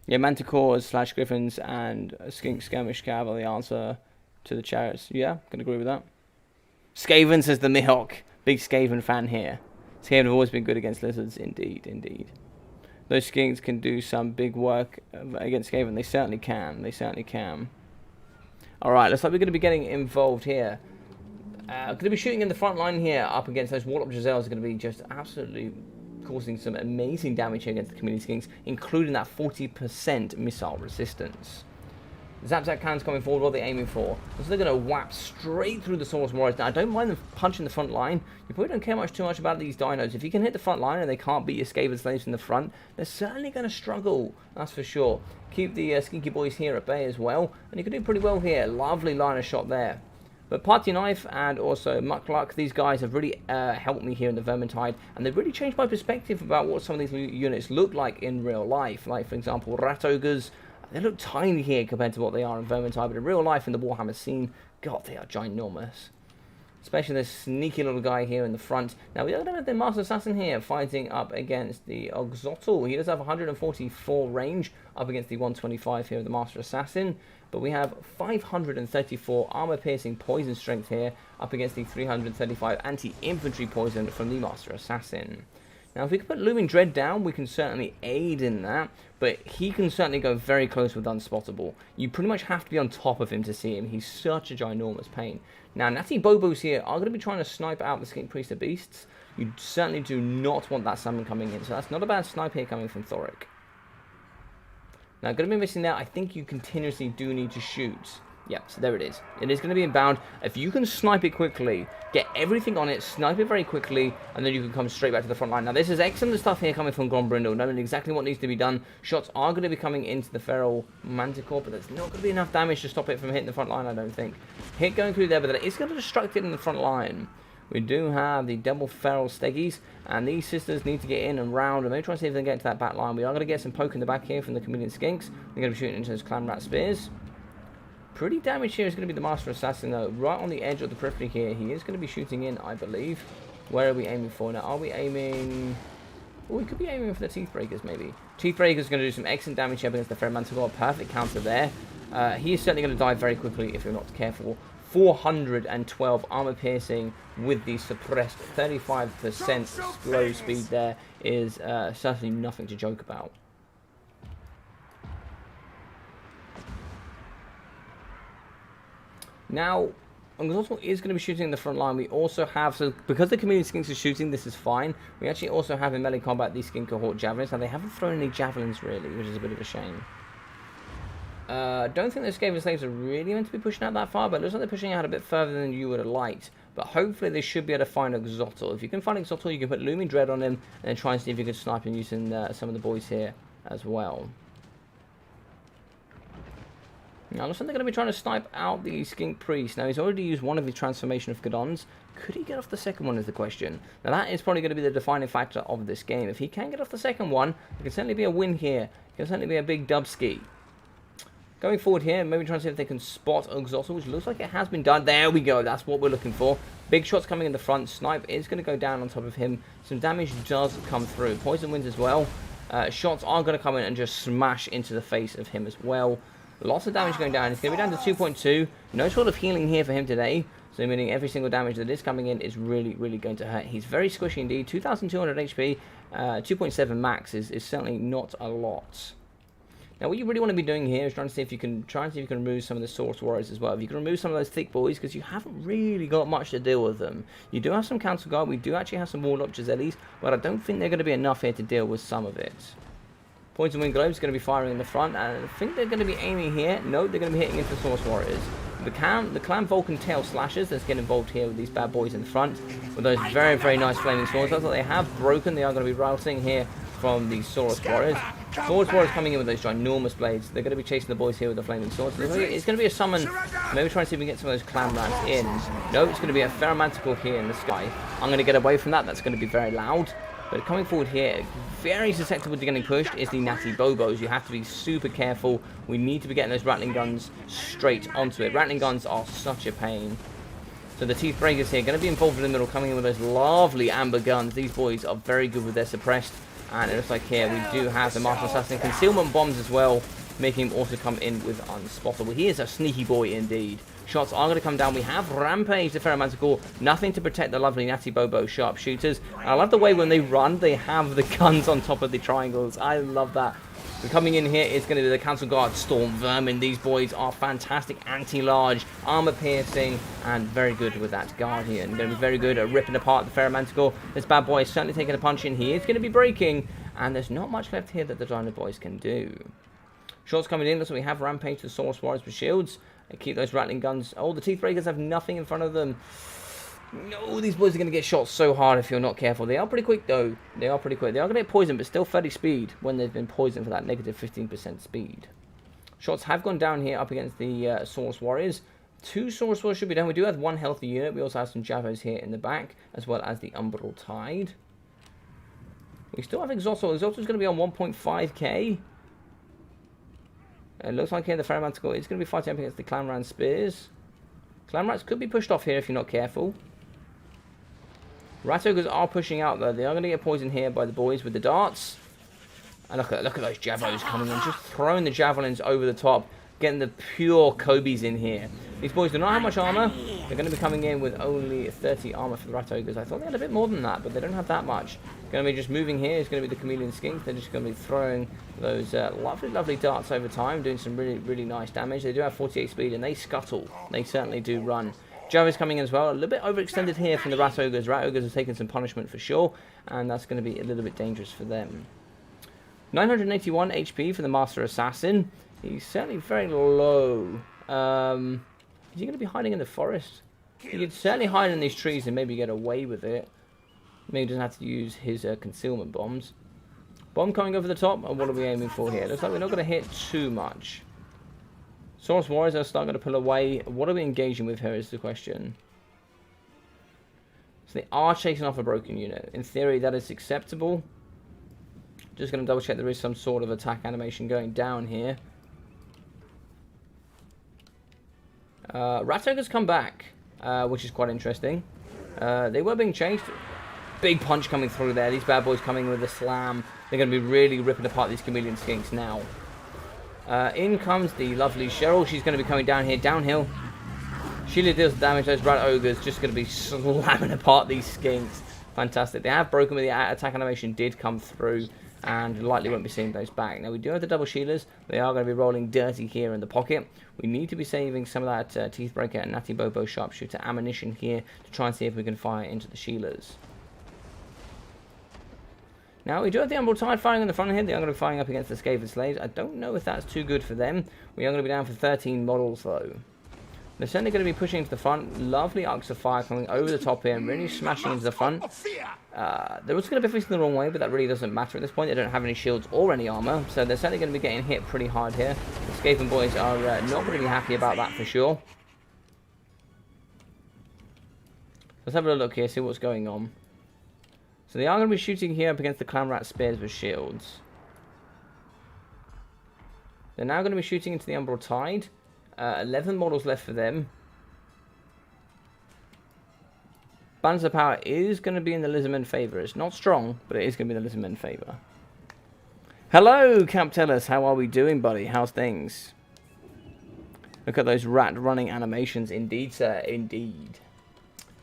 Yeah, Manticores / Griffins and Skink Skirmish Cav are the answer to the Chariots. Yeah, can agree with that. Skaven says the Mihawk. Big Skaven fan here. Skaven have always been good against lizards, indeed, indeed. Those Skinks can do some big work against Skaven. They certainly can. They certainly can. Alright, looks like we're going to be getting involved here. Going to be shooting in the front line here up against those Warlock Giselles are going to be just absolutely causing some amazing damage here against the Community Skinks, including that 40% missile resistance. Zap cannons coming forward. What are they aiming for? So they're going to whap straight through the Saurus Warriors. Now, I don't mind them punching the front line. You probably don't care too much about these dinos. If you can hit the front line and they can't beat your Skaven slaves in the front, they're certainly going to struggle. That's for sure. Keep the Skinky boys here at bay as well. And you can do pretty well here. Lovely line of shot there. But Party Knife and also Muckluck, these guys have really helped me here in the Vermintide. And they've really changed my perspective about what some of these units look like in real life. Like, for example, Rat Ogres. They look tiny here compared to what they are in Vermintide, but in real life in the Warhammer scene, God, they are ginormous. Especially this sneaky little guy here in the front. Now, we don't have the Master Assassin here fighting up against the Oxotl. He does have 144 range up against the 125 here of the Master Assassin. But we have 534 armor-piercing poison strength here up against the 335 anti-infantry poison from the Master Assassin. Now, if we can put Looming Dread down, we can certainly aid in that, but he can certainly go very close with Unspottable. You pretty much have to be on top of him to see him. He's such a ginormous pain. Now, Natty Bobos here are going to be trying to snipe out the Skink Priest of Beasts. You certainly do not want that summon coming in, so that's not a bad snipe here coming from Thoric. Now, going to be missing that, I think you continuously do need to shoot. Yeah, so there it is. It is going to be inbound. If you can snipe it quickly, get everything on it, snipe it very quickly, and then you can come straight back to the front line. Now, this is excellent stuff here coming from Grombrindle, knowing exactly what needs to be done. Shots are going to be coming into the Feral Manticore, but there's not going to be enough damage to stop it from hitting the front line, I don't think. Hit going through there, but it is going to destruct it in the front line. We do have the double Feral Steggies, and these sisters need to get in and round, and maybe try and see if they can get into that back line. We are going to get some poke in the back here from the Chameleon Skinks. They're going to be shooting into those Clan Rat Spears. Pretty damage here is going to be the Master Assassin, though. Right on the edge of the periphery here. He is going to be shooting in, I believe. Where are we aiming for now? Are we aiming... Oh, we could be aiming for the Teeth Breakers, maybe. Teeth Breakers is going to do some excellent damage here against the Feral Manticore. Perfect counter there. He is certainly going to die very quickly if you're not careful. 412 armor piercing with the suppressed 35% slow speed there is certainly nothing to joke about. Now, Oxotl is going to be shooting in the front line. We also have, so because the Community Skinks are shooting, this is fine. We actually also have in melee combat these Skink Cohort Javelins. Now, they haven't thrown any Javelins, really, which is a bit of a shame. Don't think the Skaven Slaves are really meant to be pushing out that far, but it looks like they're pushing out a bit further than you would have liked. But hopefully they should be able to find Oxotl. If you can find Oxotl, you can put Looming Dread on him, and then try and see if you can snipe him using some of the boys here as well. Now, looks like they're going to be trying to snipe out the Skink Priest. Now, he's already used one of the transformation of Gadons. Could he get off the second one is the question. Now, that is probably going to be the defining factor of this game. If he can get off the second one, it can certainly be a win here. It can certainly be a big dub ski. Going forward here, maybe trying to see if they can spot Oxotl, which looks like it has been done. There we go. That's what we're looking for. Big shots coming in the front. Snipe is going to go down on top of him. Some damage does come through. Poison wins as well. Shots are going to come in and just smash into the face of him as well. Lots of damage going down. It's going to be down to 2.2. No sort of healing here for him today. So meaning every single damage that is coming in is really, really going to hurt. He's very squishy indeed. 2,200 HP. 2.7 max is certainly not a lot. Now, what you really want to be doing here is trying to see if you can remove some of the Saurus Warriors as well. If you can remove some of those thick boys, because you haven't really got much to deal with them. You do have some Council Guard. We do actually have some Warlock Gisellis, but I don't think they're going to be enough here to deal with some of it. Poison Wind Globes going to be firing in the front, and I think they're going to be aiming here. No, they're going to be hitting into the Saurus Warriors. The Clan Vulcan Tail Slashers that's getting involved here with these bad boys in the front, with those very, very nice flaming swords. That's what they have broken. They are going to be routing here from the Saurus Warriors. Saurus Warriors coming in with those ginormous blades. They're going to be chasing the boys here with the flaming swords. It's going to be a summon. Maybe try and see if we can get some of those Clan Rats in. No, it's going to be a Feral Manticore here in the sky. I'm going to get away from that. That's going to be very loud. But coming forward here, very susceptible to getting pushed is the Natty Bobos. You have to be super careful. We need to be getting those Rattling Guns straight onto it. Rattling Guns are such a pain. So the Teeth Breakers here, going to be involved in the middle, coming in with those lovely amber guns. These boys are very good with their suppressed. And it looks like here we do have the Master Assassin Concealment Bombs as well, making him also come in with Unspottable. He is a sneaky boy indeed. Shots are going to come down. We have Rampage, the Feral Manticore. Nothing to protect the lovely Natty Bobo sharpshooters. I love the way when they run, they have the guns on top of the triangles. I love that But coming in here, it's going to be the Council Guard Storm Vermin. These boys are fantastic, anti-large, armor-piercing, and very good with that Guardian. Going to be very good at ripping apart the Ferromanticore. This bad boy is certainly taking a punch in here. It's going to be breaking, and there's not much left here that the Dino Boys can do. Shots coming in. Looks like we have Rampage to the Saurus Warriors with shields. And keep those rattling guns. Oh, the Teeth Breakers have nothing in front of them. No, these boys are going to get shot so hard if you're not careful. They are pretty quick, though. They are pretty quick. They are going to get poisoned, but still 30 speed when they've been poisoned for that negative 15% speed. Shots have gone down here up against the Saurus Warriors. 2 Saurus Warriors should be down. We do have 1 healthy unit. We also have some Javos here in the back, as well as the Umbral Tide. We still have Exosso. Exosso's going to be on 1.5k. It looks like here the Ferromanticore is going to be fighting up against the Clanran Spears. Clanrats could be pushed off here if you're not careful. Rat Ogres are pushing out though. They are going to get poisoned here by the boys with the darts. And look at those Javos coming in, just throwing the javelins over the top, getting the pure Kobe's in here. These boys do not have much armor. They're going to be coming in with only 30 armor for the Rat Ogres. I thought they had a bit more than that, but they don't have that much. Going to be just moving here. It's going to be the Chameleon Skink. They're just going to be throwing those lovely, lovely darts over time, doing some really, really nice damage. They do have 48 speed, and they scuttle. They certainly do run. Jarvis coming in as well. A little bit overextended here from the Rat Ogres. Rat Ogres are taking some punishment for sure, and that's going to be a little bit dangerous for them. 981 HP for the Master Assassin. He's certainly very low. Is he going to be hiding in the forest? He could certainly hide in these trees and maybe get away with it. Maybe he doesn't have to use his concealment bombs. Bomb coming over the top, and what are we aiming for here? Looks like we're not going to hit too much. Saurus Warriors are starting to pull away. What are we engaging with here is the question. So they are chasing off a broken unit. In theory, that is acceptable. Just going to double check there is some sort of attack animation going down here. Rat Ogres come back, which is quite interesting. They were being chased. Big punch coming through there. These bad boys coming with a slam. They're going to be really ripping apart these Chameleon Skinks now. In comes the lovely Cheryl. She's going to be coming down here, downhill. She deals damage. Those Rat Ogres just going to be slamming apart these Skinks. Fantastic. They have broken, but the attack animation did come through, and likely won't be seeing those back. Now we do have the double shielders. They are going to be rolling dirty here in the pocket. We need to be saving some of that Teethbreaker and Natty Bobo Sharpshooter ammunition here to try and see if we can fire into the shielders. Now, we do have the Umbral Tide firing on the front here. They are going to be firing up against the Skaven Slaves. I don't know if that's too good for them. We are going to be down for 13 models, though. They're certainly going to be pushing into the front. Lovely arcs of fire coming over the top here and really smashing into the front. They're also going to be facing the wrong way, but that really doesn't matter at this point. They don't have any shields or any armor, so they're certainly going to be getting hit pretty hard here. The Skaven boys are not really happy about that for sure. Let's have a look here, see what's going on. So they are going to be shooting here up against the Clanrat Spears with shields. They're now going to be shooting into the Umbral Tide. 11 models left for them. Balance of power is going to be in the Lizardmen favour. It's not strong, but it is going to be in the Lizardmen favour. Hello, Captellus. How are we doing, buddy? How's things? Look at those rat running animations. Indeed, sir. Indeed.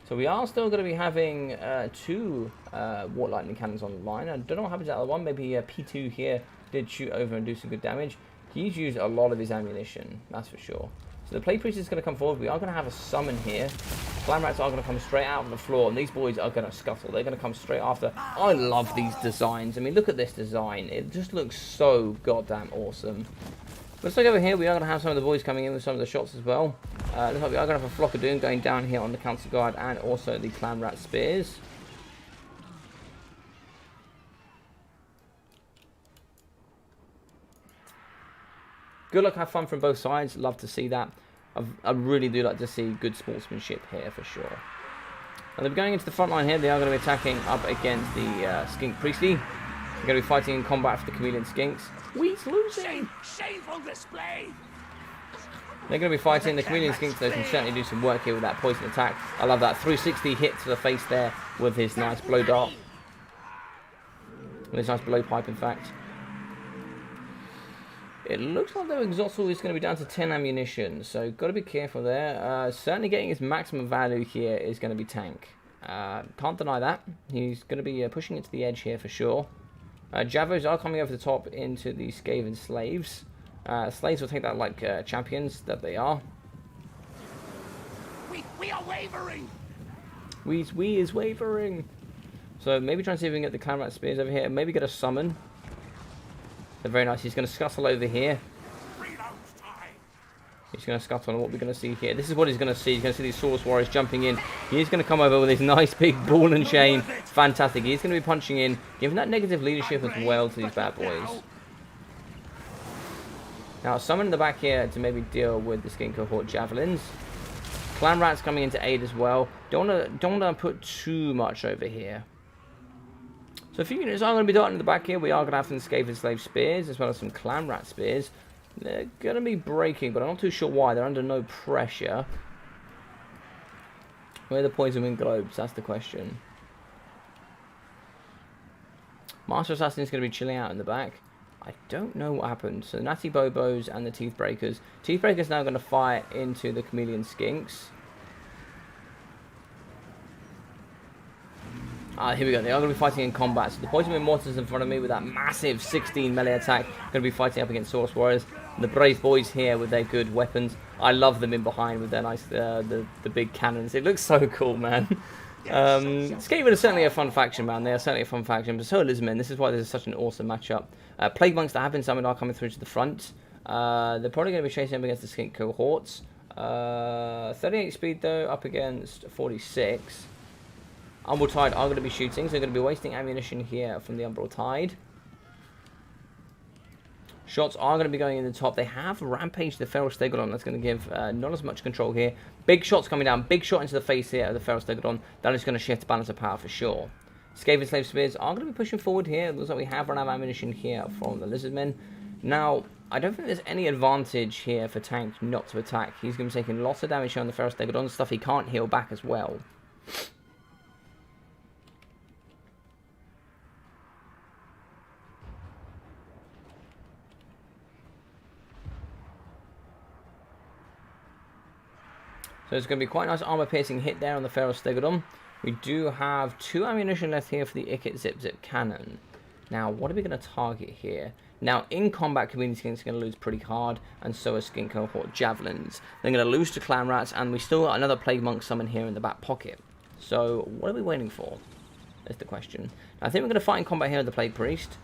So we are still going to be having 2 Water Lightning Cannons on the line. I don't know what happened to the other one. Maybe P2 here did shoot over and do some good damage. He's used a lot of his ammunition, that's for sure. So the Plague Priest is going to come forward. We are going to have a summon here. Clan Rats are going to come straight out of the floor, and these boys are going to scuttle. They're going to come straight after. I love these designs. I mean, look at this design. It just looks so goddamn awesome. Looks like over here we are going to have some of the boys coming in with some of the shots as well. Looks like we are going to have a Flock of Doom going down here on the Council Guard and also the Clan Rat Spears. Good luck, have fun from both sides. Love to see that. I really do like to see good sportsmanship here for sure. And they're going into the front line here. They are going to be attacking up against the Skink Priesty. They're going to be fighting in combat for the Chameleon Skinks. We's losing! Shameful display! They're going to be fighting the Chameleon Skinks. They can certainly do some work here with that poison attack. I love that 360 hit to the face there with his nice blow dart. With his nice blow pipe, in fact. It looks like their Exosso is going to be down to 10 ammunition, so got to be careful there. Certainly getting his maximum value here is going to be tank. Can't deny that. He's going to be pushing it to the edge here for sure. Javos are coming over the top into the Skaven slaves. Slaves will take that like champions that they are. We are wavering. We is wavering. So maybe try and see if we can get the clan rat spears over here. Maybe get a summon. They're very nice. He's going to scuttle over here. He's going to scuttle on what we're going to see here. This is what he's going to see. He's going to see these Source Warriors jumping in. He's going to come over with his nice big ball and chain. Fantastic. He's going to be punching in, giving that negative leadership as well to these bad boys. Now, summon in the back here to maybe deal with the Skin Cohort Javelins. Clan Rats coming in to aid as well. Don't want to put too much over here. So a few units are going to be darting in the back here. We are going to have some Skaven Slave Spears as well as some Clan Rat Spears. They're going to be breaking, but I'm not too sure why. They're under no pressure. Where are the Poison Wind Globes? That's the question. Master Assassin is going to be chilling out in the back. I don't know what happened. So the Natty Bobos and the Teeth Breakers. Teeth Breakers now going to fire into the Chameleon Skinks. Here we go. They are going to be fighting in combat. So the Poison Wind Mortars in front of me with that massive 16 melee attack. Going to be fighting up against Source Warriors. The brave boys here with their good weapons. I love them in behind with their nice, the big cannons. It looks so cool, man. Skaven is certainly a fun faction, man. They are certainly a fun faction, but so are Lizardmen. This is why this is such an awesome matchup. Plague Monks that have been summoned are coming through to the front. They're probably going to be chasing up against the Skink Cohorts. 38 speed, though, up against 46. Umbral Tide are going to be shooting, so they're going to be wasting ammunition here from the Umbral Tide. Shots are going to be going in the top. They have rampaged the Feral Stegodon. That's going to give not as much control here. Big shots coming down. Big shot into the face here of the Feral Stegodon. That is going to shift the balance of power for sure. Skaven Slave Spears are going to be pushing forward here. It looks like we have run out of ammunition here from the Lizardmen. Now, I don't think there's any advantage here for Tank not to attack. He's going to be taking lots of damage here on the Feral Stegodon. Stuff he can't heal back as well. So it's going to be quite a nice armor-piercing hit there on the Feral Stegodon. We do have 2 ammunition left here for the Ikit Zip Zip Cannon. Now, what are we going to target here? Now, in combat, Chameleon Skinks are going to lose pretty hard, and so are Skink Cohort Javelins. They're going to lose to Clan Rats, and we still got another Plague Monk summon here in the back pocket. So, what are we waiting for? That's the question. Now, I think we're going to fight in combat here with the Plague Priest.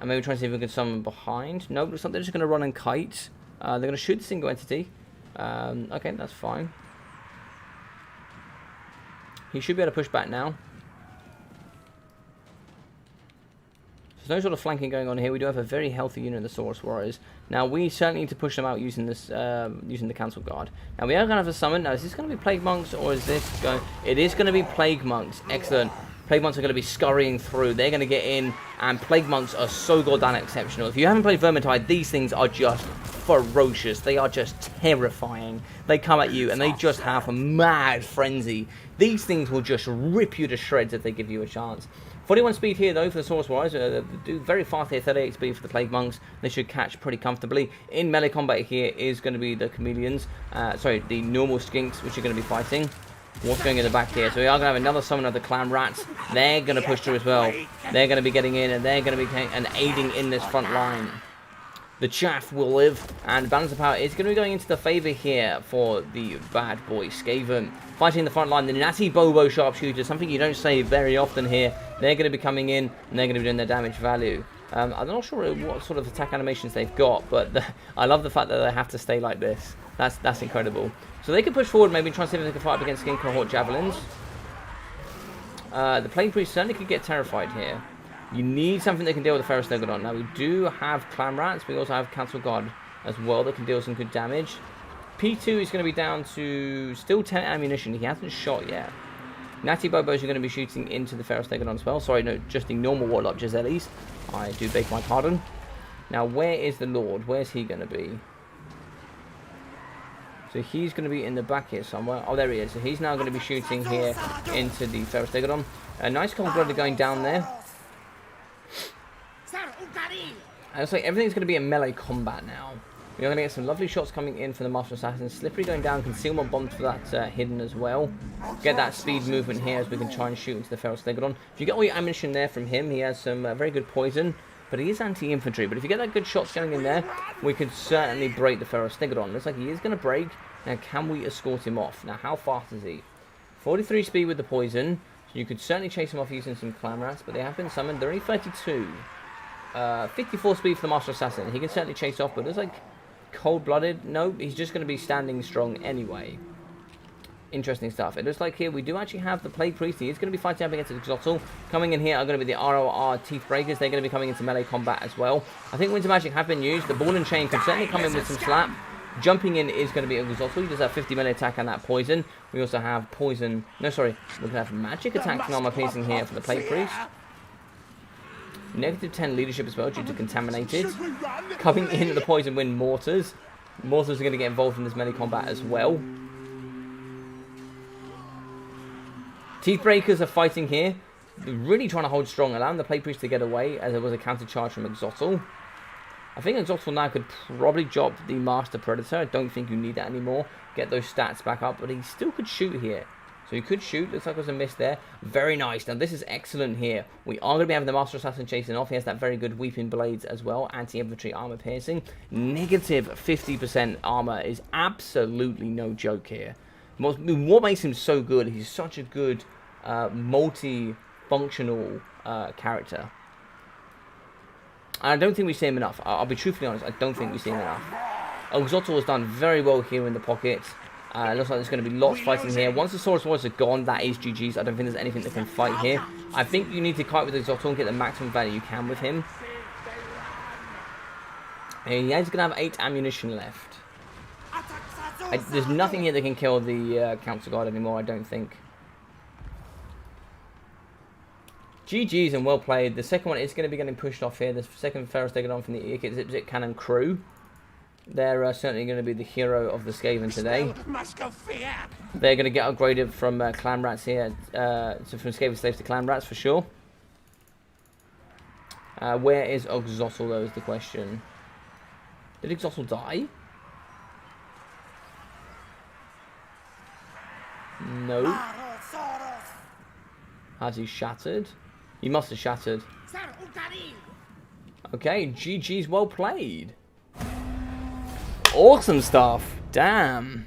And maybe try and see if we can summon behind. No, looks like they're just going to run and kite. They're going to shoot the single entity. Okay, that's fine. He should be able to push back now. There's no sort of flanking going on here. We do have a very healthy unit of the Source Warriors. Now, we certainly need to push them out using this, using the Council Guard. Now, we are going to have a summon. Now, is this going to be Plague Monks or is this going... It is going to be Plague Monks. Excellent. Plague Monks are going to be scurrying through. They're going to get in, and Plague Monks are so goddamn exceptional. If you haven't played Vermintide, these things are just ferocious. They are just terrifying. They come at you, and they just have a mad frenzy. These things will just rip you to shreds if they give you a chance. 41 speed here, though, for the Source Warriors. They do very fast here, 38 speed for the Plague Monks. They should catch pretty comfortably. In melee combat here is going to be the Chameleons. The normal Skinks, which are going to be fighting. What's going in the back here? So we are going to have another summon of the Clan Rats. They're going to push through as well. They're going to be getting in, and they're going to be aiding in this front line. The chaff will live, and balance of power is going to be going into the favour here for the bad boy Skaven. Fighting the front line, the Natty Bobo Sharpshooter, something you don't say very often here. They're going to be coming in, and they're going to be doing their damage value. I'm not sure what sort of attack animations they've got, but I love the fact that they have to stay like this. That's incredible. So they can push forward, maybe try and see if they can fight up against Skink Cohort Javelins. The Plague Priest certainly could get terrified here. You need something that can deal with the Feral Stegodon. Now, we do have Clan Rats. We also have Council Guard as well that can deal some good damage. P2 is going to be down to still 10 ammunition. He hasn't shot yet. Natty Bobos are going to be shooting into the Feral Stegodon as well. Sorry, no, just the normal Warlock Giselle's. I do beg my pardon. Now, where is the Lord? Where's he going to be? So he's going to be in the back here somewhere. Oh, there he is. So he's now going to be shooting here into the Feral Stegodon. A nice Cold Blooded going down there. And it's like everything's going to be in melee combat now. We're going to get some lovely shots coming in for the Master Assassin. Slippery going down, concealment bombs for that hidden as well. Get that speed movement here as we can try and shoot into the Feral Stegodon. If you get all your ammunition there from him, he has some very good poison, but he is anti-infantry. But if you get that good shots going in there, we could certainly break the Feral Stegodon. Looks like he is going to break. Now, can we escort him off? Now, how fast is he? 43 speed with the poison. So you could certainly chase him off using some clan rats, but they have been summoned. They're only 32. 54 speed for the Master Assassin. He can certainly chase off, but it's like cold-blooded. No, he's just going to be standing strong anyway. Interesting stuff. It looks like here we do actually have the Plague Priest. He is going to be fighting up against the Exotl. Coming in here are going to be the ROR Teeth Breakers. They're going to be coming into melee combat as well. I think Winter Magic have been used. The Ball and Chain can certainly come in with some slap. Jumping in is going to be Exotl. He does have 50 melee attack and that poison. We also have poison. No, sorry. We're going to have magic attack from armor piercing here for the Plague Priest. Negative 10 leadership as well due to contaminated. Coming in at the poison wind mortars. Mortars are going to get involved in this melee combat as well. Teeth Breakers are fighting here. They're really trying to hold strong, allowing the Plague Priest to get away as there was a counter charge from Exotl. I think Exotl now could probably drop the Master Predator. I don't think you need that anymore. Get those stats back up, but he still could shoot here. So he could shoot. Looks like there was a miss there. Very nice. Now this is excellent here. We are going to be having the Master Assassin chasing off. He has that very good Weeping Blades as well. Anti-infantry armor piercing. Negative 50% armor is absolutely no joke here. What makes him so good, he's such a good multi-functional character. And I don't think we see him enough. I'll be truthfully honest, I don't think we see him enough. Exotl has done very well here in the pocket. It looks like there's going to be lots fighting here. Once the Saurus Warriors are gone, that is GG's. I don't think there's anything that can fight here. I think you need to kite with Exotl and get the maximum value you can with him. And he's going to have 8 ammunition left. There's nothing here that can kill the Council Guard anymore, I don't think. GG's and well played. The second one is going to be getting pushed off here. The second Feral Stegodon from the Earkit Zip Zip Cannon crew. They're certainly going to be the hero of the Skaven today. They're going to get upgraded from Clan Rats here. So from Skaven Slaves to Clan Rats for sure. Where is Exotl though is the question. Did Exotl die? No. Has he shattered? He must have shattered. Okay, GG's well played. Awesome stuff. Damn.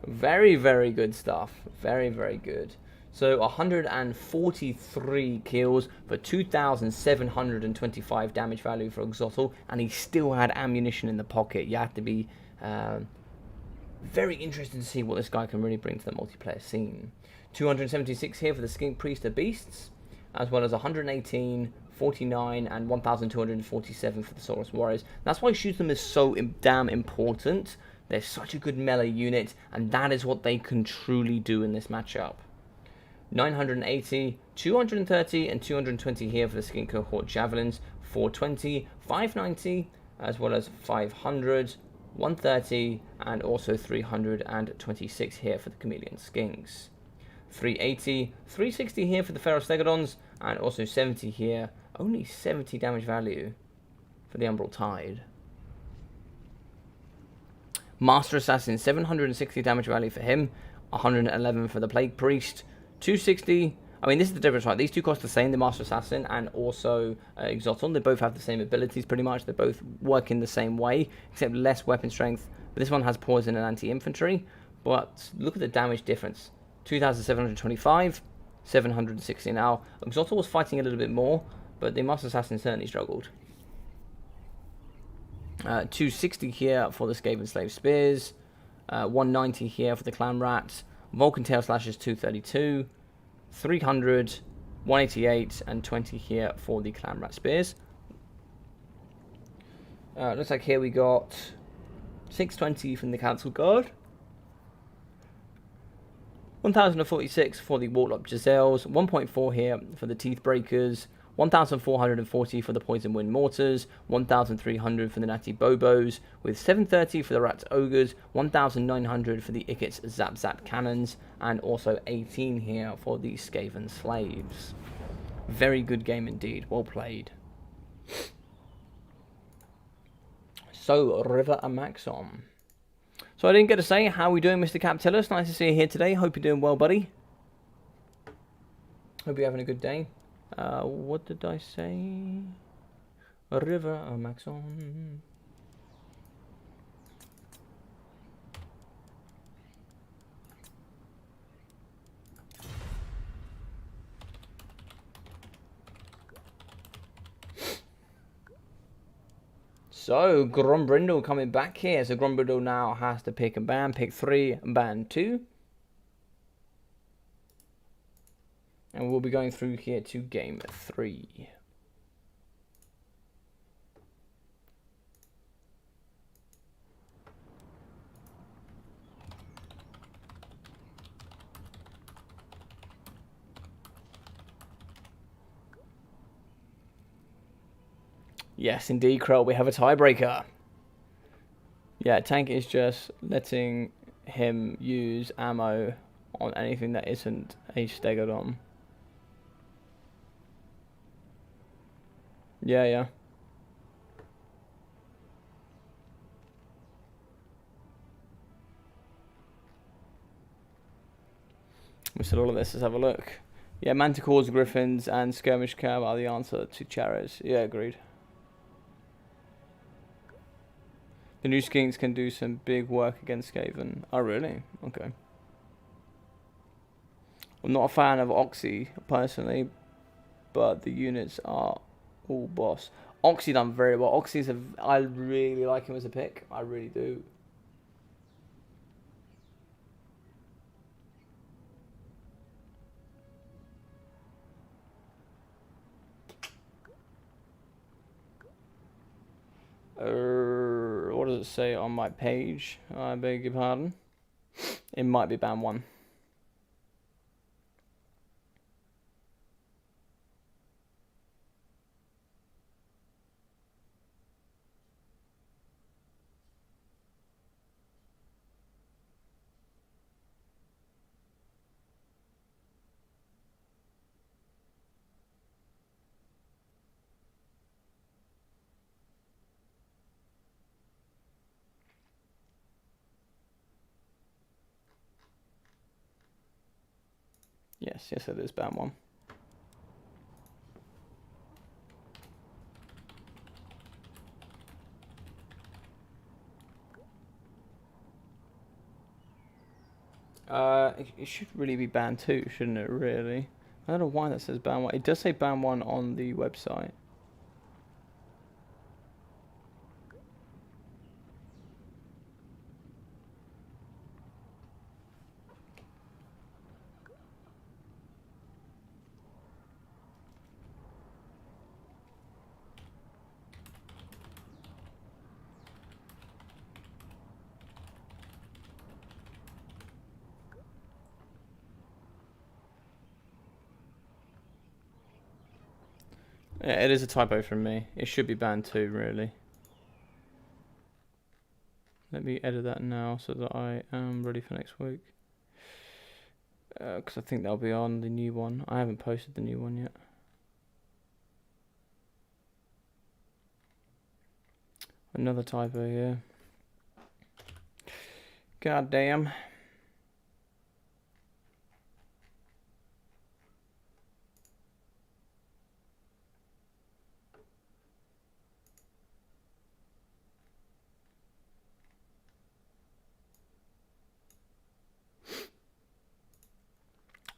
Very, very good stuff. Very, very good. So 143 kills for 2,725 damage value for Exotl, and he still had ammunition in the pocket. You have to be very interested to see what this guy can really bring to the multiplayer scene. 276 here for the Skink Priest of Beasts, as well as 118, 49, and 1,247 for the Saurus Warriors. That's why shooting them is so damn important. They're such a good melee unit, and that is what they can truly do in this matchup. 980, 230, and 220 here for the Skink Cohort Javelins. 420, 590, as well as 500, 130, and also 326 here for the Chameleon Skinks. 380, 360 here for the Feral Stegodons, and also 70 here. Only 70 damage value for the Umbral Tide. Master Assassin, 760 damage value for him, 111 for the Plague Priest, 260. I mean, this is the difference, right? These two cost the same, the Master Assassin and also Exotl. They both have the same abilities, pretty much. They both work in the same way, except less weapon strength. But this one has poison and anti-infantry. But look at the damage difference. 2,725, 760 now. Exotl was fighting a little bit more, but the Master Assassin certainly struggled. 260 here for the Skaven Slave Spears. 190 here for the Clan Rat. Vulcan Tail Slashers 232, 300, 188, and 20 here for the Clan Rat Spears. Looks like here we got 620 from the Council Guard, 1,046 for the Warlock Giselles, 1.4 here for the Teeth Breakers, 1,440 for the Poison Wind Mortars, 1,300 for the Natty Bobos, with 730 for the Rats Ogres, 1,900 for the Ickets Zap Zap Cannons, and also 18 here for the Skaven Slaves. Very good game indeed, well played. So, River and Maxon. So I didn't get to say, how are we doing, Mr. Captilus? Nice to see you here today. Hope you're doing well, buddy. Hope you're having a good day. What did I say? River and Maxon. So, Grombrindle coming back here. So, Grombrindle now has to pick a band. Pick 3, band 2. And we'll be going through here to game 3. Yes, indeed, Krell, we have a tiebreaker. Yeah, Tank is just letting him use ammo on anything that isn't a Stegodon. Yeah. We said all of this, let's have a look. Yeah, Manticores, Griffins, and Skirmish Cab are the answer to Charos. Yeah, agreed. The new Skinks can do some big work against Skaven. Oh, really? Okay. I'm not a fan of Oxy, personally, but the units are all boss. Oxy done very well. Oxy's I really like him as a pick. I really do. What does it say on my page? I beg your pardon. It might be band 1. Yes, it is band 1. It should really be band 2, shouldn't it, really? I don't know why that says band 1. It does say band 1 on the website. Yeah, it is a typo from me. It should be band 2, really. Let me edit that now so that I am ready for next week. Because I think that'll be on the new one. I haven't posted the new one yet. Another typo here. God damn.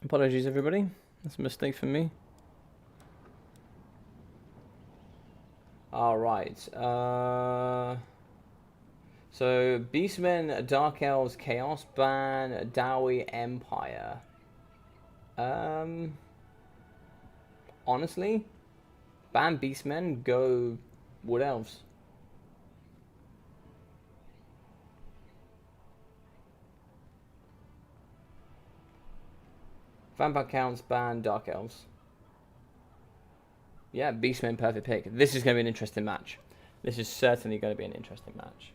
Apologies, everybody. That's a mistake from me. Alright. So, Beastmen, Dark Elves, Chaos Ban, Dowie, Empire. Honestly, ban Beastmen, go Wood Elves. Vampire Counts, ban Dark Elves. Yeah, Beastmen, perfect pick. This is going to be an interesting match. This is certainly going to be an interesting match.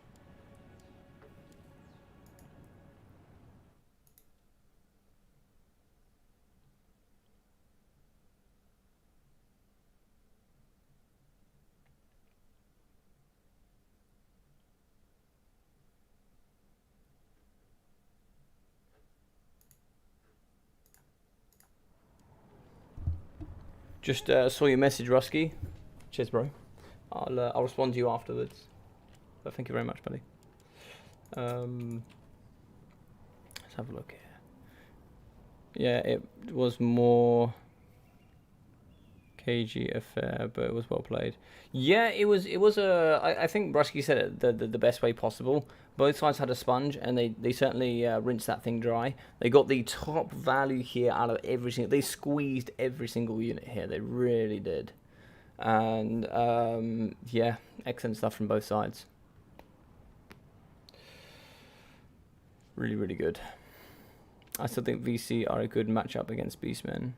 Just saw your message, Rusky. Cheers, bro. I'll respond to you afterwards. But thank you very much, buddy. Let's have a look here. Yeah, it was more cagey affair, but it was well played. Yeah, it was. I think Rusky said it the best way possible. Both sides had a sponge, and they certainly rinsed that thing dry. They got the top value here out of every single. They squeezed every single unit here. They really did. And yeah, excellent stuff from both sides. Really, really good. I still think VC are a good matchup against Beastmen.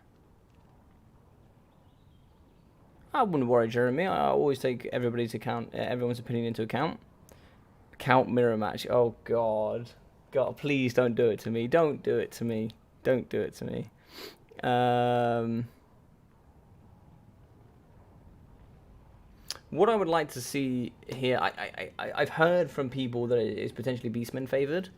I wouldn't worry, Jeremy. I always take everybody's everyone's opinion into account. Count mirror match. Oh God, God, please don't do it to me. Don't do it to me. Don't do it to me. What I would like to see here, I've heard from people that it is potentially Beastmen favoured.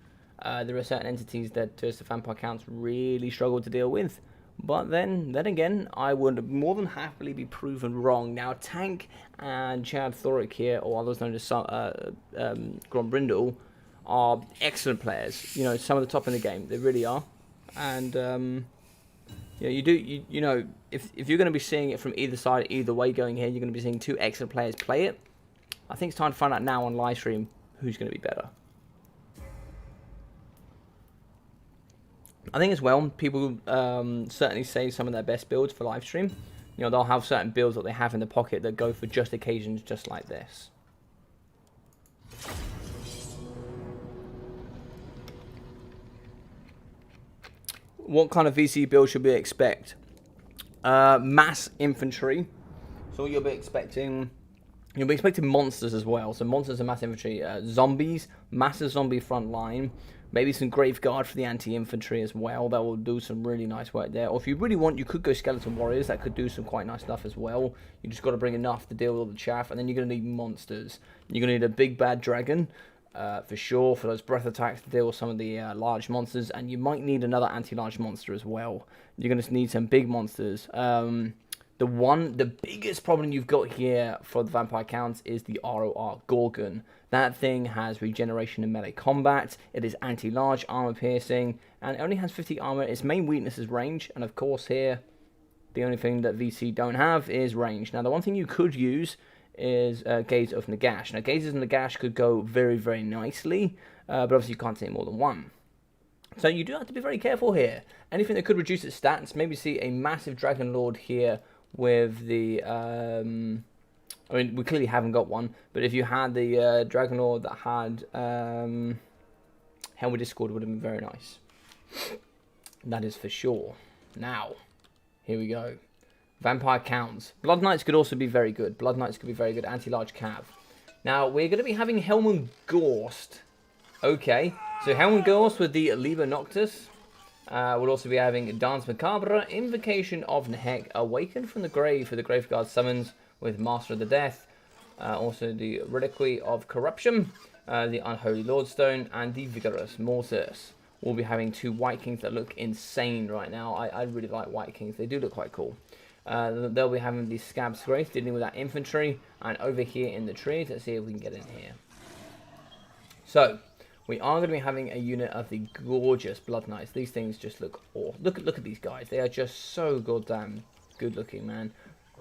There are certain entities that just the vampire counts really struggle to deal with. But then again, I would more than happily be proven wrong. Now, Tank and Chad Thoric here, or others known as Grombrindle, are excellent players. You know, some of the top in the game. They really are. And yeah, you know, if you're going to be seeing it from either side, either way going here, you're going to be seeing two excellent players play it. I think it's time to find out now on live stream who's going to be better. I think as well, people certainly save some of their best builds for live stream. You know, they'll have certain builds that they have in the pocket that go for just occasions just like this. What kind of VC build should we expect? Mass infantry. So you'll be expecting monsters as well. So monsters and mass infantry. Zombies, massive zombie front line. Maybe some Graveguard for the anti-infantry as well. That will do some really nice work there. Or if you really want, you could go Skeleton Warriors. That could do some quite nice stuff as well. You just got to bring enough to deal with all the chaff. And then you're going to need monsters. You're going to need a big bad dragon, for sure, for those breath attacks to deal with some of the large monsters. And you might need another anti-large monster as well. You're going to need some big monsters. The biggest problem you've got here for the vampire counts is the ROR Gorgon. That thing has regeneration in melee combat. It is anti-large, armor piercing, and it only has 50 armor. Its main weakness is range, and of course here, the only thing that VC don't have is range. Now the one thing you could use is Gaze of Nagash. Now Gaze of Nagash could go very, very nicely, but obviously you can't take more than one. So you do have to be very careful here. Anything that could reduce its stats, maybe see a massive Dragon Lord here with the, I mean, we clearly haven't got one, but if you had the Dragon Lord that had Helmet Discord, would have been very nice. That is for sure. Now, here we go. Vampire counts. Blood Knights could also be very good. Blood Knights could be very good. Anti-large cav. Now, we're going to be having Helmund Gorst. Okay, so Helmund Gorst with the Liber Noctis. We'll also be having Dance Macabre, Invocation of Nehek, Awaken from the Grave for the Graveguard summons with Master of the Death. Also the Reliquary of Corruption, the Unholy Lordstone, and the Vigorous Mortis. We'll be having two White Kings that look insane right now. I really like White Kings. They do look quite cool. They'll be having the Scab's Grace, dealing with that infantry. And over here in the trees, let's see if we can get in here. So, we are going to be having a unit of the gorgeous Blood Knights. These things just look awesome. Look at these guys. They are just so goddamn good looking, man.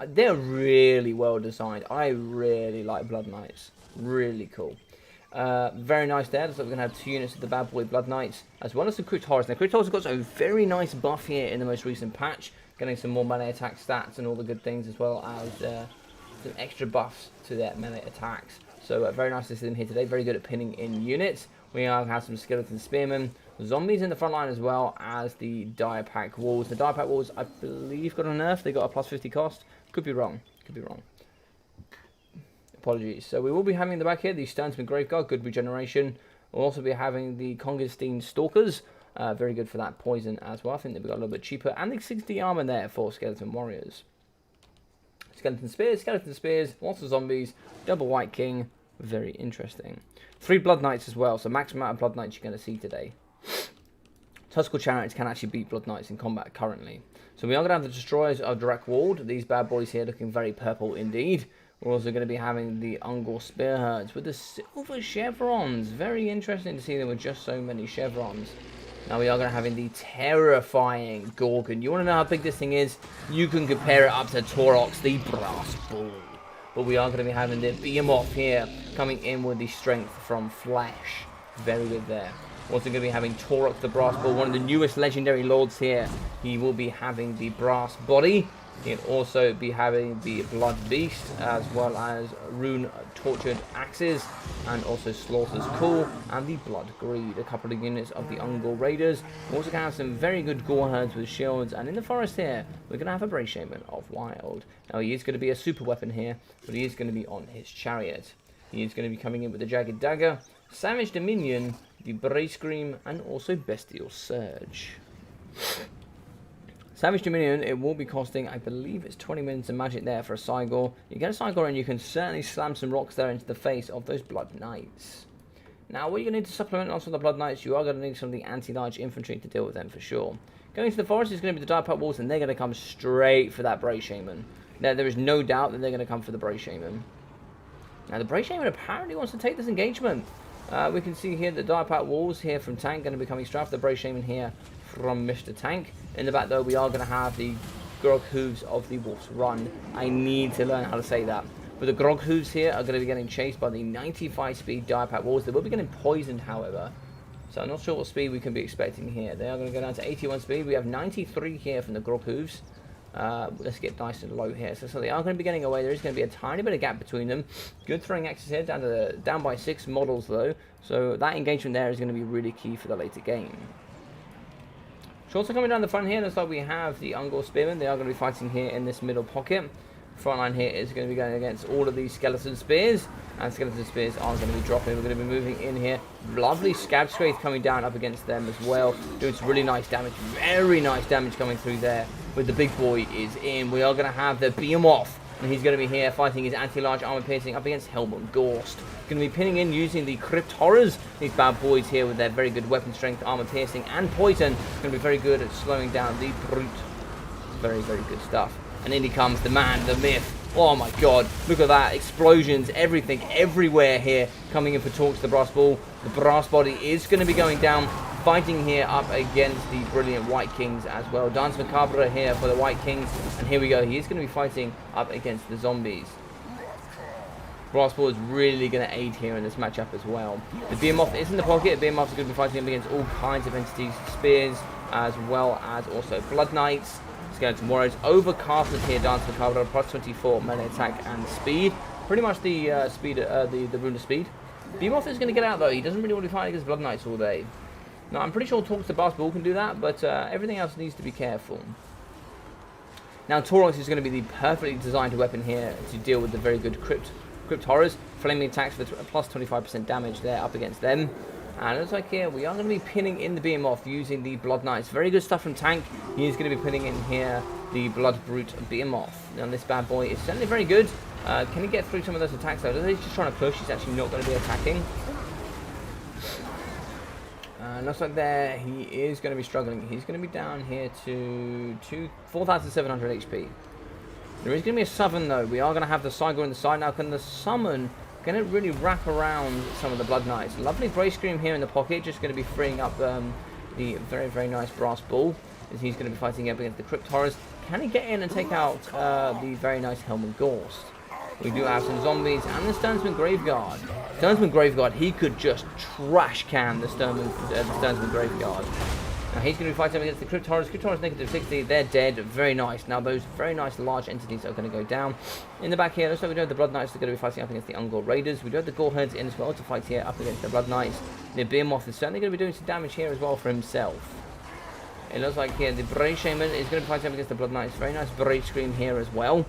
They're really well designed. I really like Blood Knights. Really cool. Very nice there. So we're going to have two units of the bad boy Blood Knights, as well as the Crypt Horrors. Now, Crypt Horrors have got a very nice buff here in the most recent patch, getting some more melee attack stats and all the good things, as well as some extra buffs to their melee attacks. So very nice to see them here today. Very good at pinning in units. We have some Skeleton Spearmen, zombies in the front line, as well as the Dire Pack Walls. The Dire Pack Walls, I believe, got a nerf. They got a plus 50 cost. Could be wrong. Could be wrong. Apologies. So we will be having in the back here the Sternsman Graveguard, good regeneration. We'll also be having the Kongenstein Stalkers, very good for that poison as well. I think they've got a little bit cheaper. And the 60 armor there for Skeleton Warriors. Skeleton Spears, lots of zombies, double White King, very interesting. 3 Blood Knights as well, so max amount of Blood Knights you're going to see today. Tuskal Chariots can actually beat Blood Knights in combat currently. So we are going to have the Destroyers of Direct Ward. These bad boys here looking very purple indeed. We're also going to be having the Ungor Spearheads with the silver chevrons. Very interesting to see them with just so many chevrons. Now we are going to having the terrifying Gorgon. You want to know how big this thing is? You can compare it up to Taurox, the Brass Bull. But we are going to be having the Behemoth here coming in with the strength from Flesh. Very good there. Also going to be having Taurox the Brass Bull, one of the newest legendary lords here. He will be having the Brass Body. He'll also be having the Blood Beast, as well as Rune Tortured Axes, and also Slaughter's Call, and the Blood Greed. A couple of units of the Ungor Raiders. We're also going to have some very good Gore Herds with shields, and in the forest here, we're going to have a Brave Shaman of Wild. Now, he is going to be a super weapon here, but he is going to be on his chariot. He is going to be coming in with the Jagged Dagger, Savage Dominion, the Brave Scream, and also Bestial Surge. Savage Dominion, it will be costing, I believe it's 20 minutes of magic there for a Cygor. You get a Cygor and you can certainly slam some rocks there into the face of those Blood Knights. Now, what you're going to need to supplement also the Blood Knights, you are going to need some of the anti-large infantry to deal with them for sure. Going to the forest is going to be the Dire Pack Wolves, and they're going to come straight for that Brave Shaman. There is no doubt that they're going to come for the Brave Shaman. Now, the Brave Shaman apparently wants to take this engagement. We can see here the Dire Pack Wolves here from Tank going to be coming straight after the Brave Shaman here from Mr. Tank. In the back though, we are going to have the Grog Hooves of the Wolf's Run. I need to learn how to say that. But the Grog Hooves here are going to be getting chased by the 95 speed Dire Pack Wolves. They will be getting poisoned, however. So I'm not sure what speed we can be expecting here. They are going to go down to 81 speed. We have 93 here from the Grog Hooves. Let's get nice and low here. So they are going to be getting away. There is going to be a tiny bit of gap between them. Good throwing axes here, down by 6 models though. So that engagement there is going to be really key for the later game. So also coming down the front here, looks like we have the Ungor Spearmen. They are going to be fighting here in this middle pocket. Front line here is going to be going against all of these Skeleton Spears. And Skeleton Spears are going to be dropping. We're going to be moving in here. Lovely Scab Scrape coming down up against them as well. Doing some really nice damage. Very nice damage coming through there. With the big boy is in. We are going to have the Behemoth. And he's going to be here fighting his anti-large armor piercing up against Helmut Gorst. Going to be pinning in using the Crypt Horrors. These bad boys here with their very good weapon strength, armor piercing, and poison. Going to be very good at slowing down the Brute. Very, very good stuff. And in he comes, the man, the myth. Oh my god, look at that. Explosions, everything, everywhere here. Coming in for Torx, the Brass Ball. The Brass Body is going to be going down. Fighting here up against the brilliant White Kings as well. Dance Macabre here for the White Kings. And here we go. He is going to be fighting up against the zombies. Brass Ball is really going to aid here in this matchup as well. The Behemoth is in the pocket. Behemoth is going to be fighting up against all kinds of entities. Spears as well as also Blood Knights. Skeleton Warriors. Overcasted here. Dance Macabre plus 24 melee attack and speed. Pretty much the speed, the rune of speed. Behemoth is going to get out though. He doesn't really want to fight against Blood Knights all day. Now, I'm pretty sure Torx the Brass Ball can do that, but everything else needs to be careful. Now, Taurox is going to be the perfectly designed weapon here to deal with the very good Crypt Horrors. Flaming attacks with plus 25% damage there up against them. And it looks like here we are going to be pinning in the Behemoth using the Blood Knights. Very good stuff from Tank. He is going to be pinning in here the Blood Brute Behemoth. Now, this bad boy is certainly very good. Can he get through some of those attacks though? He's just trying to push. He's actually not going to be attacking. Looks like there he is going to be struggling. He's going to be down here to 4,700 HP. There is going to be a summon though. We are going to have the Cygor on the side. Now can the summon going to really wrap around some of the Blood Knights. Lovely Brave Scream here in the pocket. Just going to be freeing up the very, very nice Brass Bull. As he's going to be fighting up against the Crypt Horrors. Can he get in and take out the very nice Helmut Gorst? We do have some zombies and the Sternsman Graveguard. Sternsman Graveguard, he could just trash can the Sternsman Graveguard. Now he's going to be fighting against the Crypt Horrors. Crypt Horrors negative 60, they're dead. Very nice. Now those very nice large entities are going to go down. In the back here, looks like we do have the Blood Knights are going to be fighting up against the Ungor Raiders. We do have the Gore Herds in as well to fight here up against the Blood Knights. The Behemoth is certainly going to be doing some damage here as well for himself. It looks like here the Brave Shaman is going to be fighting up against the Blood Knights. Very nice Brave Scream here as well.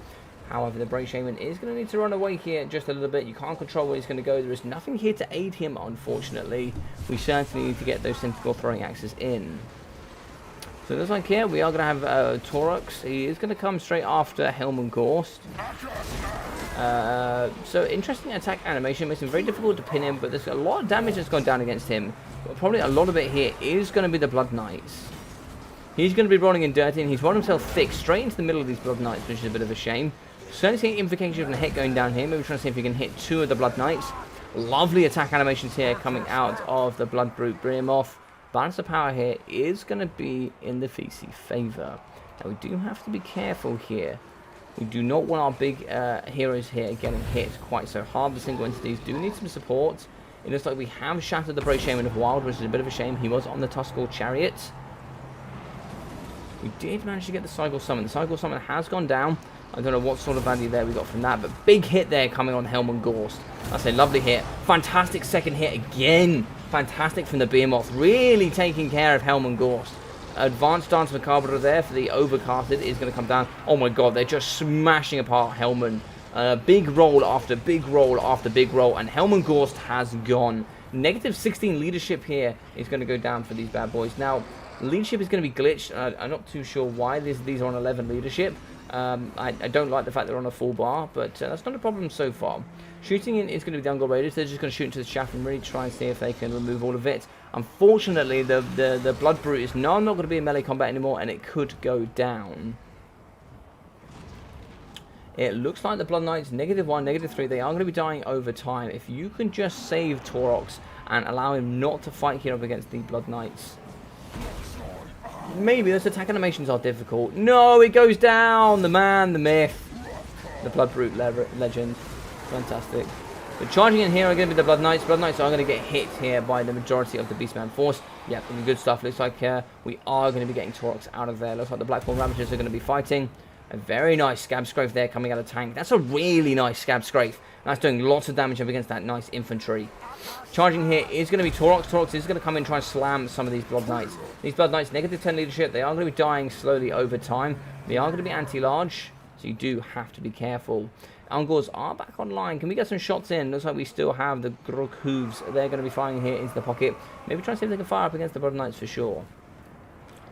However, the Brave Shaman is going to need to run away here just a little bit. You can't control where he's going to go. There is nothing here to aid him, unfortunately. We certainly need to get those tentacle throwing axes in. So it looks like here we are going to have Taurox. He is going to come straight after Helm and Gorst. So interesting attack animation. Makes him very difficult to pin him, but there's a lot of damage that's gone down against him. But probably a lot of it here is going to be the Blood Knights. He's going to be rolling in dirty, and he's rolled himself thick straight into the middle of these Blood Knights, which is a bit of a shame. Certainly seeing implications of a hit going down here. Maybe trying to see if he can hit 2 of the Blood Knights. Lovely attack animations here coming out of the Blood Brute Behemoth. Balance of power here is going to be in the VC favour. Now we do have to be careful here. We do not want our big heroes here getting hit quite so hard. The single entities do need some support. It looks like we have shattered the Brave Shaman of Wild, which is a bit of a shame. He was on the Tuskal Chariot. We did manage to get the Cycle Summon. The Cycle Summon has gone down. I don't know what sort of value there we got from that, but big hit there coming on Helm and Gorst. That's a lovely hit. Fantastic second hit again. Fantastic from the Behemoth. Really taking care of Helm and Gorst. Advanced Dance Macabre there for the Overcasted is going to come down. Oh my god, they're just smashing apart Helman. Big roll after big roll after big roll, and Helm and Gorst has gone. Negative 16 leadership here is going to go down for these bad boys. Now, leadership is going to be glitched. I'm not too sure why these are on 11 leadership. I don't like the fact they're on a full bar, but that's not a problem so far. Shooting in is going to be the Ungol Raiders. They're just going to shoot into the shaft and really try and see if they can remove all of it. Unfortunately, the Blood Brute is now not going to be in melee combat anymore, and it could go down. It looks like the Blood Knights, -1, -3, they are going to be dying over time. If you can just save Taurox and allow him not to fight here up against the Blood Knights. Maybe those attack animations are difficult. No, it goes down! The man, the myth. The Blood Brute legend. Fantastic. But charging in here are going to be the Blood Knights. Blood Knights are going to get hit here by the majority of the Beastman force. Yeah, good stuff. Looks like we are going to be getting Taurox out of there. Looks like the Blackthorn Ravagers are going to be fighting. A very nice Scab Scrape there coming out of tank. That's a really nice Scab Scrape. That's doing lots of damage up against that nice infantry. Charging here is going to be Taurox. Taurox is going to come in and try and slam some of these Blood Knights. These Blood Knights, -10 leadership. They are going to be dying slowly over time. They are going to be anti-large, so you do have to be careful. Ungors are back online. Can we get some shots in? Looks like we still have the Grog Hooves. They're going to be firing here into the pocket. Maybe try and see if they can fire up against the Blood Knights for sure.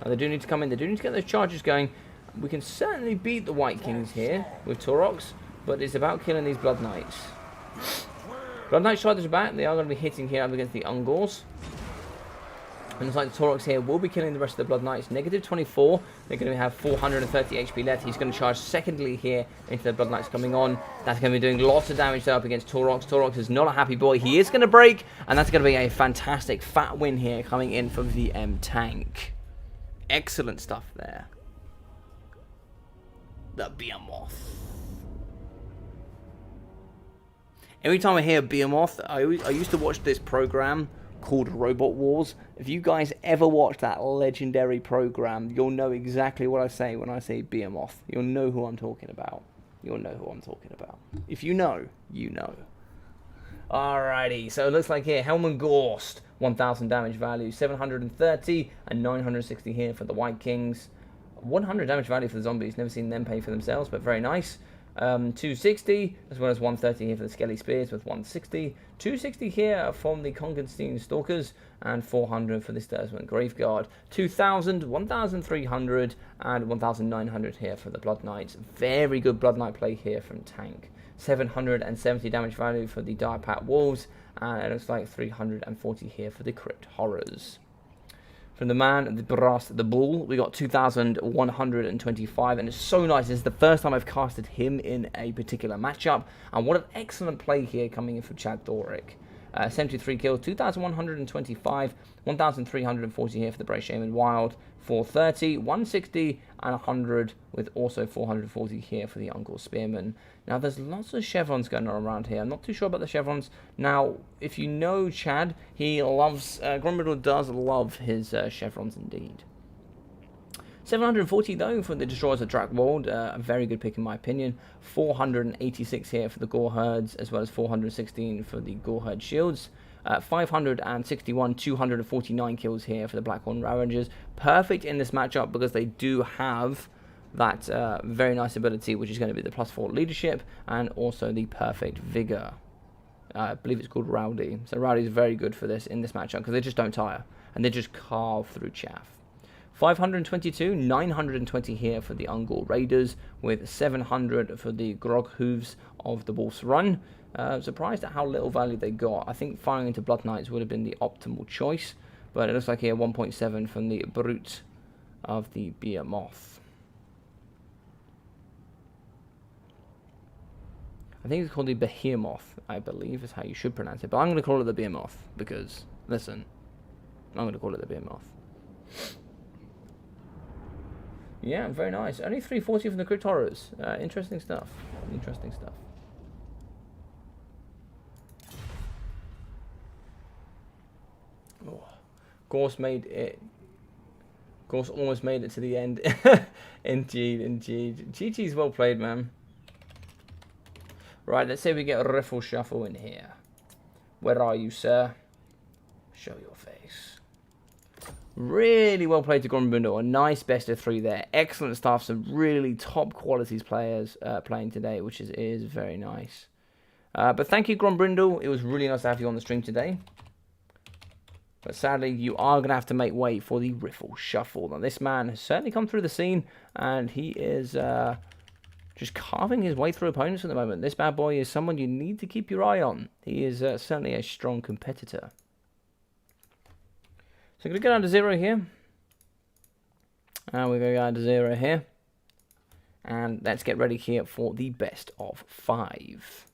Now, they do need to come in. They do need to get those charges going. We can certainly beat the White Kings here with Taurox, but it's about killing these Blood Knights. Blood Knight Sharders are back. They are going to be hitting here up against the Ungors. And it's like the Taurox here will be killing the rest of the Blood Knights. -24. They're going to have 430 HP left. He's going to charge secondly here into the Blood Knights coming on. That's going to be doing lots of damage there up against Taurox. Taurox is not a happy boy. He is going to break, and that's going to be a fantastic fat win here coming in from the M tank. Excellent stuff there. The Behemoth. Every time I hear Behemoth, I used to watch this program called Robot Wars. If you guys ever watch that legendary program, you'll know exactly what I say when I say Behemoth. You'll know who I'm talking about. You'll know who I'm talking about. If you know, you know. Alrighty, so it looks like here, Helm and Gorst, 1000 damage value, 730 and 960 here for the White Kings. 100 damage value for the zombies. Never seen them pay for themselves, but very nice. 260, as well as 130 here for the Skelly Spears with 160. 260 here from the Kongenstein Stalkers, and 400 for the Sturzman Graveguard. 2,000, 1,300, and 1,900 here for the Blood Knights. Very good Blood Knight play here from tank. 770 damage value for the Direpat Wolves, and it looks like 340 here for the Crypt Horrors. From the man, the brass, the bull, we got 2,125, and it's so nice. This is the first time I've casted him in a particular matchup, and what an excellent play here coming in from Chad Thoric. 73 kills, 2,125, 1,340 here for the Brave Shaman Wild, 430, 160, and 100, with also 440 here for the Ungol Spearman. Now, there's lots of chevrons going on around here. I'm not too sure about the chevrons. Now, if you know Chad, he loves, Gromriddle does love his chevrons indeed. 740 though for the Destroyers of Drakwold, a very good pick in my opinion. 486 here for the Gore Herds, as well as 416 for the Gore Herd Shields. 561, 249 kills here for the Blackhorn Ravagers. Perfect in this matchup because they do have that very nice ability, which is going to be the +4 leadership and also the perfect vigor. I believe it's called Rowdy. So Rowdy is very good for this in this matchup because they just don't tire and they just carve through chaff. 522, 920 here for the Ungor Raiders, with 700 for the Grog Hooves of the Wolf's Run. Surprised at how little value they got. I think firing into Blood Knights would have been the optimal choice, but it looks like here 1.7 from the Brute of the Behemoth. I think it's called the Behemoth, I believe is how you should pronounce it, but I'm going to call it the Behemoth because, listen, I'm going to call it the Behemoth. Yeah, very nice. Only 340 from the Crypt Horrors. Interesting stuff. Interesting stuff. Oh, Gorse made it. Gorse almost made it to the end. Indeed, indeed. GG's well played, man. Right, let's say we get a Riffle Shuffle in here. Where are you, sir? Show your face. Really well played to Grombrindle. A nice best of 3 there. Excellent stuff. Some really top qualities players playing today, which is very nice. But thank you, Grombrindle. It was really nice to have you on the stream today. But sadly, you are going to have to make way for the Riffle Shuffle. Now, this man has certainly come through the scene, and he is just carving his way through opponents at the moment. This bad boy is someone you need to keep your eye on. He is certainly a strong competitor. So I'm going to go down to 0 here. And we're going to go down to 0 here. And let's get ready here for the best of 5.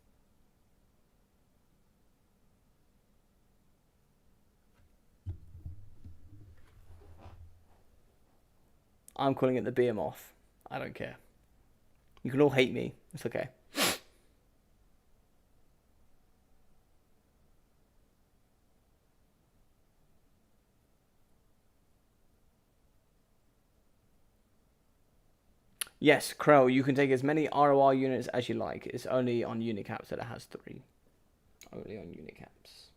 I'm calling it the Behemoth. I don't care. You can all hate me. It's okay. Yes, Crow, you can take as many ROR units as you like. It's only on Unicaps that it has 3. Only on Unicaps.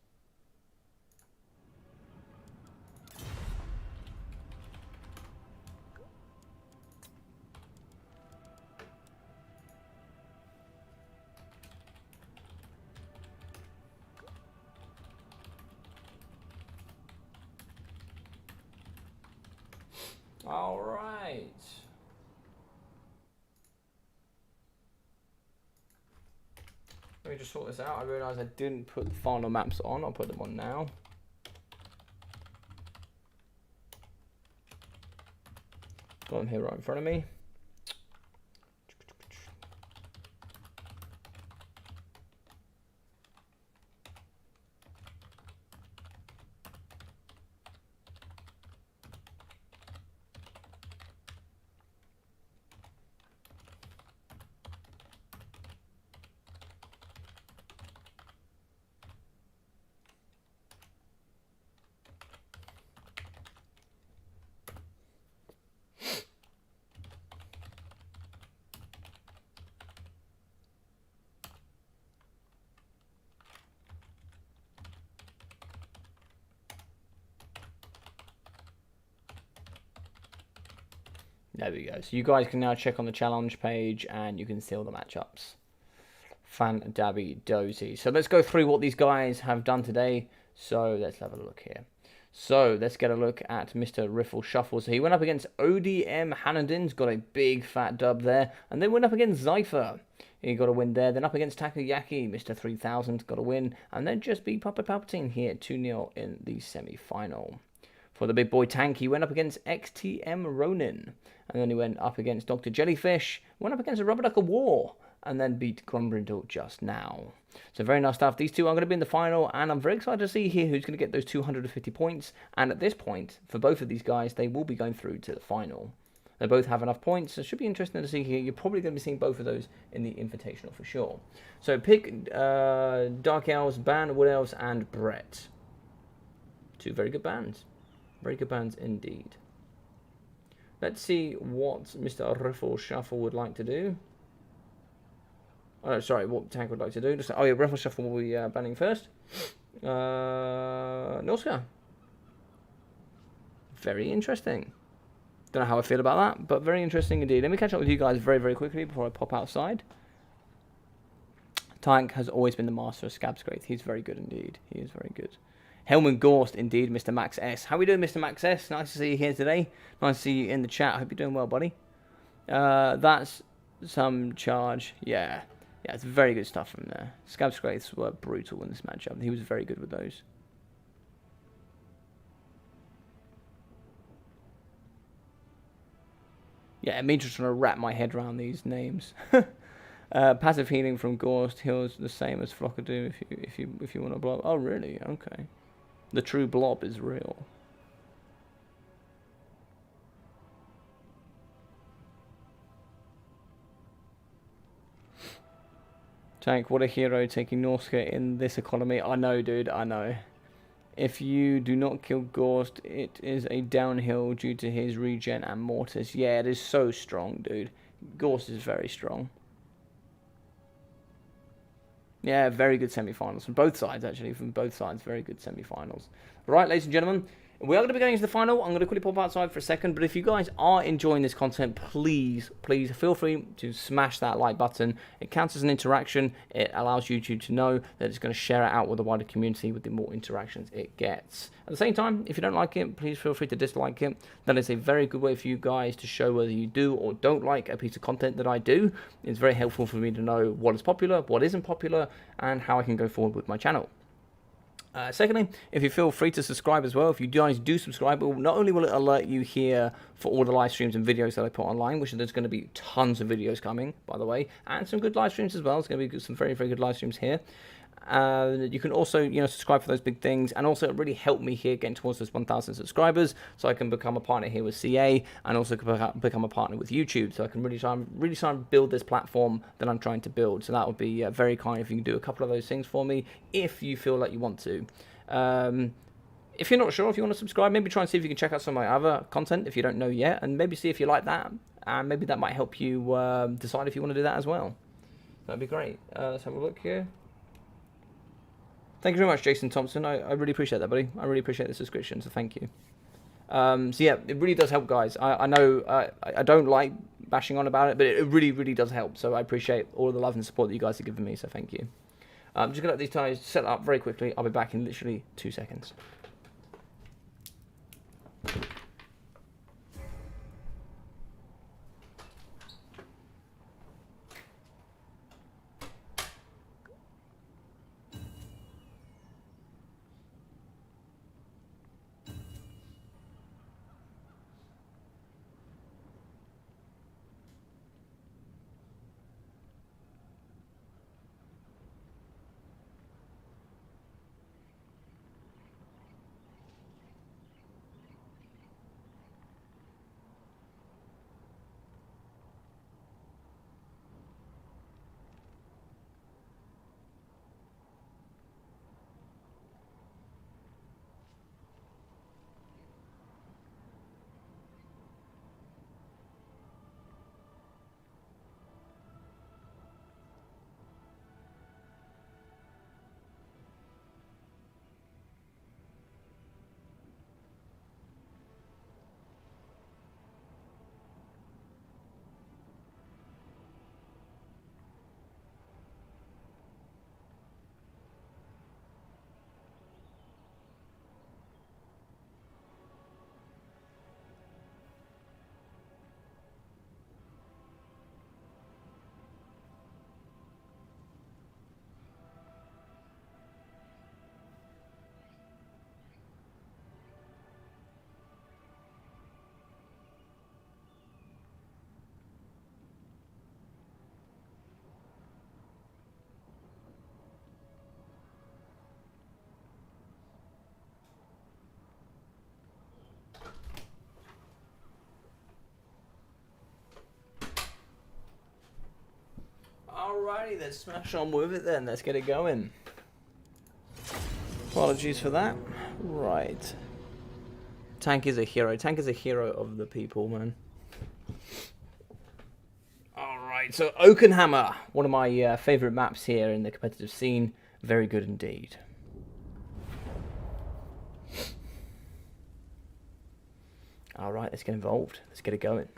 All right. Let me just sort this out. I realised I didn't put the final maps on. I'll put them on now. Got them here right in front of me. There we go. So you guys can now check on the challenge page and you can see all the matchups. Fan-dabby-dozy. So let's go through what these guys have done today. So let's have a look here. So let's get a look at Mr. Riffle Shuffle. So he went up against ODM Hanadin's, got a big fat dub there. And then went up against Zypher. He got a win there. Then up against Takoyaki, Mr. 3000 got a win. And then just beat Papa Palpatine here, 2-0 in the semi-final. For the big boy tank, he went up against XTM Ronin. And then he went up against Dr. Jellyfish, went up against a Rubber Duck of War, and then beat Grombrindle just now. So very nice stuff. These two are going to be in the final, and I'm very excited to see here who's going to get those 250 points. And at this point, for both of these guys, they will be going through to the final. They both have enough points, so it should be interesting to see here. You're probably going to be seeing both of those in the Invitational for sure. So pick Dark Elves, Ban, Wood Elves, and Brett. 2 very good bands. Very good bands indeed. Let's see what Mr. Riffle Shuffle would like to do. Oh, sorry, what Tank would like to do. Oh yeah, Riffle Shuffle will be banning first. Norska. Very interesting. Don't know how I feel about that, but very interesting indeed. Let me catch up with you guys very, very quickly before I pop outside. Tank has always been the master of Scabscraith. He's very good indeed. He is very good. Helman Gorst, indeed, Mr. Max S. How we doing, Mr. Max S? Nice to see you here today. Nice to see you in the chat. I hope you're doing well, buddy. That's some charge. Yeah, it's very good stuff from there. Scabscraiths were brutal in this matchup. He was very good with those. Yeah, me just trying to wrap my head around these names. Passive healing from Gorst heals the same as Flock of Doom if you want to blob. Oh really? Okay. The true blob is real. Tank, what a hero taking Norska in this economy. I know, dude, I know. If you do not kill Gorst, it is a downhill due to his regen and mortis. Yeah, it is so strong, dude. Gorst is very strong. Yeah, very good semi-finals from both sides, actually. From both sides, very good semi-finals. Right, ladies and gentlemen, we are going to be going into the final. I'm going to quickly pop outside for a second, but if you guys are enjoying this content, please feel free to smash that like button. It counts as an interaction. It allows YouTube to know that it's going to share it out with the wider community with the more interactions it gets. At the same time, if you don't like it, please feel free to dislike it. That is a very good way for you guys to show whether you do or don't like a piece of content that I do. It's very helpful for me to know what is popular, what isn't popular, and how I can go forward with my channel. Secondly, if you feel free to subscribe as well, if you guys do subscribe, not only will it alert you here for all the live streams and videos that I put online, which there's going to be tons of videos coming, by the way, and some good live streams as well. There's going to be some very, very good live streams here. You can also, subscribe for those big things, and also it really helped me here getting towards those 1,000 subscribers, so I can become a partner here with CA, and also become a partner with YouTube, so I can really try and build this platform that I'm trying to build. So that would be very kind if you can do a couple of those things for me, if you feel like you want to. If you're not sure, if you want to subscribe, maybe try and see if you can check out some of my other content if you don't know yet, and maybe see if you like that, and maybe that might help you decide if you want to do that as well. That'd be great. Let's have a look here. Thank you very much, Jason Thompson. I really appreciate that, buddy. I really appreciate the subscription, so thank you. So yeah, it really does help, guys. I know I don't like bashing on about it, but it really, really does help. So I appreciate all the love and support that you guys are giving me, so thank you. I'm just going to let these ties set up very quickly. I'll be back in literally 2 seconds. Alrighty, let's smash on with it then. Let's get it going. Apologies for that. Right. Tank is a hero. Tank is a hero of the people, man. Alright, so Oakenhammer. One of my favourite maps here in the competitive scene. Very good indeed. All right, let's get involved. Let's get it going.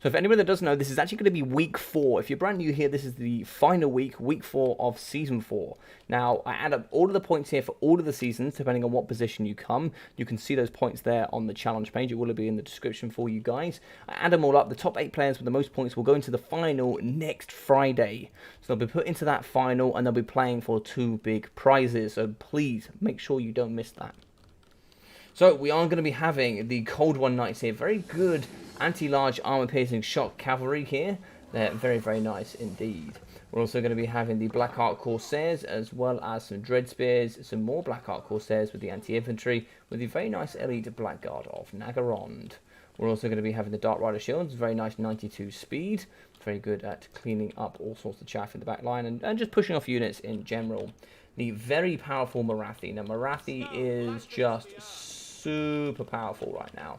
So if anyone that doesn't know, this is actually going to be week 4. If you're brand new here, this is the final week, week 4 of season 4. Now, I add up all of the points here for all of the seasons, depending on what position you come. You can see those points there on the challenge page. It will be in the description for you guys. I add them all up. The top 8 players with the most points will go into the final next Friday. So they'll be put into that final, and they'll be playing for 2 big prizes. So please, make sure you don't miss that. So we are going to be having the Cold One Knights here. Very good anti-large armor-piercing shock cavalry here. They're very, very nice indeed. We're also going to be having the Black Ark Corsairs, as well as some Dread Spears, some more Black Ark Corsairs with the anti-infantry, with the very nice elite Blackguard of Nagarond. We're also going to be having the Dark Rider Shields, very nice 92 speed, very good at cleaning up all sorts of chaff in the back line, and just pushing off units in general. The very powerful Morathi. Now, Morathi is just super powerful right now.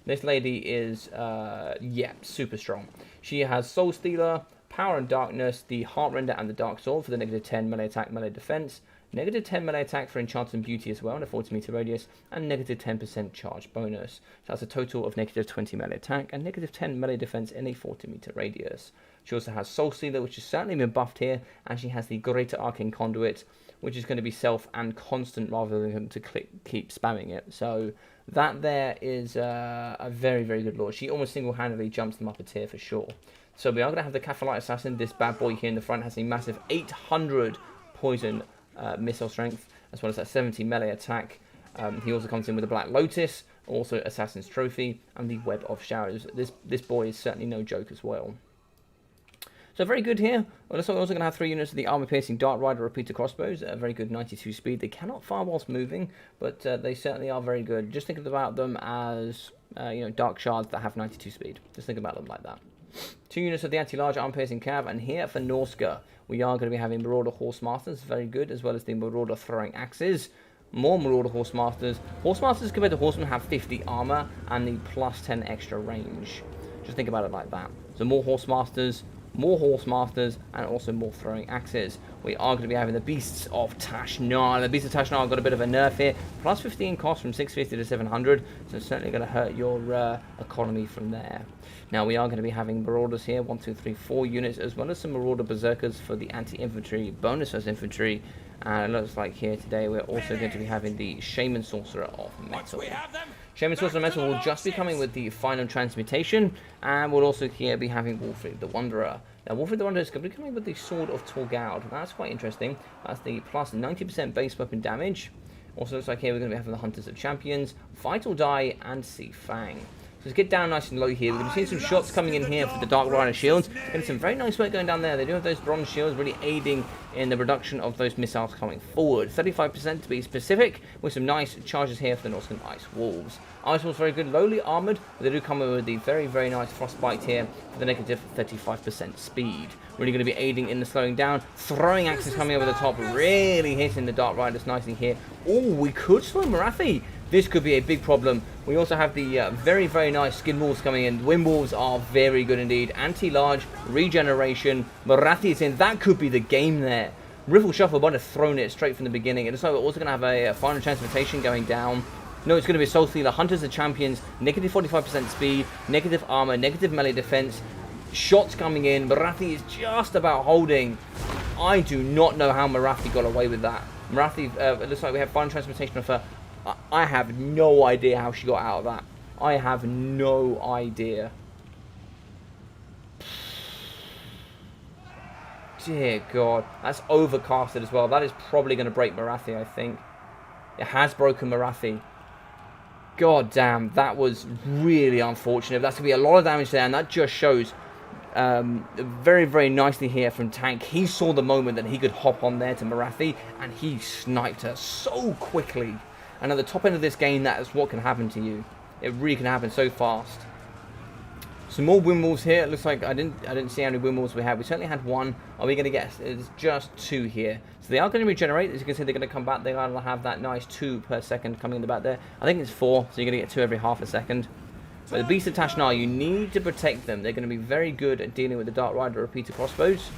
This lady is, yeah, super strong. She has Soul Stealer, Power and Darkness, the Heartrender, and the Dark Sword for the negative 10 melee attack, melee defense, negative 10 melee attack for Enchantment and Beauty as well in a 40 meter radius, and negative 10% charge bonus. So that's a total of negative 20 melee attack and negative 10 melee defense in a 40 meter radius. She also has Soul Stealer, which has certainly been buffed here, and she has the Greater Arcane Conduit, which is going to be self and constant rather than to keep spamming it. So that there is a very, very good lord. She almost single-handedly jumps them up a tier for sure. So we are going to have the Catapult Assassin. This bad boy here in the front has a massive 800 poison missile strength, as well as that 70 melee attack. He also comes in with a Black Lotus, also Assassin's Trophy, and the Web of Showers. This boy is certainly no joke as well. So very good here. We're also going to have 3 units of the armor-piercing Dart Rider repeater crossbows at a very good 92 speed. They cannot fire whilst moving, but they certainly are very good. Just think about them as you know, dark shards that have 92 speed. Just think about them like that. 2 units of the anti-large armor-piercing cav, and here for Norska, we are going to be having Marauder Horsemasters, very good, as well as the Marauder Throwing Axes. More Marauder Horsemasters. Horsemasters compared to Horsemen have 50 armor and the plus 10 extra range. Just think about it like that. So more Horsemasters, and also more throwing axes. We are going to be having the Beasts of Tashnar. The Beasts of Tashnar got a bit of a nerf here. Plus 15 cost from 650 to 700. So it's certainly going to hurt your economy from there. Now we are going to be having Marauders here. 1, 2, 3, 4 units, as well as some Marauder Berserkers for the anti-infantry, bonus as infantry. And it looks like here today we're also going to be having the Shaman Sorcerer of Metal. Shaman Sorcerer of Metal will just be coming with the final transmutation, and we'll also here be having Wolfric the Wanderer. Now Wolfric the Wanderer is going to be coming with the Sword of Torgaud. That's quite interesting. That's the plus 90% base weapon damage. Also looks like here we're going to be having the Hunters of Champions, Fight or Die, and See Fang. So let's get down nice and low here. We're going to see some shots coming in here for the Dark Rider shields. Getting some very nice work going down there. They do have those bronze shields really aiding in the reduction of those missiles coming forward. 35% to be specific, with some nice charges here for the Northern Ice Wolves. Ice Wolves very good, lowly armoured, but they do come in with the very, very nice Frostbite here for the negative 35% speed. Really going to be aiding in the slowing down. Throwing axes coming over the top, really hitting the Dark Riders nicely here. Oh, we could slow Morathi. This could be a big problem. We also have the very, very nice Skin Wolves coming in. Wind Wolves are very good indeed. Anti-large, regeneration, Morathi is in. That could be the game there. Riffle Shuffle might have thrown it straight from the beginning. It looks like we're also going to have a final transmutation going down. No, it's going to be a Soul Stealer. Hunters of Champions, negative 45% speed, negative armor, negative melee defense. Shots coming in. Morathi is just about holding. I do not know how Morathi got away with that. Morathi, it looks like we have final transmutation of her. I have no idea how she got out of that. I have no idea. Dear God. That's overcasted as well. That is probably going to break Morathi, I think. It has broken Morathi. God damn, that was really unfortunate. That's going to be a lot of damage there, and that just shows very, very nicely here from Tank. He saw the moment that he could hop on there to Morathi, and he sniped her so quickly. And at the top end of this game, that is what can happen to you. It really can happen so fast. Some more Wind Wolves here. It looks like I didn't see how many Wind Wolves we had. We certainly had 1. Are we going to get? It's just 2 here. So they are going to regenerate. As you can see, they're going to come back. They're going to have that nice 2 per second coming in the back there. I think it's 4, so you're going to get 2 every half a second. But the Beast of Tashnar, you need to protect them. They're going to be very good at dealing with the Dark Rider repeater crossbows.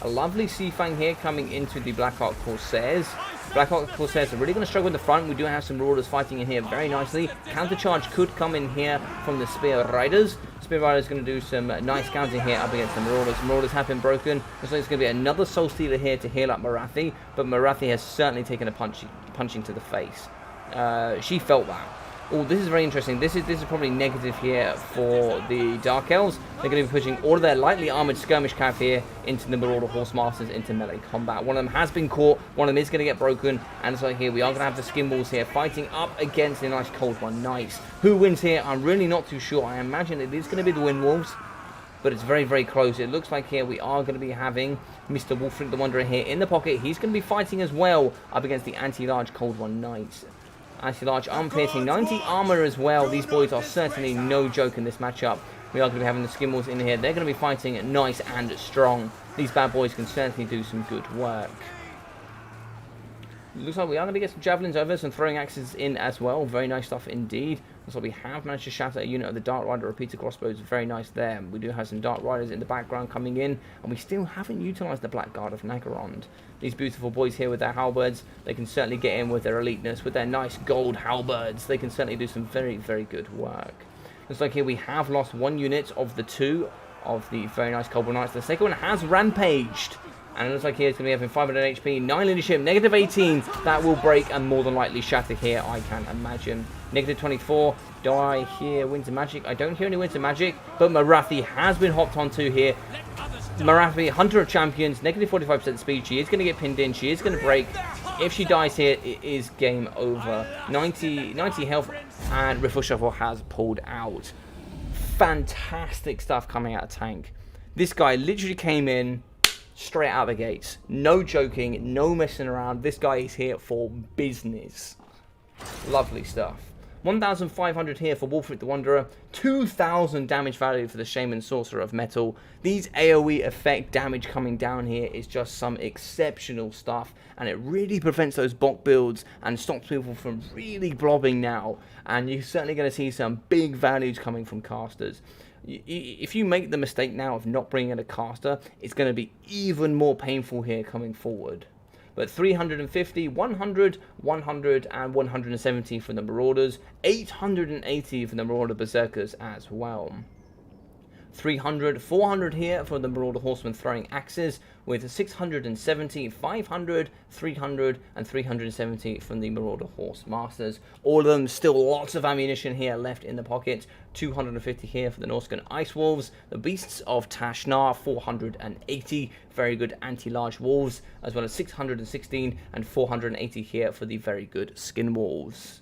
A lovely Sea Fang here coming into the Black Ark Corsairs. Black Hawk Corsairs are really going to struggle in the front. We do have some Marauders fighting in here very nicely. Countercharge could come in here from the Spear Riders. Spear Riders going to do some nice scouting here up against the Marauders. Marauders have been broken. Looks like it's going to be another Soul Stealer here to heal up Marathi, but Marathi has certainly taken a punching to the face. She felt that. Oh, this is very interesting. This is probably negative here for the Dark Elves. They're going to be pushing all of their lightly armored skirmish cav here into the Marauder Horsemasters into melee combat. One of them has been caught. One of them is going to get broken. And so here we are going to have the Skin Wolves here fighting up against the nice Cold One Knights. Who wins here? I'm really not too sure. I imagine it is going to be the Wind Wolves, but it's very, very close. It looks like here we are going to be having Mr. Wolfric the Wanderer here in the pocket. He's going to be fighting as well up against the anti-large Cold One Knights. Anti-large arm piercing, 90 armor as well. These boys are certainly no joke in this matchup. We are going to be having the Skin Wolves in here. They're going to be fighting nice and strong. These bad boys can certainly do some good work. Looks like we are going to get some javelins over, some throwing axes in as well. Very nice stuff indeed. Looks like we have managed to shatter a unit of the Dark Rider repeater crossbows. Very nice there. We do have some Dark Riders in the background coming in, and we still haven't utilised the Blackguard of Nagarond. These beautiful boys here with their halberds, they can certainly get in with their eliteness, with their nice gold halberds. They can certainly do some very, very good work. Looks like here we have lost one unit of the two of the very nice Cold One Knights. The second one has rampaged. And it looks like here it's going to be having 500 HP, 9 leadership, negative 18. That will break and more than likely shatter here, I can imagine. Negative 24. Do I hear Winds of Magic? I don't hear any Winds of Magic, but Marathi has been hopped onto here. Marathi, Hunter of Champions, negative 45% speed. She is going to get pinned in. She is going to break. If she dies here, it is game over. 90 health, and Riffle Shuffle has pulled out. Fantastic stuff coming out of tank. This guy literally came in straight out the gates. No joking, no messing around. This guy is here for business. Lovely stuff. 1,500 here for Wolfric the Wanderer. 2,000 damage value for the Shaman Sorcerer of Metal. These AoE effect damage coming down here is just some exceptional stuff. And it really prevents those bot builds and stops people from really blobbing now. And you're certainly going to see some big values coming from casters. If you make the mistake now of not bringing in a caster, it's going to be even more painful here coming forward. But 350, 100, 100, and 170 for the Marauders. 880 for the Marauder Berserkers as well. 300, 400 here for the Marauder Horsemen throwing axes, with 670, 500, 300, and 370 from the Marauder Horse Masters. All of them still lots of ammunition here left in the pocket. 250 here for the Norscan Ice Wolves. The Beasts of Tashnar, 480, very good anti-large wolves, as well as 616 and 480 here for the very good Skin Wolves.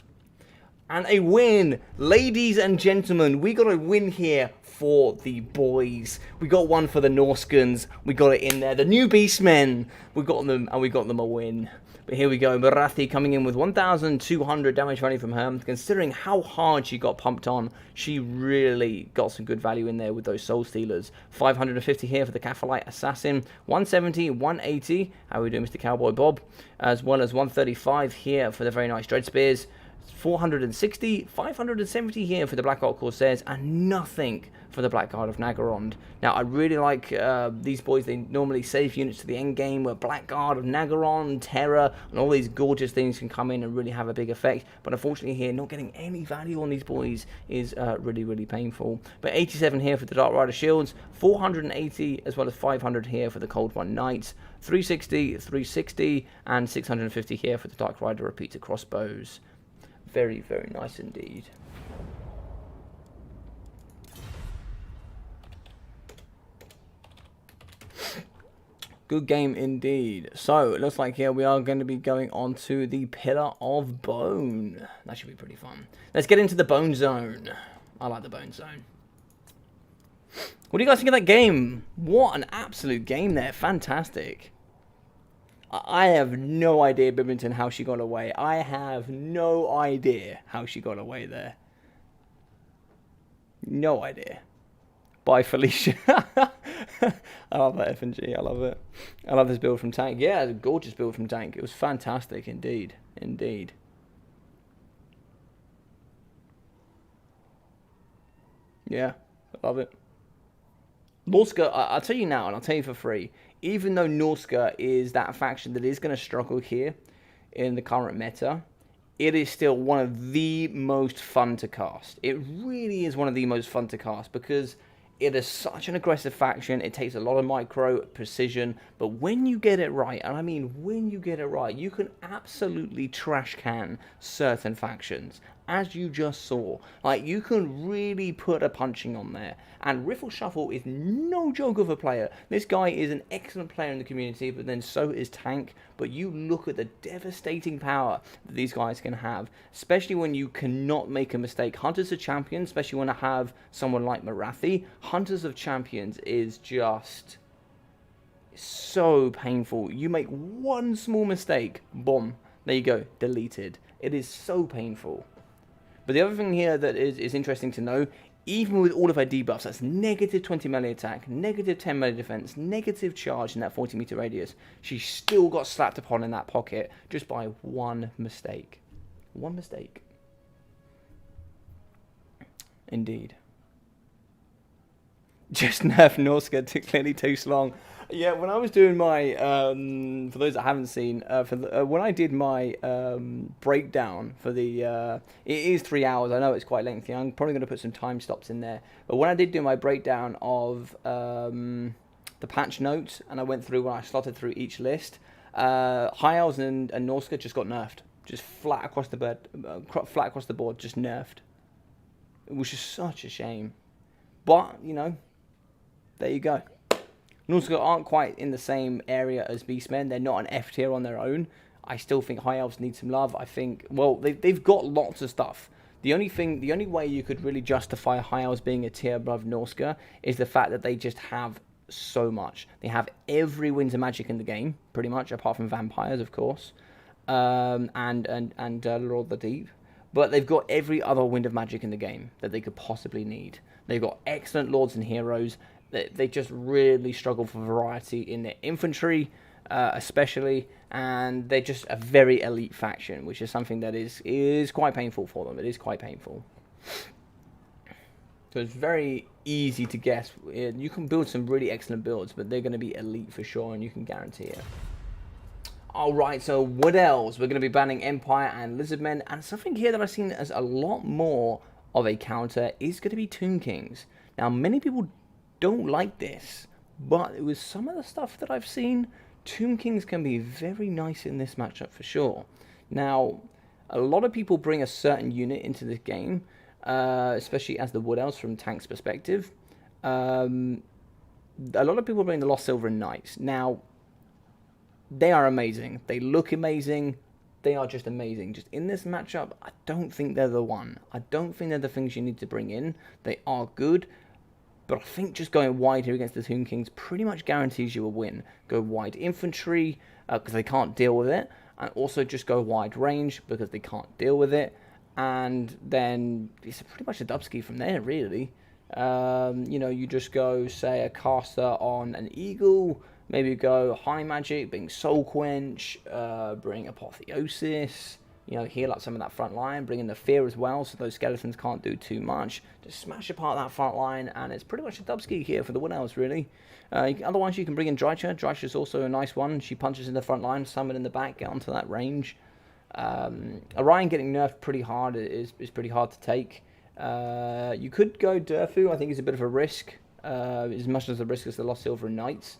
And a win, ladies and gentlemen. We got a win here for the boys. We got one for the Norscans. We got it in there. The new Beastmen. We got them, and we got them a win. But here we go. Marathi coming in with 1,200 damage value from her. Considering how hard she got pumped on, she really got some good value in there with those Soul Stealers. 550 here for the Cathalite Assassin. 170, 180. How are we doing, Mr. Cowboy Bob? As well as 135 here for the very nice Dread Spears. 460, 570 here for the Black Hawk Corsairs, and nothing for the Blackguard of Nagarond. Now, I really like these boys. They normally save units to the end game, where Blackguard of Nagarond, Terror, and all these gorgeous things can come in and really have a big effect. But unfortunately here, not getting any value on these boys is really, really painful. But 87 here for the Dark Rider Shields, 480 as well as 500 here for the Cold One Knights, 360, 360, and 650 here for the Dark Rider Repeater Crossbows. Very, very nice indeed. Good game indeed. So, it looks like here we are going to be going on to the Pillar of Bone. That should be pretty fun. Let's get into the Bone Zone. I like the Bone Zone. What do you guys think of that game? What an absolute game there. Fantastic. I have no idea, Bibington, how she got away. I have no idea how she got away there. No idea. Bye, Felicia. I love that F&G. I love it. I love this build from Tank. Yeah, it's a gorgeous build from Tank. It was fantastic indeed. Indeed. Yeah, I love it. Norska, I'll tell you now, and I'll tell you for free, even though Norska is that faction that is going to struggle here, in the current meta, it is still one of the most fun to cast. It really is one of the most fun to cast because it is such an aggressive faction. It takes a lot of micro precision, but when you get it right, and I mean when you get it right, you can absolutely trash can certain factions, as you just saw. Like, you can really put a punching on there. And Riffle Shuffle is no joke of a player. This guy is an excellent player in the community, but then so is Tank. But you look at the devastating power that these guys can have, especially when you cannot make a mistake. Hunters of Champions, especially when I have someone like Marathi, Hunters of Champions is just so painful. You make one small mistake, boom, there you go, deleted. It is so painful. But the other thing here that is interesting to know, even with all of her debuffs, that's negative 20 melee attack, negative 10 melee defense, negative charge in that 40 meter radius, she still got slapped upon in that pocket just by one mistake. One mistake. Indeed. Just nerf Norska to clearly too long. Yeah, when I was doing my, for those that haven't seen, when I did my breakdown for the, it is 3 hours, I know it's quite lengthy, I'm probably going to put some time stops in there, but when I did do my breakdown of the patch notes, and I went through when I slotted through each list, High Elves and Norska just got nerfed, just flat across the board, just nerfed. It was just such a shame, but, you know, there you go. Norska aren't quite in the same area as Beastmen. They're not an F tier on their own. I still think High Elves need some love. I think, well, they've got lots of stuff. The only way you could really justify High Elves being a tier above Norska is the fact that they just have so much. They have every winter magic in the game, pretty much, apart from vampires, of course, and Lord of the Deep. But they've got every other wind of magic in the game that they could possibly need. They've got excellent lords and heroes. They just really struggle for variety in their infantry, especially, and they're just a very elite faction, which is something that is quite painful for them. It is quite painful. So it's very easy to guess. You can build some really excellent builds, but they're going to be elite for sure, and you can guarantee it. Alright, so Wood Elves. We're going to be banning Empire and Lizardmen, and something here that I've seen as a lot more of a counter is going to be Tomb Kings. Now, many people don't like this, but with some of the stuff that I've seen, Tomb Kings can be very nice in this matchup for sure. Now, a lot of people bring a certain unit into this game, especially as the Wood Elves from Tank's perspective. A lot of people bring the Lost Silver Knights. Now, they are amazing. They look amazing. They are just amazing. Just in this matchup, I don't think they're the one. I don't think they're the things you need to bring in. They are good. But I think just going wide here against the Tomb Kings pretty much guarantees you a win. Go wide infantry, because they can't deal with it. And also just go wide range, because they can't deal with it. And then it's pretty much a dubski from there, really. You know, you just go, say, a caster on an Eagle. Maybe go high magic, bring Soul Quench, bring Apotheosis. You know, heal up some of that front line, bring in the fear as well, so those skeletons can't do too much. Just smash apart that front line, and it's pretty much a dubski here for the Wood Elves, really. Otherwise, you can bring in Drycha. Drycha's also a nice one. She punches in the front line, summon in the back, get onto that range. Orion getting nerfed pretty hard is pretty hard to take. You could go Durfu. I think it's a bit of a risk, as much as the risk as the Lost Silver Knights.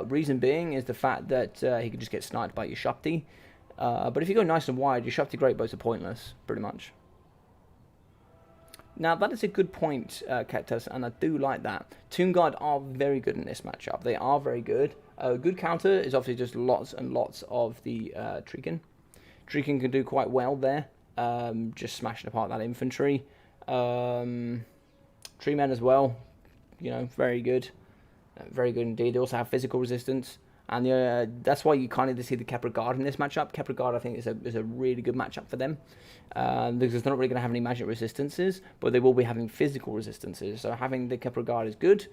Reason being is the fact that he could just get sniped by your Shakti. But if you go nice and wide, your Shakti Great Bows are pointless, pretty much. Now, that is a good point, Cactus, and I do like that. Tomb Guard are very good in this matchup. They are very good. A good counter is obviously just lots and lots of the Treekin. Treekin can do quite well there, just smashing apart that infantry. Treemen as well, you know, very good. Very good indeed. They also have physical resistance. And that's why you kind of see the Kepler Guard in this matchup. Kepler Guard, I think, is a really good matchup for them. Because they're not really going to have any magic resistances, but they will be having physical resistances. So having the Kepler Guard is good.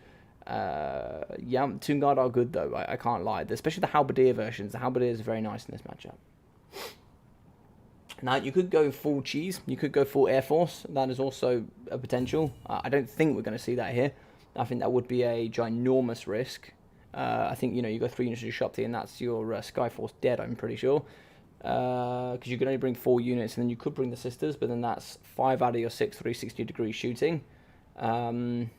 Yeah, Tomb Guard are good, though. I can't lie. Especially the Halberdier versions. The Halberdiers are very nice in this matchup. Now, you could go full cheese. You could go full Air Force. That is also a potential. I don't think we're going to see that here. I think that would be a ginormous risk. I think, you know, you go 3 units to Shopti and that's your Skyforce dead, I'm pretty sure. because you can only bring 4 units, and then you could bring the sisters, but then that's 5 out of your 6 360-degree shooting. And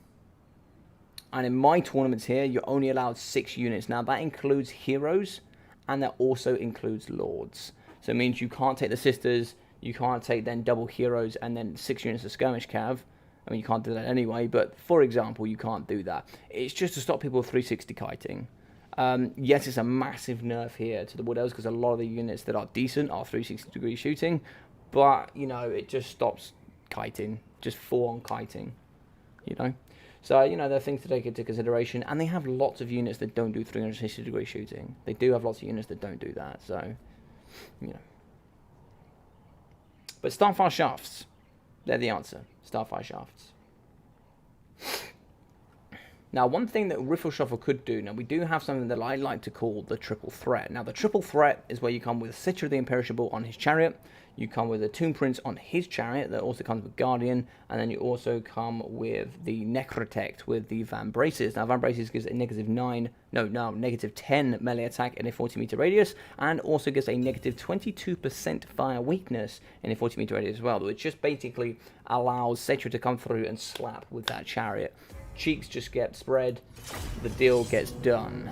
in my tournaments here, you're only allowed 6 units. Now, that includes heroes, and that also includes lords. So it means you can't take the sisters, you can't take then double heroes, and then 6 units of skirmish cav. I mean, you can't do that anyway, but for example, you can't do that. It's just to stop people 360 kiting. Yes, it's a massive nerf here to the Wood Elves, because a lot of the units that are decent are 360-degree shooting, but, you know, it just stops kiting, just full-on kiting, you know. So, you know, there are things to take into consideration, and they have lots of units that don't do 360-degree shooting. They do have lots of units that don't do that, so, you know. But Starfire Shafts, they're the answer. Starfire Shafts. Now, one thing that Riffle Shuffle could do, now we do have something that I like to call the triple threat. Now, the triple threat is where you come with Citra the Imperishable on his chariot, you come with a Tomb Prince on his chariot that also comes with Guardian, and then you also come with the Necrotect with the Van Braces. Now, Van Braces gives a negative 10 melee attack in a 40-meter radius, and also gives a negative 22% fire weakness in a 40-meter radius as well, which just basically allows Citra to come through and slap with that chariot. Cheeks just get spread, the deal gets done.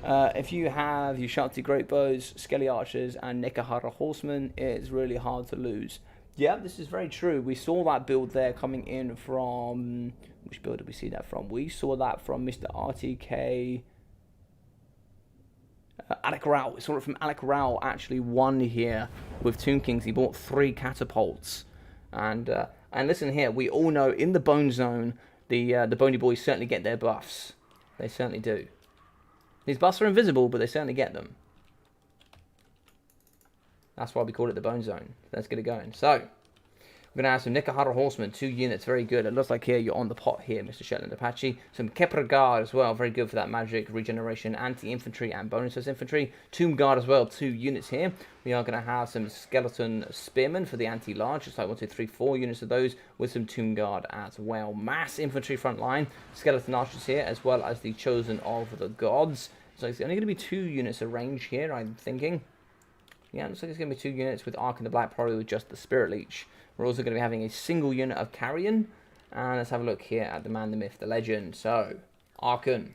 If you have Ushabti Great Bows, Skelly Archers, and Nekahara Horsemen, it's really hard to lose. Yeah, this is very true. We saw that build there coming in from... Which build did we see that from? We saw that from Mr. RTK... Alec Rao. We saw it from Alec Rao, actually won here with Tomb Kings. He bought 3 catapults. And listen here, we all know in the Bone Zone... The Bony Boys certainly get their buffs. They certainly do. These buffs are invisible, but they certainly get them. That's why we call it the Bone Zone. Let's get it going. So, we're going to have some Nekahara Horsemen, 2 units, very good. It looks like here you're on the pot here, Mr. Shetland Apache. Some Kepra Guard as well, very good for that magic, regeneration, anti-infantry, and bonuses infantry. Tomb Guard as well, 2 units here. We are going to have some Skeleton Spearmen for the anti-large, just like 1, 2, 3, 4 units of those, with some Tomb Guard as well. Mass infantry front line, Skeleton Archers here, as well as the Chosen of the Gods. So it's only going to be 2 units of range here, I'm thinking. Yeah, looks like it's going to be 2 units with Ark in the Black, probably with just the Spirit Leech. We're also going to be having a single unit of Carrion. And let's have a look here at the man, the myth, the legend. So, Arkan,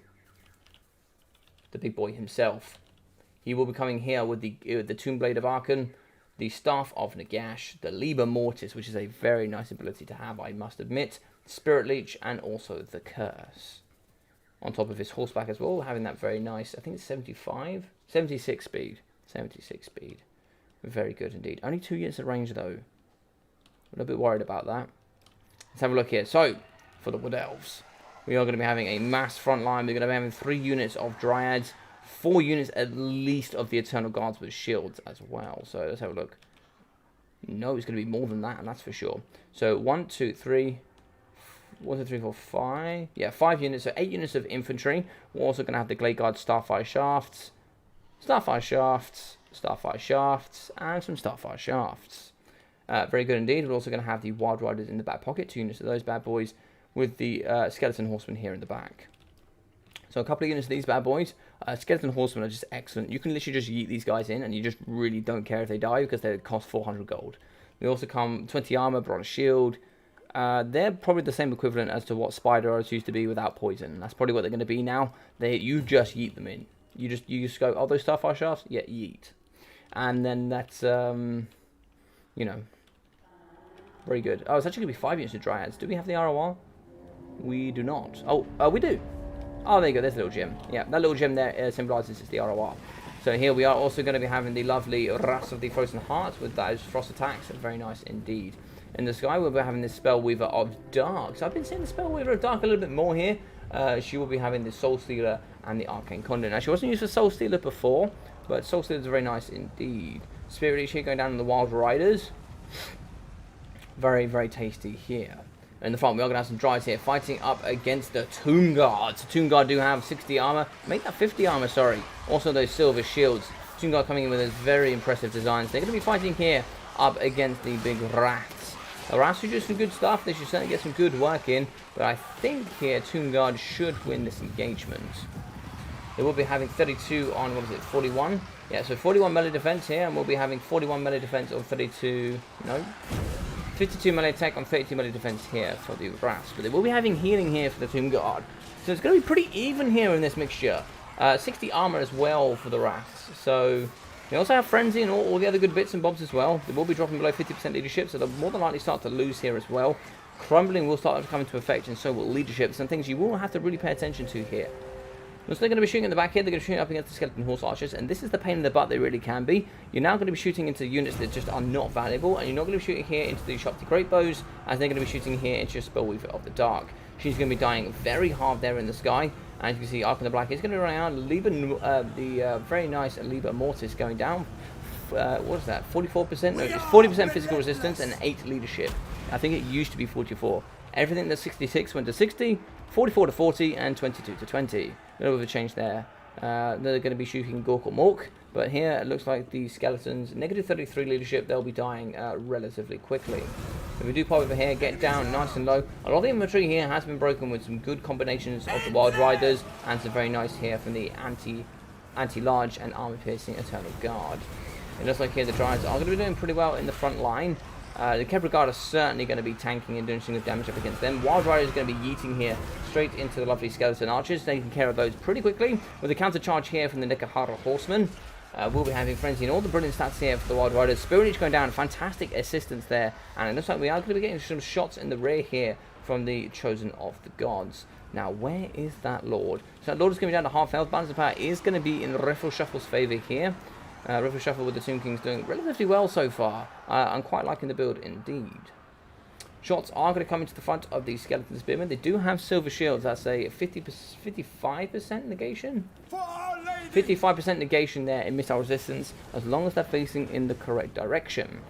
the big boy himself. He will be coming here with the Tomb Blade of Arkan, the Staff of Nagash, the Liber Mortis, which is a very nice ability to have, I must admit, Spirit Leech, and also the Curse. On top of his horseback as well, having that very nice, I think it's 76 speed. 76 speed. Very good indeed. Only 2 units of range though. A little bit worried about that. Let's have a look here. So, for the Wood Elves, we are going to be having a mass front line. We're going to be having 3 units of Dryads, 4 units at least of the Eternal Guards with shields as well. So, let's have a look. No, it's going to be more than that, and that's for sure. So, 1, 2, 3... 1, 2, 3, 4, 5... Yeah, 5 units, so 8 units of infantry. We're also going to have the Glade Guard Starfire Shafts, Starfire Shafts, Starfire Shafts, and some Starfire Shafts. Very good indeed. We're also going to have the Wild Riders in the back pocket, 2 units of those bad boys, with the Skeleton Horsemen here in the back. So a couple of units of these bad boys. Skeleton Horsemen are just excellent. You can literally just yeet these guys in, and you just really don't care if they die, because they cost 400 gold. They also come 20 armor, bronze shield. They're probably the same equivalent as to what Spider Arrows used to be without poison. That's probably what they're going to be now. You just yeet them in. You just go, oh, those Starfire Shafts? Yeah, yeet. And then that's, you know, very good. Oh, it's actually going to be 5 units of Dryads. Do we have the ROR? We do not. Oh, we do. Oh, there you go. There's a little gem. Yeah, that little gem there symbolizes it's the ROR. So here we are also going to be having the lovely Wrath of the Frozen Heart with those frost attacks. Very nice indeed. In the sky, we'll be having the Spellweaver of Dark. So I've been seeing the Spellweaver of Dark a little bit more here. She will be having the Soul Stealer and the Arcane Conduit. Now, she wasn't used for Soul Stealer before, but Soul Stealer is very nice indeed. Spirit Leech here going down on the Wild Riders. Very, very tasty here. In the front, we are going to have some Dryads here fighting up against the Tomb Guards. The Tomb Guard do have 60 armor. Make that 50 armor, sorry. Also those silver shields. Tomb Guard coming in with those very impressive designs. They're going to be fighting here up against the big Wraths. The Wraths should do some good stuff. They should certainly get some good work in. But I think here Tomb Guard should win this engagement. They will be having 32 on, 41. Yeah, so 41 melee defense here, and we'll be having 41 melee defense on 32, no, 52 melee attack on 32 melee defense here for the Wraths. But they will be having healing here for the Tomb Guard. So it's going to be pretty even here in this mixture. 60 armor as well for the Wraths. So they also have Frenzy and all the other good bits and bobs as well. They will be dropping below 50% leadership, so they'll more than likely start to lose here as well. Crumbling will start to come into effect, and so will leadership. Some things you will have to really pay attention to here. So they're going to be shooting in the back here, they're going to be shooting up against the Skeleton Horse Archers, and this is the pain in the butt they really can be. You're now going to be shooting into units that just are not valuable, and you're not going to be shooting here into the Shopti Great Bows, as they're going to be shooting here into your Spellweaver of the Dark. She's going to be dying very hard there in the sky, and you can see Ark in the Black is going to be running out. The very nice Liber Mortis going down. What is that? 44%? No, it's 40% physical resistance and 8 leadership. I think it used to be 44. Everything that's 66 went to 60, 44 to 40, and 22 to 20. A little bit of a change there. They're going to be shooting Gork or Mork, but here it looks like the skeletons, negative 33 leadership, they'll be dying relatively quickly. If we do pop over here, get down nice and low. A lot of the inventory here has been broken with some good combinations of the Wild Riders, and some very nice here from the anti-large and armor-piercing Eternal Guard. It looks like here the Dryads are going to be doing pretty well in the front line. The Kepler Guard are certainly going to be tanking and doing some good damage up against them. Wild Rider is going to be yeeting here straight into the lovely Skeleton Archers, taking care of those pretty quickly. With a counter charge here from the Nekahara Horsemen. We'll be having Frenzy and all the brilliant stats here for the Wild Riders. Spirit Leech going down, fantastic assistance there. And it looks like we are going to be getting some shots in the rear here from the Chosen of the Gods. Now, where is that Lord? So that Lord is going to be down to half health. Balance of power is going to be in Riffle Shuffle's favour here. Riffle Shuffle with the Tomb Kings doing relatively well so far. I'm quite liking the build indeed. Shots are going to come into the front of the Skeleton Spearmen. They do have silver shields. That's a 55% negation? 55% negation there in missile resistance, as long as they're facing in the correct direction.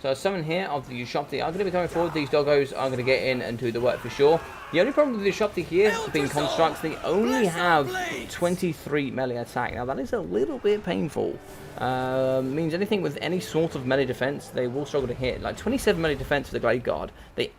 So summon here of the Ushopti are going to be coming forward. These doggos are going to get in and do the work for sure. The only problem with the Ushopti here being constructs, they only have 23 melee attack. Now that is a little bit painful. Means anything with any sort of melee defense, they will struggle to hit. Like 27 melee defense for the Glade Guard. They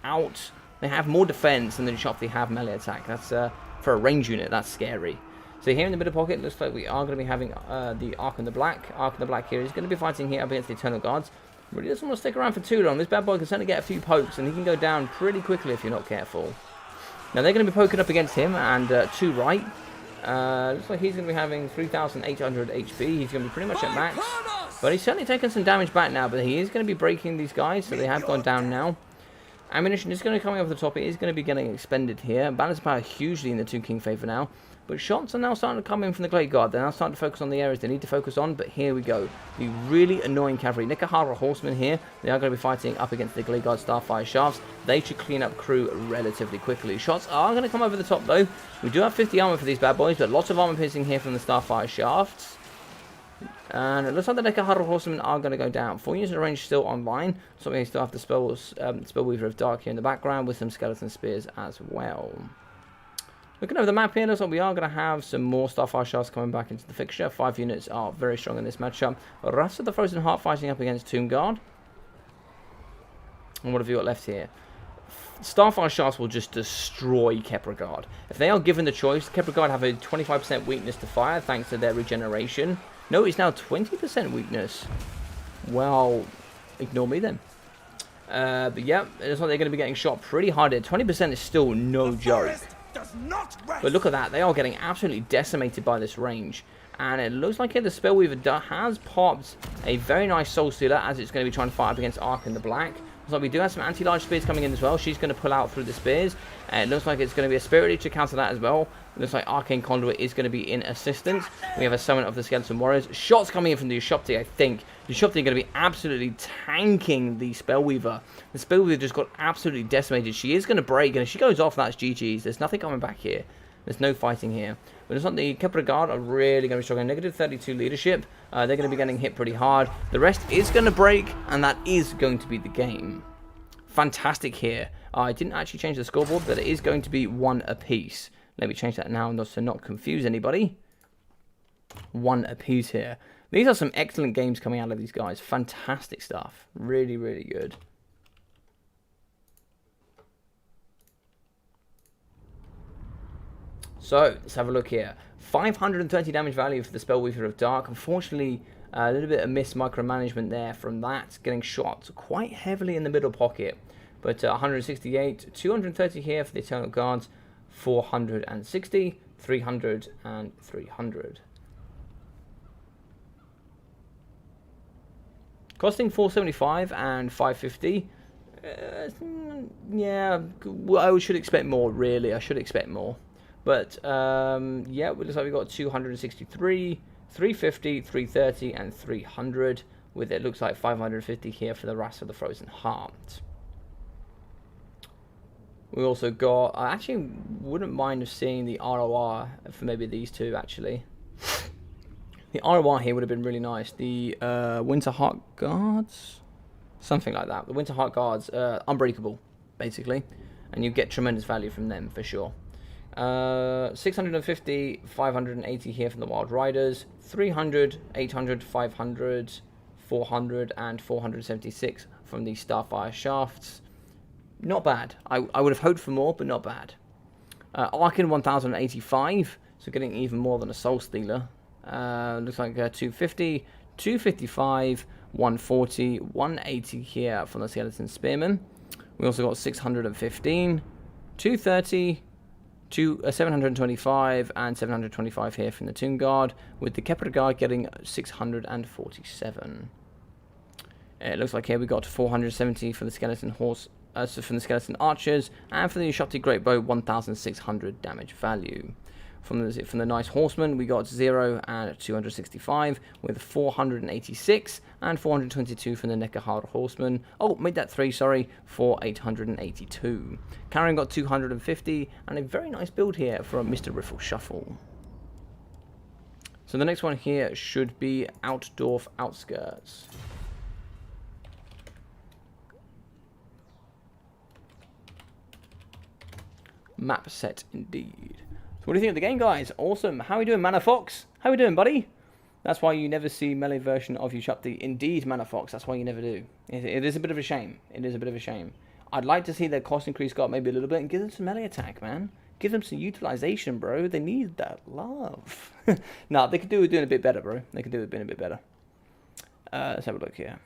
have more defense than the Ushopti have melee attack. That's for a range unit, that's scary. So here in the middle pocket, it looks like we are going to be having the Ark in the Black. Ark in the Black here is going to be fighting here up against the Eternal Guards. Really doesn't want to stick around for too long. This bad boy can certainly get a few pokes, and he can go down pretty quickly if you're not careful. Now they're going to be poking up against him, and to right. Looks like he's going to be having 3,800 HP. He's going to be pretty much at max. But he's certainly taken some damage back now, but he is going to be breaking these guys, so they have gone down now. Ammunition is going to be coming over the top. It is going to be getting expended here. Balance of power hugely in the Tomb King favour now. But shots are now starting to come in from the Glade Guard. They're now starting to focus on the areas they need to focus on. But here we go. The really annoying cavalry. Nekahara Horsemen here. They are going to be fighting up against the Glade Guard Starfire Shafts. They should clean up crew relatively quickly. Shots are going to come over the top though. We do have 50 armor for these bad boys. But lots of armor piercing here from the Starfire Shafts. And it looks like the Nekahara Horsemen are going to go down. 4 units of range still online. So we still have the Spellweaver of Dark here in the background with some Skeleton Spears as well. Looking over the map here, looks like we are going to have some more Starfire Shafts coming back into the fixture. 5 units are very strong in this matchup. Wraths of the Frozen Heart fighting up against Tomb Guard. And what have you got left here? Starfire Shafts will just destroy Kepler Guard. If they are given the choice, Kepler Guard have a 25% weakness to fire thanks to their regeneration. No, it's now 20% weakness. Well, ignore me then. But yeah, it looks like they're going to be getting shot pretty hard here. 20% is still no joke. But look at that, they are getting absolutely decimated by this range. And it looks like here the Spellweaver has popped a very nice Soul Stealer as it's going to be trying to fight up against Ark in the Black. Looks like we do have some anti-large spears coming in as well. She's going to pull out through the spears. And it looks like it's going to be a Spirit Leech to counter that as well. It looks like Arcane Conduit is going to be in assistance. We have a Summon of the Skeleton Warriors. Shots coming in from the Ushopti, I think. The Ushopti are going to be absolutely tanking the Spellweaver. The Spellweaver just got absolutely decimated. She is going to break, and if she goes off, that's GG's. There's nothing coming back here. There's no fighting here. But it's not the Kepler Guard are really going to be struggling. Negative 32 leadership. They're going to be getting hit pretty hard. The rest is going to break, and that is going to be the game. Fantastic here. I didn't actually change the scoreboard, but it is going to be 1 apiece. Let me change that now to not confuse anybody. 1 apiece here. These are some excellent games coming out of these guys. Fantastic stuff. Really, really good. So, let's have a look here. 530 damage value for the Spellweaver of Dark. Unfortunately, a little bit of missed micromanagement there from that. Getting shot quite heavily in the middle pocket. But 168, 230 here for the Eternal Guards. 460, 300, and 300. Costing 475 and 550. Yeah, well, I should expect more, really. I should expect more. But, yeah, it looks like we've got 263, 350, 330, and 300. With it looks like 550 here for the Wrath of the Frozen Heart. We also got, I actually wouldn't mind seeing the ROR for maybe these two, actually. The ROR here would have been really nice. The Winter Heart Guards? Something like that. The Winter Heart Guards, unbreakable, basically. And you get tremendous value from them, for sure. 650, 580 here from the Wild Riders. 300, 800, 500, 400, and 476 from the Starfire Shafts. Not bad. I would have hoped for more, but not bad. Arkin 1085, so getting even more than a Soul Stealer. Looks like 250, 255, 140, 180 here from the Skeleton Spearman. We also got 615, 230, 725, and 725 here from the Tomb Guard, with the Kepler Guard getting 647. It looks like here we got 470 for the Skeleton Horse. So from the Skeleton Archers, and for the Ushopti Greatbow, 1,600 damage value. From the Nice Horseman, we got 0 and 265, with 486 and 422 from the Nekahara Horseman. Oh, made that 3, sorry, for 882. Karen got 250, and a very nice build here from Mr. Riffle Shuffle. So the next one here should be Outdorf Outskirts. Map set indeed. So what do you think of the game, guys? Awesome. How are we doing, Mana Fox? How are we doing, buddy? That's why you never see melee version of Ushopti. Indeed, Mana Fox. That's why you never do. It is a bit of a shame. It is a bit of a shame. I'd like to see their cost increase go up maybe a little bit and give them some melee attack, man. Give them some utilization, bro. They need that love. No, they could do it doing a bit better, bro. They could do it being a bit better. Let's have a look here.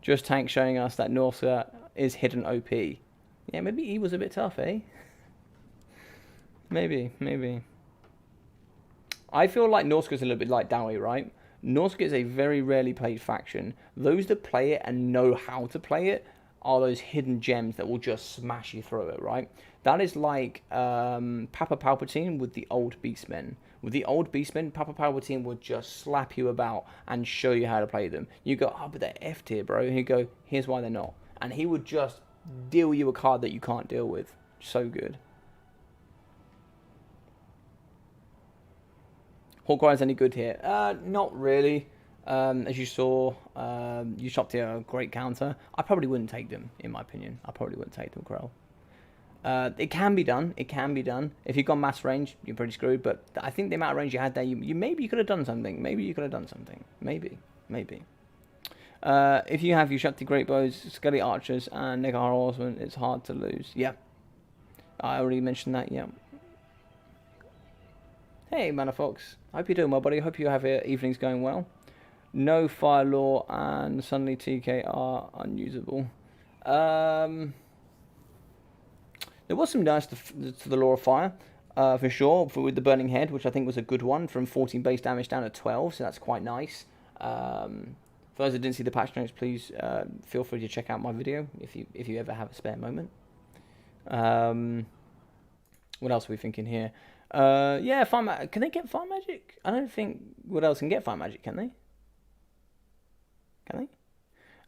Just Tank showing us that Norska is hidden OP. Yeah, maybe he was a bit tough, eh? Maybe. I feel like Norska's a little bit like Dowie, right? Norska is a very rarely played faction. Those that play it and know how to play it are those hidden gems that will just smash you through it, right? That is like Papa Palpatine with the old Beastmen. With the old Beastmen, Papa Palpatine would just slap you about and show you how to play them. You go, oh, but they're F tier, bro. And he'd go, here's why they're not. And he would just deal you a card that you can't deal with. So good. Hawkeye's any good here? Not really. As you saw, Ushopti are a great counter. I probably wouldn't take them, in my opinion. I probably wouldn't take them, Krell. It can be done. It can be done. If you've got mass range, you're pretty screwed. But I think the amount of range you had there, maybe you could have done something. Maybe. If you have Ushopti Greatbows, Skelly Archers, and Nekahara Horsemen, it's hard to lose. Yeah. I already mentioned that, yeah. Hey, Mana Fox. Hope you're doing well, buddy. Hope you have your evenings going well. No Fire Law and suddenly TK are unusable. There was some nice to the Law of Fire, for sure, with the Burning Head, which I think was a good one, from 14 base damage down to 12, so that's quite nice. For those that didn't see the patch notes, please feel free to check out my video if you ever have a spare moment. What else are we thinking here? Yeah, can they get Fire Magic? I don't think what else can get Fire Magic, can they? Can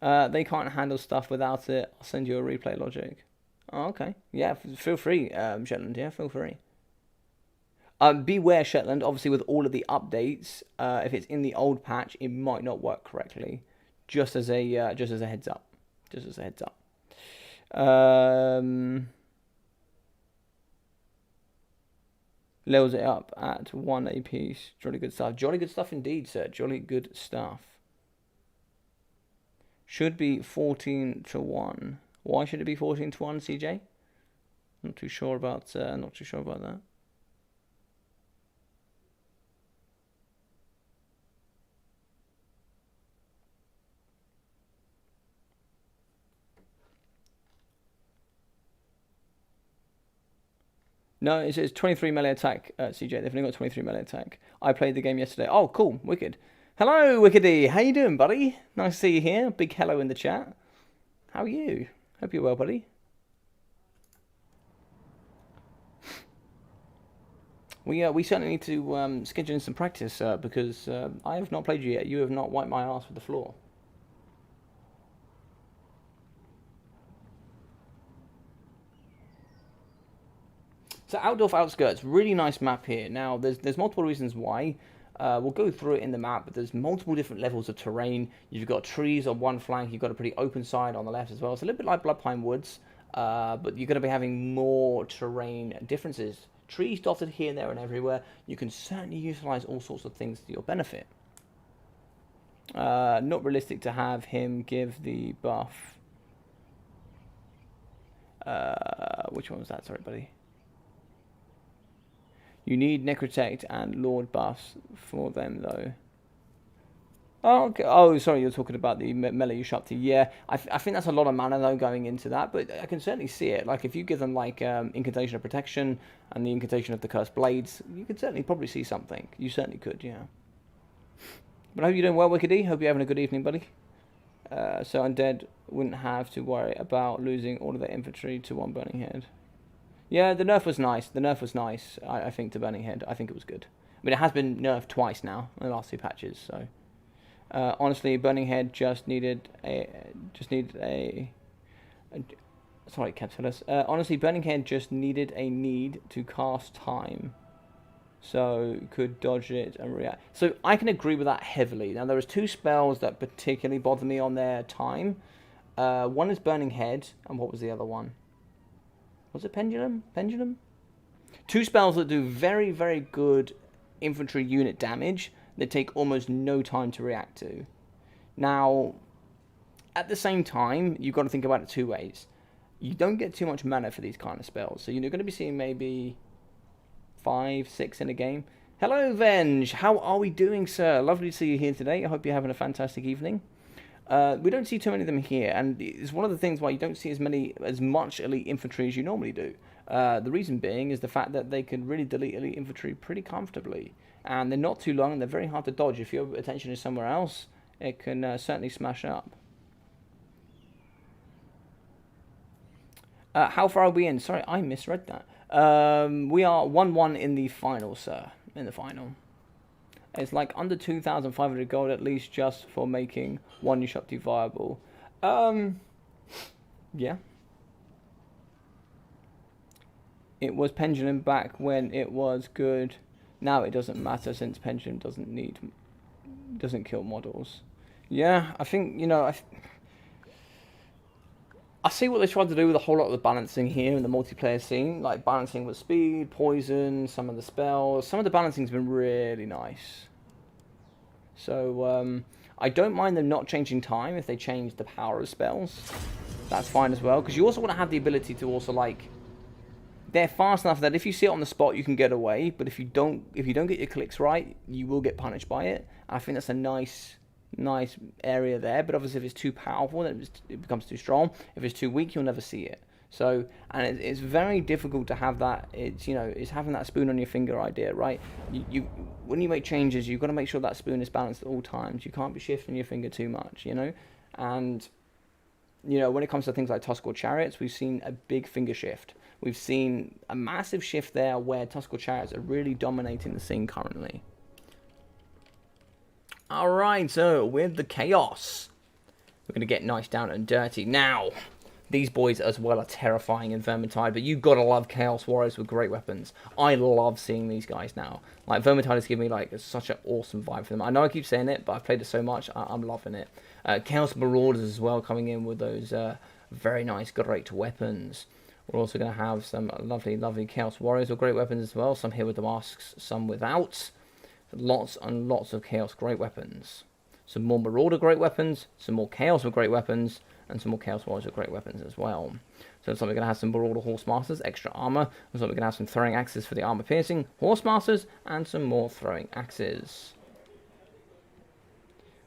they? They can't handle stuff without it. I'll send you a replay logic. Oh, okay. Yeah, feel free, Shetland, yeah, feel free. Beware, Shetland, obviously with all of the updates, if it's in the old patch, it might not work correctly. Just as a heads up. Just as a heads up. Levels it up at 1 apiece. Jolly good stuff. Jolly good stuff indeed, sir. Jolly good stuff. Should be 14 to 1. Why should it be 14 to 1, CJ? Not too sure about that. No, it says 23 melee attack, CJ. They've only got 23 melee attack. I played the game yesterday. Oh, cool. Wicked. Hello, Wickedy. How you doing, buddy? Nice to see you here. Big hello in the chat. How are you? Hope you're well, buddy. We certainly need to schedule in some practice, because I have not played you yet. You have not wiped my ass with the floor. So Outdoor Outskirts, really nice map here. Now, there's multiple reasons why. We'll go through it in the map, but there's multiple different levels of terrain. You've got trees on one flank, you've got a pretty open side on the left as well. It's a little bit like Bloodpine Woods, but you're going to be having more terrain differences. Trees dotted here and there and everywhere. You can certainly utilize all sorts of things to your benefit. Not realistic to have him give the buff. Which one was that? Sorry, buddy. You need Necrotect and Lord buffs for them, though. Oh, okay. Oh, sorry, you're talking about the melee you shot to. Yeah, I think that's a lot of mana, though, going into that, but I can certainly see it. Like, if you give them, like, Incantation of Protection and the Incantation of the Cursed Blades, you could certainly probably see something. You certainly could, yeah. But I hope you're doing well, Wickedy. Hope you're having a good evening, buddy. So Undead wouldn't have to worry about losing all of their infantry to one Burning Head. Yeah, the nerf was nice. The nerf was nice, I think, to Burning Head. I think it was good. I mean, it has been nerfed twice now in the last 2 patches. So, honestly, Burning Head just needed a. Sorry, Capsulus. Honestly, Burning Head just needed a need to cast time, so could dodge it and react. So I can agree with that heavily. Now there was 2 spells that particularly bother me on their time. One is Burning Head, and what was the other one? Was it Pendulum? Pendulum? 2 spells that do very, very good infantry unit damage that take almost no time to react to. Now, at the same time, you've got to think about it 2 ways. You don't get too much mana for these kind of spells, so you're going to be seeing maybe 5, 6 in a game. Hello, Venge! How are we doing, sir? Lovely to see you here today. I hope you're having a fantastic evening. We don't see too many of them here, and it's one of the things why you don't see as much elite infantry as you normally do. The reason being is the fact that they can really delete elite infantry pretty comfortably, and they're not too long, and they're very hard to dodge. If your attention is somewhere else, it can certainly smash up. How far are we in? Sorry, I misread that. We are 1-1 in the final, sir. In the final. It's like under 2,500 gold at least just for making one Ushakti viable. Yeah. It was Pendulum back when it was good. Now it doesn't matter since Pendulum doesn't kill models. Yeah, I think, you know, I see what they tried to do with a whole lot of the balancing here in the multiplayer scene, like balancing with speed, poison, some of the spells. Some of the balancing's been really nice. So, I don't mind them not changing time if they change the power of spells. That's fine as well, because you also want to have the ability to also, like, they're fast enough that if you see it on the spot, you can get away, but if you don't get your clicks right, you will get punished by it. I think that's a nice area there, but obviously if it's too powerful, then it becomes too strong. If it's too weak, you'll never see it. So, and it's very difficult to have that. It's, you know, it's having that spoon on your finger idea, right? When you make changes, you've got to make sure that spoon is balanced at all times. You can't be shifting your finger too much, you know. And, you know, when it comes to things like Tuskarl Chariots, we've seen a big finger shift. We've seen a massive shift there where Tuskarl Chariots are really dominating the scene currently. Alright, so with the Chaos, we're going to get nice down and dirty. Now, these boys as well are terrifying in Vermintide, but you got to love Chaos Warriors with great weapons. I love seeing these guys now. Like, Vermintide has given me, like, such an awesome vibe for them. I know I keep saying it, but I've played it so much, I'm loving it. Chaos Marauders as well coming in with those very nice, great weapons. We're also going to have some lovely, lovely Chaos Warriors with great weapons as well. Some here with the masks, some without. Lots and lots of Chaos great weapons. Some more Marauder great weapons, some more Chaos with great weapons, and some more Chaos Warriors with great weapons as well. So looks like we're going to have some Marauder Horsemasters, extra armor. Looks like we're going to have some throwing axes for the armor piercing, Horsemasters, and some more throwing axes.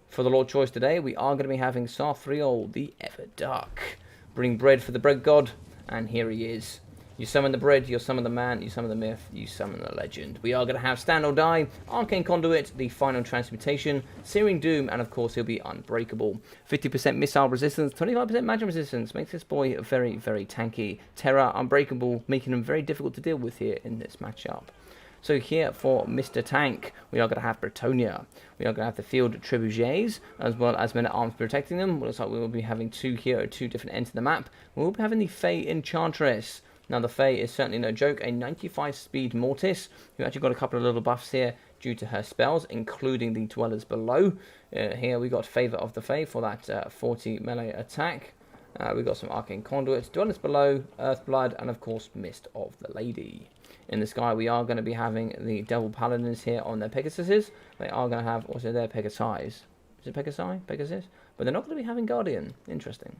For the Lord Choice today, we are going to be having Sarthriol, the Everdark. Bring bread for the bread god, and here he is. You summon the bread, you summon the man, you summon the myth, you summon the legend. We are going to have Stand or Die, Arcane Conduit, the Final Transmutation, Searing Doom, and of course he'll be Unbreakable. 50% missile resistance, 25% magic resistance, makes this boy very, very tanky. Terra, Unbreakable, making him very difficult to deal with here in this matchup. So here for Mr. Tank, we are going to have Bretonnia. We are going to have the Field Trebuchets, as well as Men-at-Arms protecting them. It looks like we will be having two here at two different ends of the map. We will be having the Fey Enchantress. Now the Fey is certainly no joke, a 95 speed Mortis, who actually got a couple of little buffs here due to her spells, including the Dwellers Below. Here we got Favour of the Fey for that 40 melee attack. We got some Arcane Conduits, Dwellers Below, Earthblood, and of course Mist of the Lady. In the sky, we are going to be having the Devil Paladins here on their Pegasuses. They are going to have also their Pegasi. Is it Pegasi? Pegasus? But they're not going to be having Guardian. Interesting.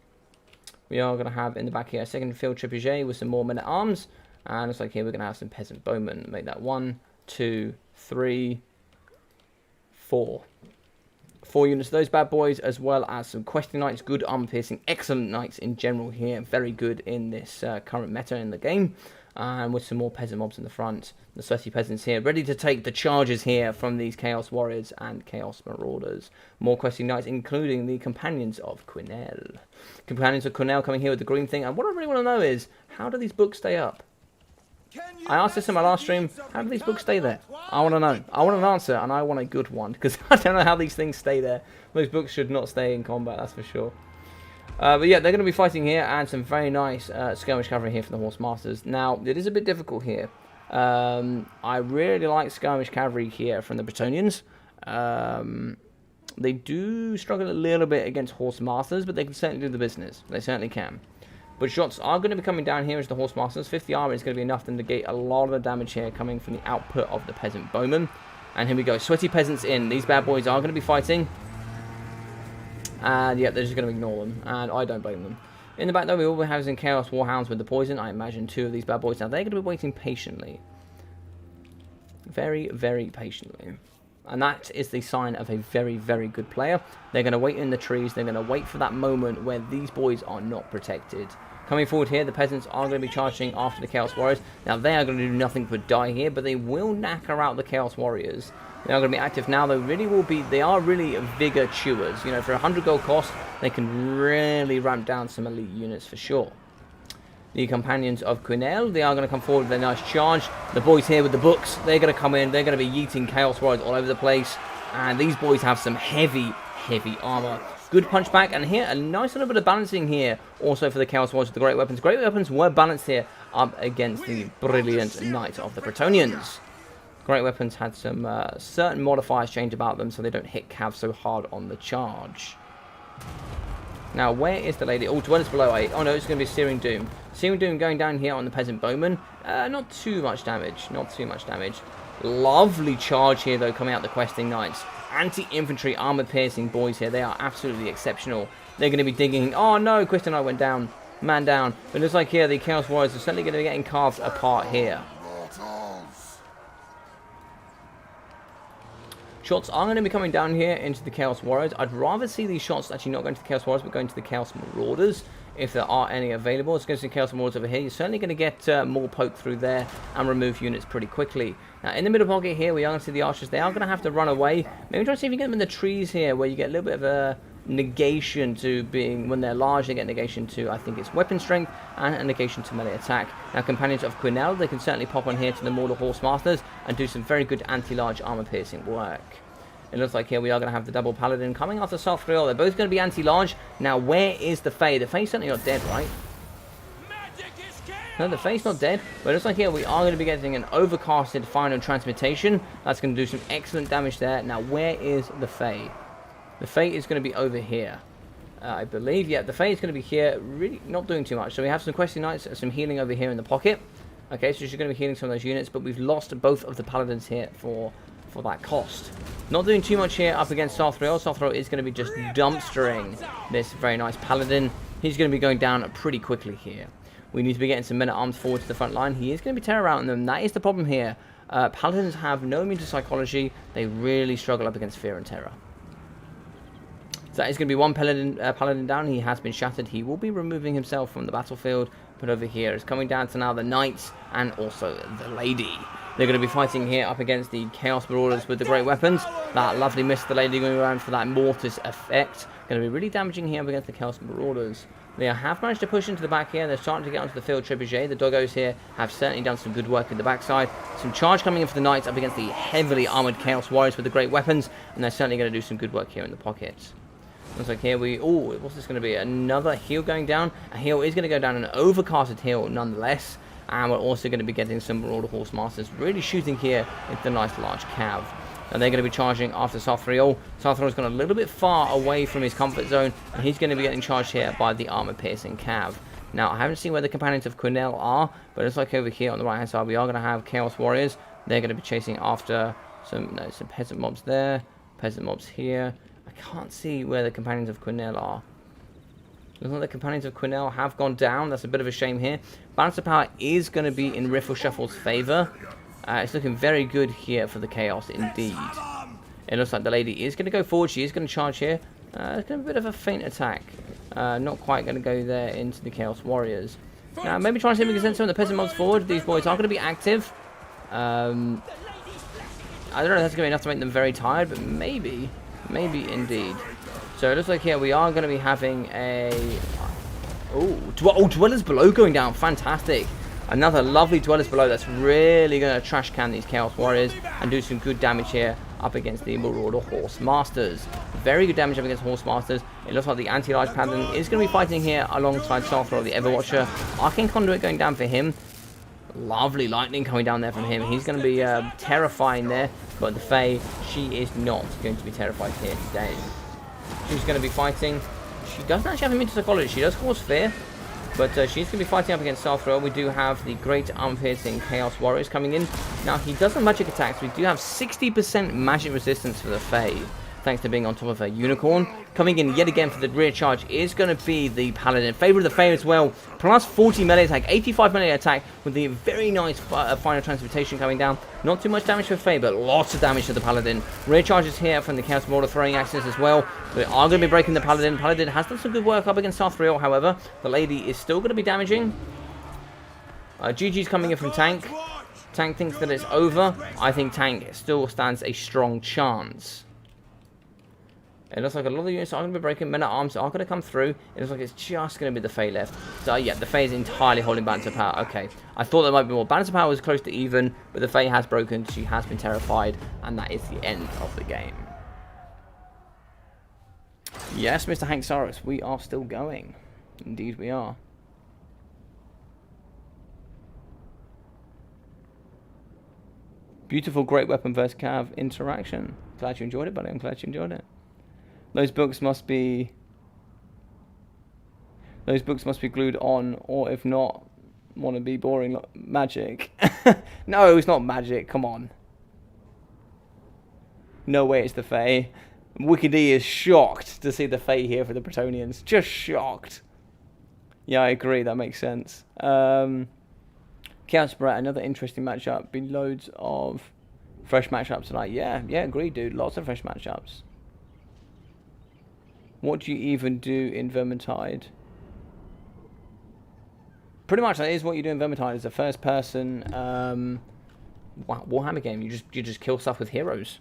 We are going to have in the back here a second Field Trebuchet with some more Men-at-Arms. And looks like here we're going to have some Peasant Bowmen. Make that 1, 2, 3, 4. 4 units of those bad boys, as well as some Questing Knights, good armor piercing, excellent knights in general here, very good in this current meta in the game, and with some more peasant mobs in the front. The sweaty peasants here, ready to take the charges here from these Chaos Warriors and Chaos Marauders. More Questing Knights, including the Companions of Quinel. Companions of Quinel coming here with the green thing, and what I really want to know is, how do these books stay up? I asked this in my last stream, how do these books stay there? I want to know. I want an answer, and I want a good one, because I don't know how these things stay there. Those books should not stay in combat, that's for sure. But yeah, they're going to be fighting here, and some very nice skirmish cavalry here from the Horse Masters. Now, it is a bit difficult here. I really like skirmish cavalry here from the Bretonians. They do struggle a little bit against Horse Masters, but they can certainly do the business. They certainly can. But shots are going to be coming down here as the Horse Masters. 50 armor is going to be enough to negate a lot of the damage here coming from the output of the Peasant Bowmen. And here we go. Sweaty Peasants in. These bad boys are going to be fighting. And yeah, they're just going to ignore them. And I don't blame them. In the back though, we will be having Chaos Warhounds with the poison. I imagine 2 of these bad boys. Now they're going to be waiting patiently. Very, very patiently. And that is the sign of a very, very good player. They're going to wait in the trees. They're going to wait for that moment where these boys are not protected. Coming forward here, the peasants are going to be charging after the Chaos Warriors. Now, they are going to do nothing but die here, but they will knacker out the Chaos Warriors. They are going to be active now. They are really vigor chewers. You know, for 100 gold cost, they can really ramp down some elite units for sure. The Companions of Quinel, they are going to come forward with a nice charge. The boys here with the books, they're going to come in. They're going to be yeeting Chaos Warriors all over the place. And these boys have some heavy, heavy armor. Good punch back, and here a nice little bit of balancing here also for the Chaos Warriors with the Great Weapons. Great Weapons were balanced here up against the brilliant Knight of the Bretonians. Great Weapons had some certain modifiers change about them so they don't hit Cav so hard on the charge. Now, where is the lady? Oh, Dwellers Below 8. Oh no, it's going to be Searing Doom. Searing Doom going down here on the Peasant Bowmen. Not too much damage. Not too much damage. Lovely charge here, though, coming out the Questing Knights. Anti-infantry, armor-piercing boys here. They are absolutely exceptional. They're going to be digging. Oh, no. Questing Knight went down. Man down. But it looks like here, the Chaos Warriors are certainly going to be getting carved apart here. Shots are going to be coming down here into the Chaos Warriors. I'd rather see these shots actually not going to the Chaos Warriors, but going to the Chaos Marauders, if there are any available. Let's go to the Chaos Marauders over here. You're certainly going to get more poke through there and remove units pretty quickly. Now, in the middle pocket here, we are going to see the Archers. They are going to have to run away. Maybe try to see if you can get them in the trees here, where you get a little bit of a negation to being, when they're large, they get negation to, I think it's weapon strength, and a negation to melee attack. Now, Companions of Quinel, they can certainly pop on here to the Mortal Horse Masters and do some very good anti-large armor-piercing work. It looks like here we are going to have the double Paladin coming after Sarthriel. They're both going to be anti-large. Now, where is the Fae? The Fae's certainly not dead, right? No, the Fae's not dead. But it looks like here we are going to be getting an overcasted Final Transmutation. That's going to do some excellent damage there. Now, where is the Fae? The Fae is going to be over here, I believe. Yeah, the Fae is going to be here, really not doing too much. So we have some Questing Knights, some healing over here in the pocket. Okay, so she's going to be healing some of those units, but we've lost both of the Paladins here for that cost. Not doing too much here up against Sarthriel. Sarthriel is going to be just dumpstering this very nice Paladin. He's going to be going down pretty quickly here. We need to be getting some men-at-arms forward to the front line. He is going to be terror routing them. That is the problem here. Paladins have no immune to psychology. They really struggle up against fear and terror. So that is going to be one paladin down. He has been shattered. He will be removing himself from the battlefield. But over here is coming down to now the knights and also the lady. They're going to be fighting here up against the Chaos Marauders with the great weapons. That lovely miss, the lady going around for that mortis effect. Going to be really damaging here up against the Chaos Marauders. They have managed to push into the back here. They're starting to get onto the field trebuchet. The doggos here have certainly done some good work in the backside. Some charge coming in for the knights up against the heavily armoured Chaos Warriors with the great weapons. And they're certainly going to do some good work here in the pockets. Looks like here we... Oh, what's this going to be? Another heal going down. A heal is going to go down, an overcasted heal nonetheless. And we're also going to be getting some Marauder Horse Masters really shooting here into the nice large cav. And they're going to be charging after Sathriel. Sathriel's gone a little bit far away from his comfort zone. And he's going to be getting charged here by the armor-piercing cav. Now, I haven't seen where the companions of Quinel are. But it's like over here on the right-hand side, we are going to have Chaos Warriors. They're going to be chasing after some peasant mobs there. Peasant mobs here. I can't see where the companions of Quinel are. Looks like the companions of Quinel have gone down. That's a bit of a shame here. Balance of power is going to be in Riffle Shuffle's favour. It's looking very good here for the Chaos indeed. It looks like the lady is going to go forward. She is going to charge here. It's going to be a bit of a feint attack. Not quite going to go there into the Chaos Warriors. Now, maybe try and see if we can send some of the peasant mobs forward. These boys are going to be active. I don't know if that's going to be enough to make them very tired, but maybe. Maybe indeed. So it looks like here we are going to be having a... Oh, Dwellers Below going down. Fantastic. Another lovely Dwellers Below that's really going to trash can these Chaos Warriors and do some good damage here up against the Marauder Horse Masters. Very good damage up against Horse Masters. It looks like the anti-large paladin is going to be fighting here alongside Sathriel, the Everwatcher. Arcane Conduit going down for him. Lovely lightning coming down there from him. He's going to be terrifying there. But the Fae, she is not going to be terrified here today. She's going to be fighting. She doesn't actually have immune to psychology. She does cause fear. But she's going to be fighting up against Sathriel. We do have the great armor-piercing Chaos Warriors coming in. Now, he does have magic attacks. We do have 60% magic resistance for the Fae, thanks to being on top of a unicorn. Coming in yet again for the rear charge is going to be the Paladin. Favour of the Fae as well. Plus 40 melee attack, 85 melee attack with the very nice final transportation coming down. Not too much damage for Fae, but lots of damage to the Paladin. Rear charges here from the Chaos Marauder throwing axes as well. We are going to be breaking the Paladin. Paladin has done some good work up against Sathriel, however. The lady is still going to be damaging. GG's coming in from Tank. Tank thinks that it's over. I think Tank still stands a strong chance. It looks like a lot of the units are going to be breaking. Men at Arms are going to come through. It looks like it's just going to be the Fae left. So yeah, the Fae is entirely holding balance of power. Okay, I thought there might be more. Balance of power was close to even, but the Fae has broken. She has been terrified, and that is the end of the game. Yes, Mr. Hank Saurus, we are still going. Indeed we are. Beautiful great weapon versus cav interaction. Glad you enjoyed it, buddy. I'm glad you enjoyed it. Those books must be glued on, or if not, want to be boring like magic. No, it's not magic. Come on. No way, it's the Fae. Wicked E is shocked to see the Fae here for the Bretonnians. Just shocked. Yeah, I agree. That makes sense. Chaos Brat, another interesting matchup. Been loads of fresh matchups tonight. Yeah, agreed, dude. Lots of fresh matchups. What do you even do in Vermintide? Pretty much that is what you do in Vermintide. It's a first-person Warhammer game. You just kill stuff with heroes.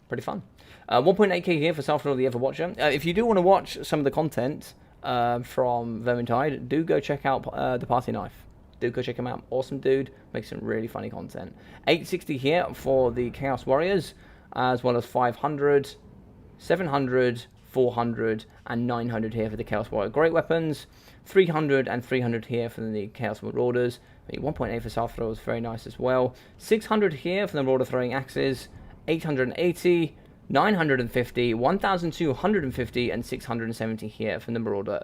Pretty fun. 1.8k here for Sathriel the Everwatcher. If you do want to watch some of the content from Vermintide, do go check out the Party Knife. Do go check him out. Awesome dude. Makes some really funny content. 860 here for the Chaos Warriors, as well as 500, 700, 400 and 900 here for the Chaos Warrior great weapons, 300 and 300 here for the Chaos Marauders. 1.8 for Sathriel is very nice as well. 600 here for the Marauder throwing axes, 880, 950, 1,250 and 670 here from the Marauder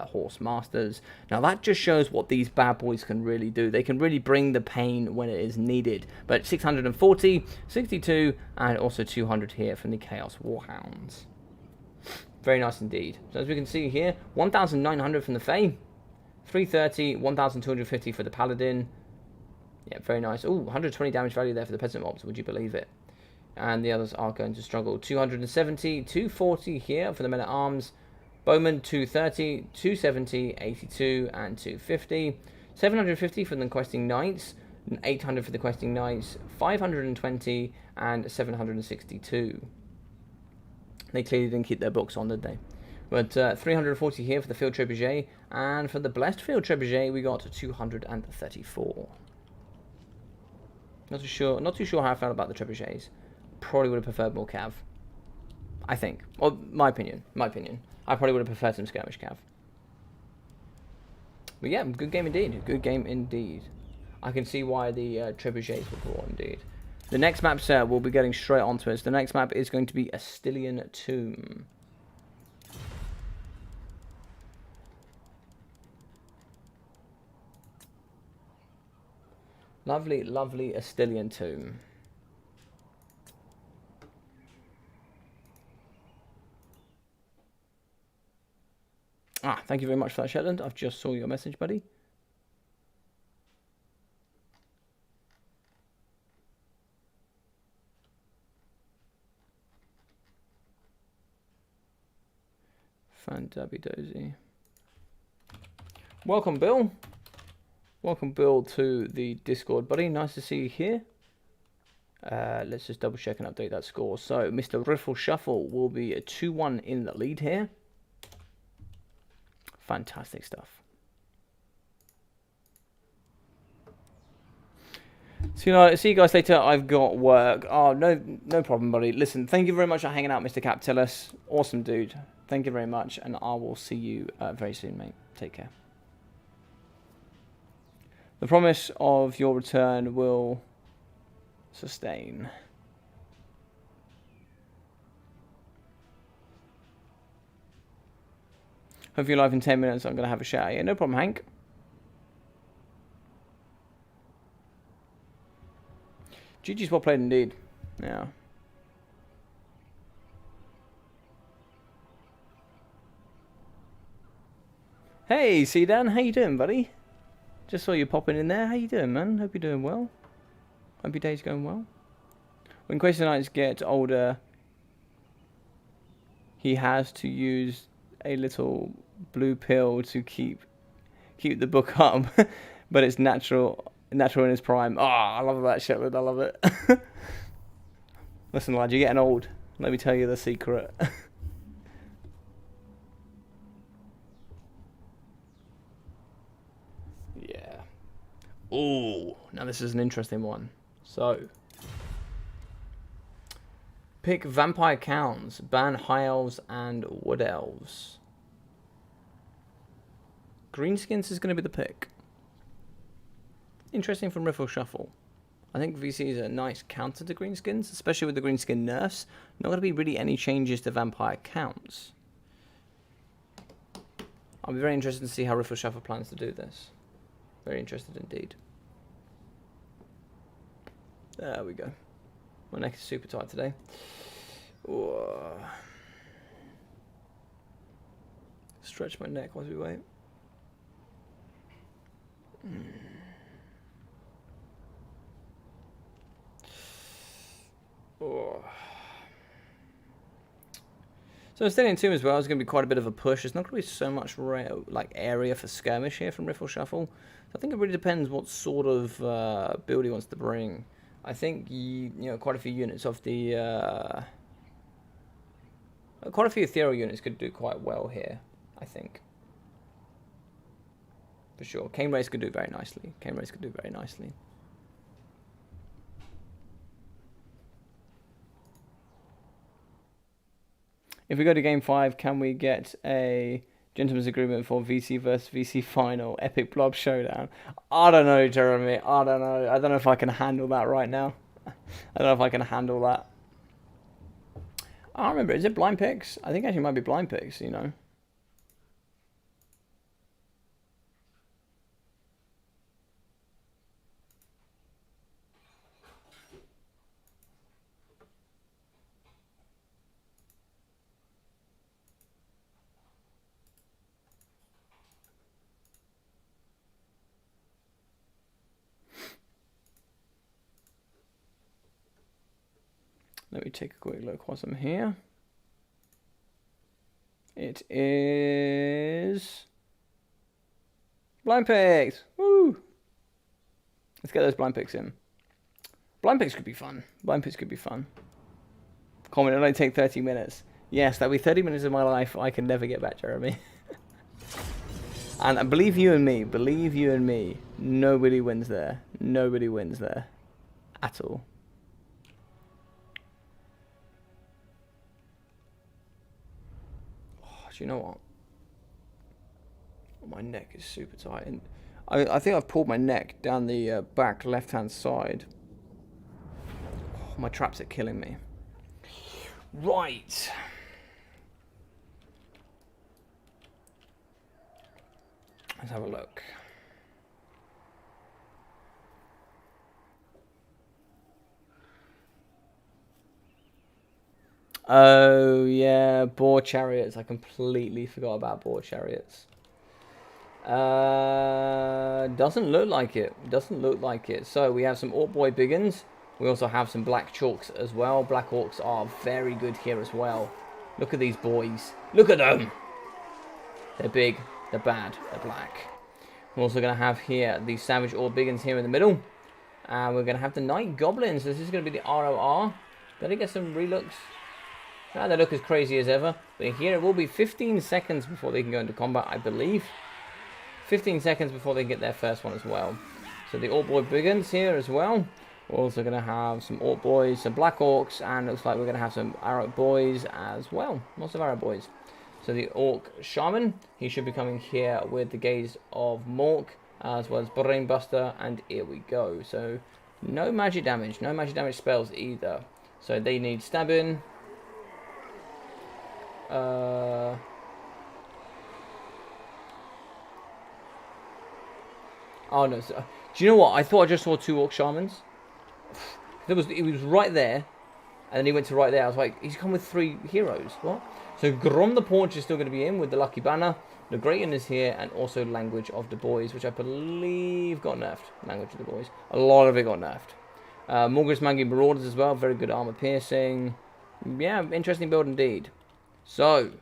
Horse Masters. Now that just shows what these bad boys can really do. They can really bring the pain when it is needed. But 640, 62 and also 200 here from the Chaos Warhounds. Very nice indeed. So as we can see here, 1,900 from the Fae, 330, 1,250 for the Paladin. Yeah, very nice. Ooh, 120 damage value there for the Peasant Mobs, would you believe it? and the others are going to struggle. 270, 240 here for the men-at-arms. Bowman 230, 270, 82, and 250. 750 for the questing knights, 800 for the questing knights, 520, and 762. They clearly didn't keep their books on, did they? But 340 here for the field trebuchet, and for the blessed field trebuchet, we got 234. Not too sure how I felt about the trebuchets. Probably would have preferred more cav. I think. Well, my opinion. I probably would have preferred some skirmish cav. But yeah, good game indeed. Good game indeed. I can see why the trebuchets were brought indeed. The next map, sir, we'll be getting straight onto it. The next map is going to be Astilian Tomb. Lovely, lovely Astilian Tomb. Ah, thank you very much for that, Shetland. I've just saw your message, buddy. Fantabby-dozy. Welcome, Bill. Welcome, Bill, to the Discord, buddy. Nice to see you here. Let's just double check and update that score. So, Mr. Riffle Shuffle will be a 2-1 in the lead here. Fantastic stuff. So, see you guys later. I've got work. Oh, no problem, buddy. Listen, thank you very much for hanging out, Mr. Captilus. Awesome dude. Thank you very much, and I will see you very soon, mate. Take care. The promise of your return will sustain. Hope you're live in 10 minutes. I'm going to have a shower. Yeah, no problem, Hank. GG's well played indeed. Yeah. Hey, Sedan, how you doing, buddy? Just saw you popping in there. How you doing, man? Hope you're doing well. Hope your day's going well. When Question Knights get older, he has to use a little blue pill to keep the book up, but it's natural in his prime. Oh, I love that shit. I love it. Listen, lad, you're getting old. Let me tell you the secret. Yeah. Ooh, now this is an interesting one. So, pick Vampire Counts, ban High Elves and Wood Elves. Greenskins is going to be the pick. Interesting from Riffle Shuffle. I think VC is a nice counter to Greenskins, especially with the Greenskin nerfs. Not going to be really any changes to Vampire Counts. I'll be very interested to see how Riffle Shuffle plans to do this. Very interested indeed. There we go. My neck is super tight today. Whoa. Stretch my neck while we wait. Oh. So Astilian Tomb as well is going to be quite a bit of a push. It's not going to be so much area for skirmish here from Riffle Shuffle. So I think it really depends what sort of build he wants to bring. I think quite a few units of the quite a few ethereal units could do quite well here. I think for sure. Cane Race could do very nicely. If we go to Game 5, can we get a gentleman's agreement for VC versus VC final? Epic Blob Showdown. I don't know, Jeremy. I don't know. I don't know if I can handle that right now. I don't know if I can handle that. I don't remember. Is it blind picks? I think actually it might be blind picks, you know. Let me take a quick look whilst I'm here. It is blind picks. Woo! Let's get those blind picks in. Blind picks could be fun. Blind picks could be fun. Comment, it'll only take 30 minutes. Yes, that'll be 30 minutes of my life I can never get back, Jeremy. And believe you and me, nobody wins there. Nobody wins there. At all. Oh, do you know what? Oh, my neck is super tight. And I think I've pulled my neck down the back left-hand side. Oh, my traps are killing me. Right. Let's have a look. Oh, yeah, boar chariots. I completely forgot about boar chariots. Doesn't look like it. Doesn't look like it. So we have some Orc Boy Biggins. We also have some Black Chalks as well. Black Orcs are very good here as well. Look at these boys. Look at them. They're big. They're bad. They're black. We're also going to have here the Savage Orc Biggins here in the middle. And we're going to have the Night Goblins. This is going to be the ROR. Did I get some relooks? Now they look as crazy as ever. But here it will be 15 seconds before they can go into combat, I believe. 15 seconds before they get their first one as well. So the Orc Boy Biggins here as well. We're also going to have some Orc Boys, some Black Orcs, and looks like we're going to have some Arrow Boys as well. Lots of Arrow Boys. So the Orc Shaman, he should be coming here with the Gaze of Mork, as well as Brainbuster, and here we go. So no magic damage spells either. So they need stabbing. Oh no! So, do you know what? I thought I just saw two Orc Shamans. He was right there, and then he went to right there. I was like, he's come with 3 heroes. What? So Grom the Paunch is still going to be in with the Lucky Banner. The Greaton is here, and also Language of the Boys, which I believe got nerfed. Language of the Boys. A lot of it got nerfed. Morgus Mangy Marauders as well. Very good armor piercing. Yeah, interesting build indeed. So,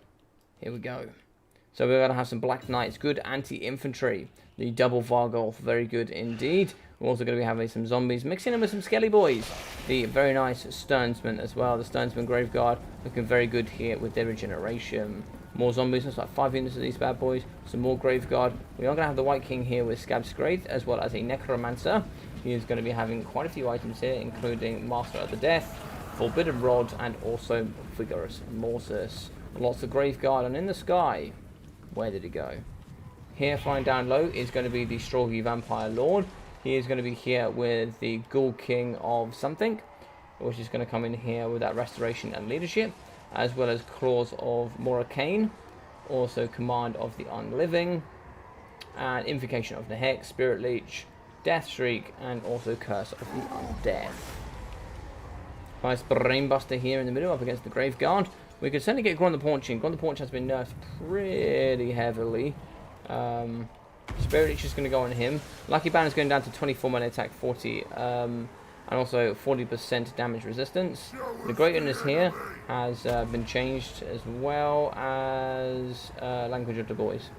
here we go. So we're going to have some Black Knights. Good anti-infantry. The double Vargolf. Very good indeed. We're also going to be having some zombies, mixing in with some Skelly Boys. The very nice Sternsman as well. The Sternsman Graveguard looking very good here with their regeneration. More zombies, looks like 5 units of these bad boys. Some more Graveguard. We are going to have the White King here with Scab Scraith, as well as a Necromancer. He is going to be having quite a few items here, including Master of the Death, Forbidden Rod, and also Vigorous Mortis. Lots of Graveguard, and in the sky, where did he go? Here, flying down low, is going to be the Stroggy Vampire Lord. He is going to be here with the Ghoul King of something, which is going to come in here with that Restoration and Leadership, as well as Claws of Moracane, also Command of the Unliving, and Invocation of the Hex, Spirit Leech, Death Shriek, and also Curse of the Undead. Nice Brainbuster here in the middle up against the Graveguard. We could certainly get Grom the Paunch in. Grom the Paunch has been nerfed pretty heavily. Spirit Leech is going to go on him. Lucky Banner is going down to 24 melee attack, 40, and also 40% damage resistance. The Greaton is here, has been changed, as well as Language of the Boys.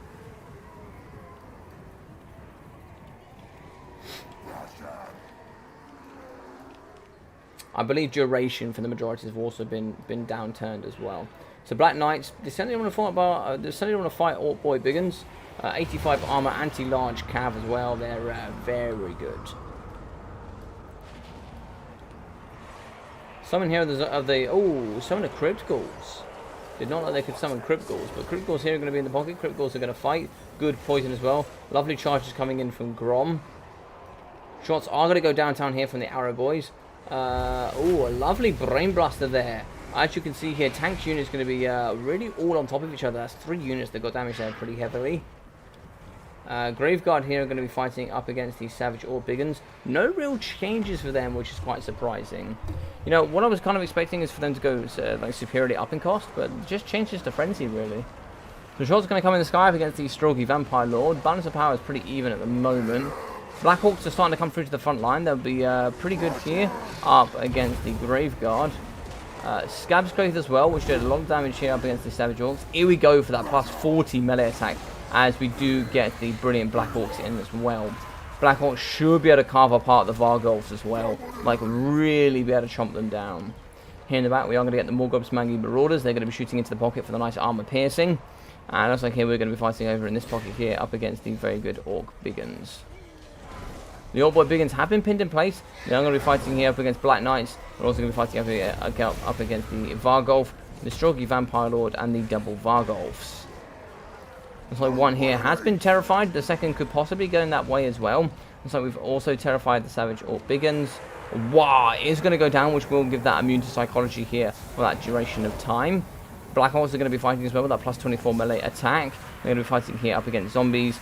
I believe duration for the majority have also been downturned as well. So Black Knights, they certainly want to fight Orc Boy Biggins. 85 armor, anti-large cav as well. They're very good. Summon here of the summon the Crypt Ghouls. Did not know they could summon Crypt Ghouls, but Crypt Ghouls here are going to be in the pocket. Crypt Ghouls are going to fight. Good poison as well. Lovely charges coming in from Grom. Shots are going to go downtown here from the Arrow Boys. A lovely Brain Blaster there. As you can see here, Tank's unit is going to be really all on top of each other. That's 3 units that got damaged there pretty heavily. Graveguard here are going to be fighting up against the Savage Orc Biggins. No real changes for them, which is quite surprising. You know, what I was kind of expecting is for them to go like superiorly up in cost, but just changes to Frenzy, really. The shot's going to come in the sky up against the Stroggy Vampire Lord. Balance of power is pretty even at the moment. Black Hawks are starting to come through to the front line. They'll be pretty good here up against the Graveguard. Scab's Cloth as well, which did a lot of damage here up against the Savage Orcs. Here we go for that plus 40 melee attack, as we do get the brilliant Black Orcs in as well. Black Orcs should be able to carve apart the Vargulfs as well, like really be able to chomp them down. Here in the back, we are going to get the Morgub's Mangy Marauders. They're going to be shooting into the pocket for the nice armor piercing. And looks like here we're going to be fighting over in this pocket here, up against the very good Orc Biggins. The Orc Boy Biggins have been pinned in place. They are going to be fighting here up against Black Knights. We're also going to be fighting up against the Vargulf, the Stroggy Vampire Lord, and the double Vargulfs. Looks like one here has been terrified. The second could possibly go in that way as well. Looks like we've also terrified the Savage Orc Biggins. Wow, is going to go down, which will give that immune to psychology here for that duration of time. Black Orcs are going to be fighting as well with that plus 24 melee attack. They're going to be fighting here up against zombies,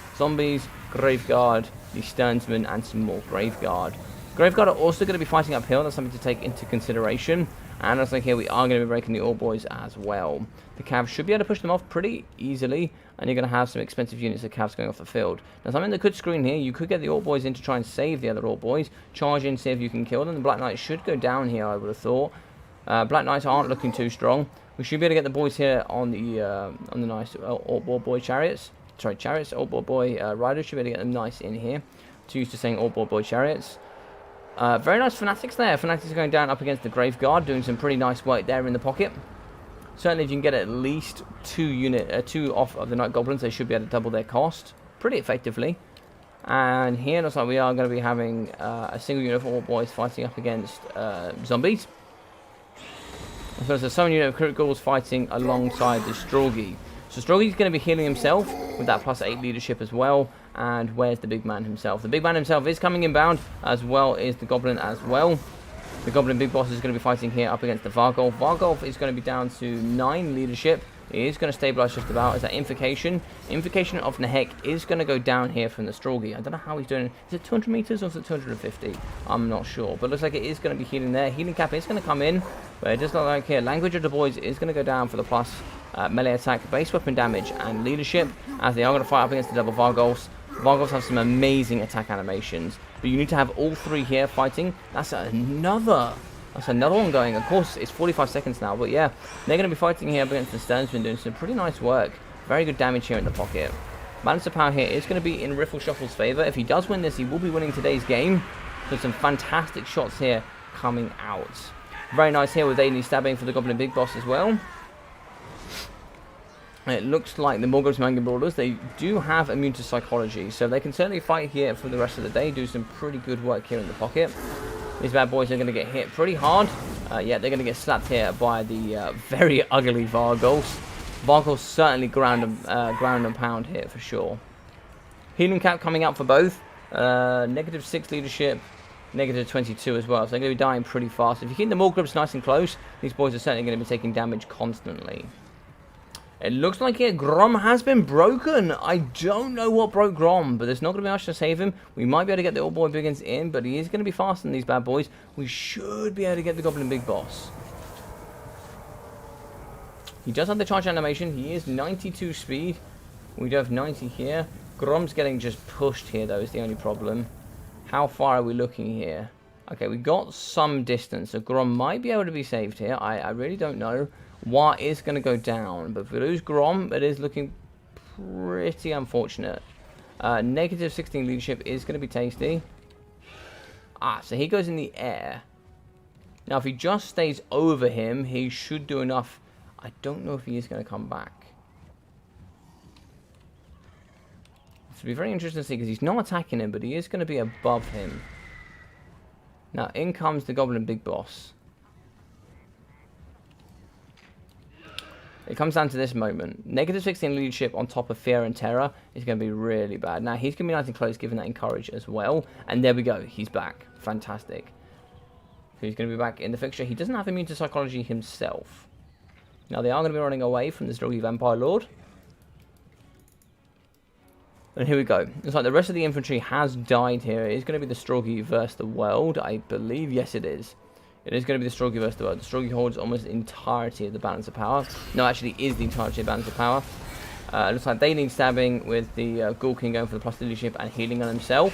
Graveguard, the Sternsman, and some more Graveguard. Graveguard are also going to be fighting uphill. That's something to take into consideration. And looks like here we are going to be breaking the All Boys as well. The Cavs should be able to push them off pretty easily, and you're going to have some expensive units of Cavs going off the field. Now, something that could screen here, you could get the All Boys in to try and save the other All Boys. Charge in, see if you can kill them. The Black Knights should go down here, I would have thought. Black Knights aren't looking too strong. We should be able to get the boys here on the nice All Boy chariots. Sorry, chariots. All Boy riders should be able to get them nice in here. Too used to saying All Boy chariots. Very nice Fanatics there. Fanatics are going down up against the Graveguard, doing some pretty nice work there in the pocket. Certainly, if you can get at least two off of the Night Goblins, they should be able to double their cost pretty effectively. And here, looks like we are going to be having a single unit of All Boys fighting up against zombies. As well as a summon unit of Criticals fighting alongside the Stroggy. So Stroggy's going to be healing himself with that plus 8 leadership as well. And where's the big man himself? The big man himself is coming inbound, as well as the Goblin as well. The Goblin Big Boss is going to be fighting here up against the Vargulf. Vargulf is going to be down to 9 leadership. He is going to stabilize just about. Is that Invocation? Invocation of Nehek is going to go down here from the Stroggy. I don't know how he's doing. Is it 200 meters or is it 250? I'm not sure. But it looks like it is going to be healing there. Healing Cap is going to come in. But it does look like here, Language of the Boys is going to go down for the plus melee attack, base weapon damage, and leadership. As they are going to fight up against the double Vargulfs. Vargulfs have some amazing attack animations. But you need to have all 3 here fighting. That's another one going. Of course, it's 45 seconds now, but yeah, they're going to be fighting here against the Sternsman, doing some pretty nice work. Very good damage here in the pocket. Balance of power here is going to be in Riffle Shuffle's favour. If he does win this, he will be winning today's game. So some fantastic shots here coming out. Very nice here with Ailey stabbing for the Goblin Big Boss as well. It looks like the Morgub's Mangy Marauders, they do have immune to psychology, so they can certainly fight here for the rest of the day, do some pretty good work here in the pocket. These bad boys are going to get hit pretty hard. Yeah, they're going to get slapped here by the very ugly Vargulfs. Vargulfs certainly ground and pound here for sure. Healing Cap coming out for both. -6 leadership, -22 as well. So they're going to be dying pretty fast. If you keep the Morgubs nice and close, these boys are certainly going to be taking damage constantly. It looks like here Grom has been broken. I don't know what broke Grom, but there's not going to be much to save him. We might be able to get the All Boy Biggins in, but he is going to be faster than these bad boys. We should be able to get the Goblin Big Boss. He does have the charge animation. He is 92 speed. We do have 90 here. Grom's getting just pushed here, though, is the only problem. How far are we looking here? Okay, we got some distance, so Grom might be able to be saved here. I really don't know. War is going to go down, but if we lose Grom, it is looking pretty unfortunate. -16 leadership is going to be tasty. So he goes in the air. Now, if he just stays over him, he should do enough. I don't know if he is going to come back. It's going to be very interesting to see, because he's not attacking him, but he is going to be above him. Now, in comes the Goblin Big Boss. It comes down to this moment. -16 leadership on top of fear and terror is going to be really bad. Now, he's going to be nice and close, given that encourage as well. And there we go. He's back. Fantastic. So he's going to be back in the fixture. He doesn't have immune to psychology himself. Now, they are going to be running away from the Stroggy Vampire Lord. And here we go. It's like the rest of the infantry has died here. It is going to be the Stroggy versus the world, I believe. Yes, it is. It is going to be the Stroggy versus the world. The Stroggy holds almost the entirety of the balance of power. No, actually is the entirety of the balance of power. It looks like they need stabbing with the Ghoul King going for the plus leadership and healing on himself.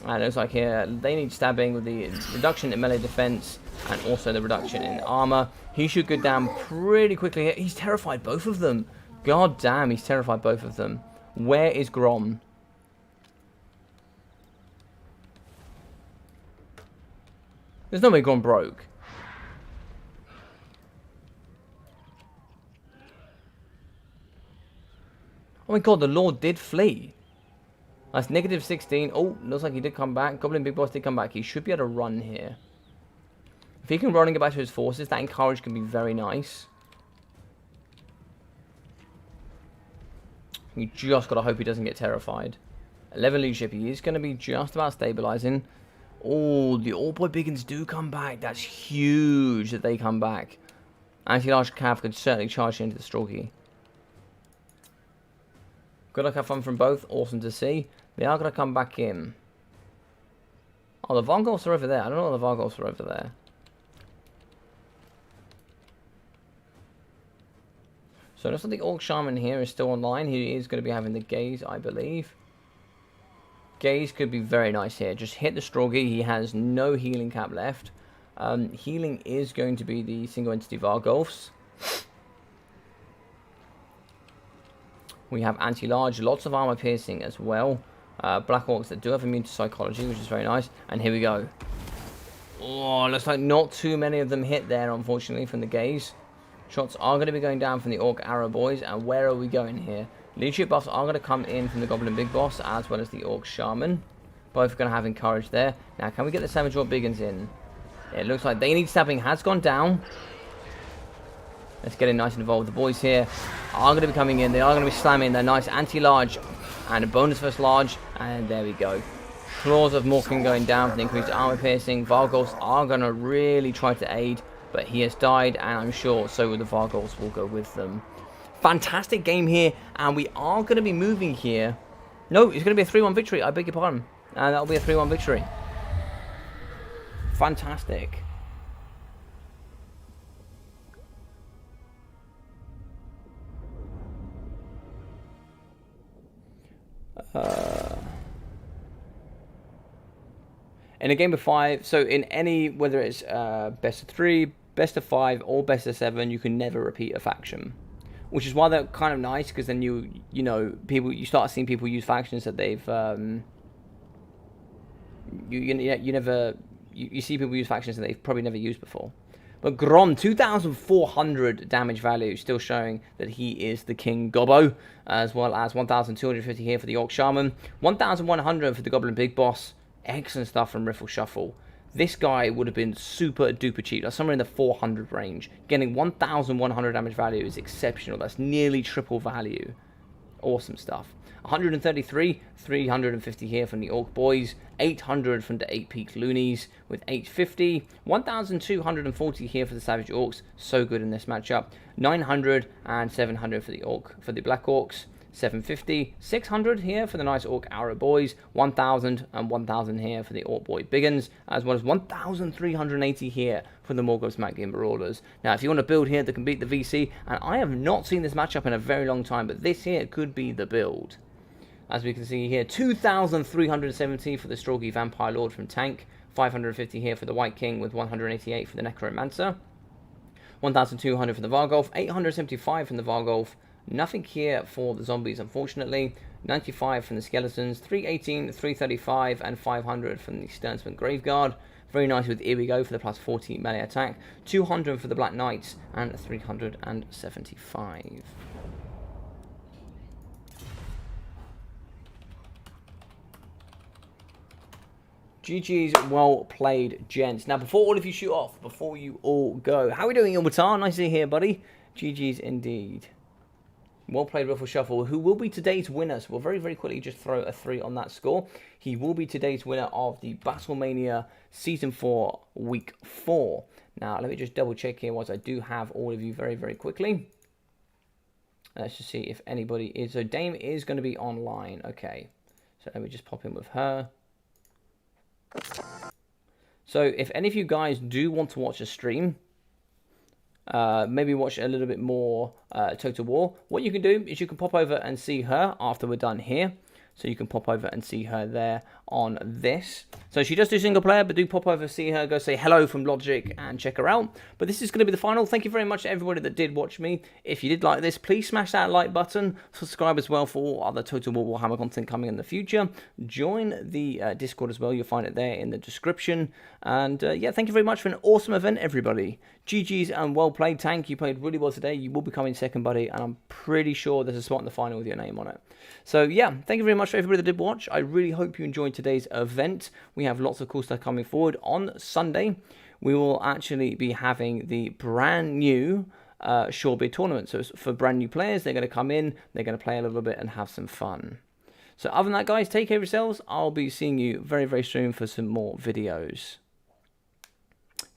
And it looks like here they need stabbing with the reduction in melee defense and also the reduction in armor. He should go down pretty quickly here. He's terrified both of them. God damn, he's terrified both of them. Where is Grom? There's no way Grom broke. Oh my god, the Lord did flee. That's negative 16. Oh, looks like he did come back. Goblin Big Boss did come back. He should be able to run here. If he can run and get back to his forces, that encourage can be very nice. You just got to hope he doesn't get terrified. 11 leadership. He is going to be just about stabilizing. Oh, the All Boy Biggins do come back. That's huge that they come back. Anti-large Cav could certainly charge into the Stroggy. Good luck, have fun from both. Awesome to see. They are going to come back in. Oh, the Vargolfs are over there. I don't know what the Vargolfs are over there. So it looks like the Orc Shaman here is still online. He is going to be having the Gaze, I believe. Gaze could be very nice here. Just hit the Stroggy. He has no healing cap left. Healing is going to be the single entity Vargolfs. We have anti-large, lots of armor piercing as well. Black Orcs that do have immune to psychology, which is very nice. And here we go. Oh, looks like not too many of them hit there, unfortunately, from the Gaze. Shots are going to be going down from the Orc Arrow Boys. And where are we going here? Leadership buffs are going to come in from the Goblin Big Boss, as well as the Orc Shaman. Both are going to have encourage there. Now, can we get the Savage Orc Biggins in? It looks like they need stabbing has gone down. Let's get in nice and involved. The boys here are going to be coming in. They are going to be slamming their nice anti-large and a bonus first large. And there we go. Claws of Morkin going down for the increased armor piercing. Vargolfs are going to really try to aid, but he has died, and I'm sure so will the Vargolfs will go with them. Fantastic game here, and we are going to be moving here. No, it's going to be a 3-1 victory. I beg your pardon. And that'll be a 3-1 victory. Fantastic. In a game of 5, so in any, whether it's best of 3, best of 5, or best of 7, you can never repeat a faction, which is why they're kind of nice, because then you know, you start seeing people use factions that they've you see people use factions that they've probably never used before. But Grom, 2,400 damage value, still showing that he is the King Gobbo, as well as 1,250 here for the Orc Shaman, 1,100 for the Goblin Big Boss. Excellent stuff from Riffle Shuffle. This guy would have been super duper cheap, like somewhere in the 400 range. Getting 1,100 damage value is exceptional. That's nearly triple value. Awesome stuff. 133, 350 here from the Orc Boys, 800 from the 8 Peak Loonies with 850, 1,240 here for the Savage Orcs, so good in this matchup, 900 and 700 for the Black Orcs, 750, 600 here for the nice Orc Arrow Boys, 1,000 and 1,000 here for the Orc Boy Biggins, as well as 1,380 here for the Morgoth's Magnium Marauders. Now, if you want to build here that can beat the VC, and I have not seen this matchup in a very long time, but this here could be the build. As we can see here, 2,370 for the Stroggy Vampire Lord from Tank, 550 here for the White King with 188 for the Necromancer, 1,200 for the Vargolf, 875 from the Vargolf, nothing here for the Zombies unfortunately, 95 from the Skeletons, 318, 335 and 500 from the Sternsmith Graveguard. Very nice with Here We Go for the plus 40 melee attack, 200 for the Black Knights and 375. GG's, well played, gents. Now, before all of you shoot off, before you all go, how are we doing, Ilmatar? Nice to see you here, buddy. GG's indeed. Well played, Riffle Shuffle, who will be today's winner. So we'll very, very quickly just throw a 3 on that score. He will be today's winner of the BattleMania Season 4, Week 4. Now, let me just double check here whilst I do have all of you very, very quickly. Let's just see if anybody is. So Dame is going to be online. Okay. So let me just pop in with her. So if any of you guys do want to watch a stream, maybe watch a little bit more Total War, what you can do is you can pop over and see her after we're done here. So you can pop over and see her there on this. So she does do single player, but do pop over, see her, go say hello from Logic and check her out. But this is going to be the final. Thank you very much to everybody that did watch me. If you did like this, please smash that like button. Subscribe as well for all other Total War Warhammer content coming in the future. Join the Discord as well. You'll find it there in the description. And yeah, thank you very much for an awesome event, everybody. GG's and well played, Tank. You played really well today. You will be coming second, buddy. And I'm pretty sure there's a spot in the final with your name on it. So yeah, thank you very much for everybody that did watch. I really hope you enjoyed today's event. We have lots of cool stuff coming forward. On Sunday, we will actually be having the brand new Shorebid tournament. So it's for brand new players. They're going to come in, they're going to play a little bit and have some fun. So other than that, guys, take care of yourselves. I'll be seeing you very, very soon for some more videos.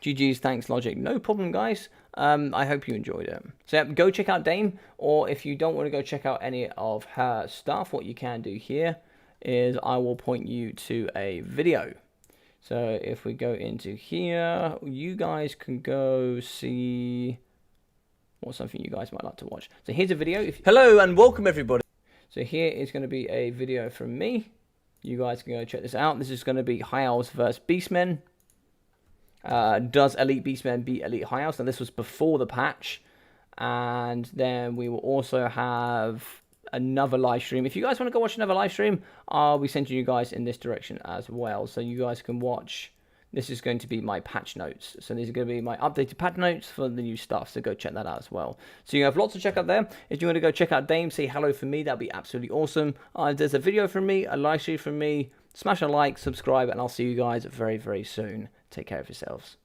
GG's, thanks, Logic. No problem, guys. I hope you enjoyed it. So yeah, go check out Dame, or if you don't want to go check out any of her stuff, what you can do here is I will point you to a video. So if we go into here, you guys can go see what's something you guys might like to watch. So here's a video. Hello and welcome, everybody. So here is going to be a video from me. You guys can go check this out. This is going to be High Elves versus Beastmen. Does Elite Beastmen beat Elite High Elves? Now this was before the patch. And then we will also have another live stream. If you guys want to go watch another live stream, I'll be sending you guys in this direction as well. So you guys can watch. This is going to be my patch notes. So these are going to be my updated patch notes for the new stuff. So go check that out as well. So you have lots to check out there. If you want to go check out Dame, say hello from me. That'd be absolutely awesome. There's a video from me, a live stream from me. Smash a like, subscribe, and I'll see you guys very, very soon. Take care of yourselves.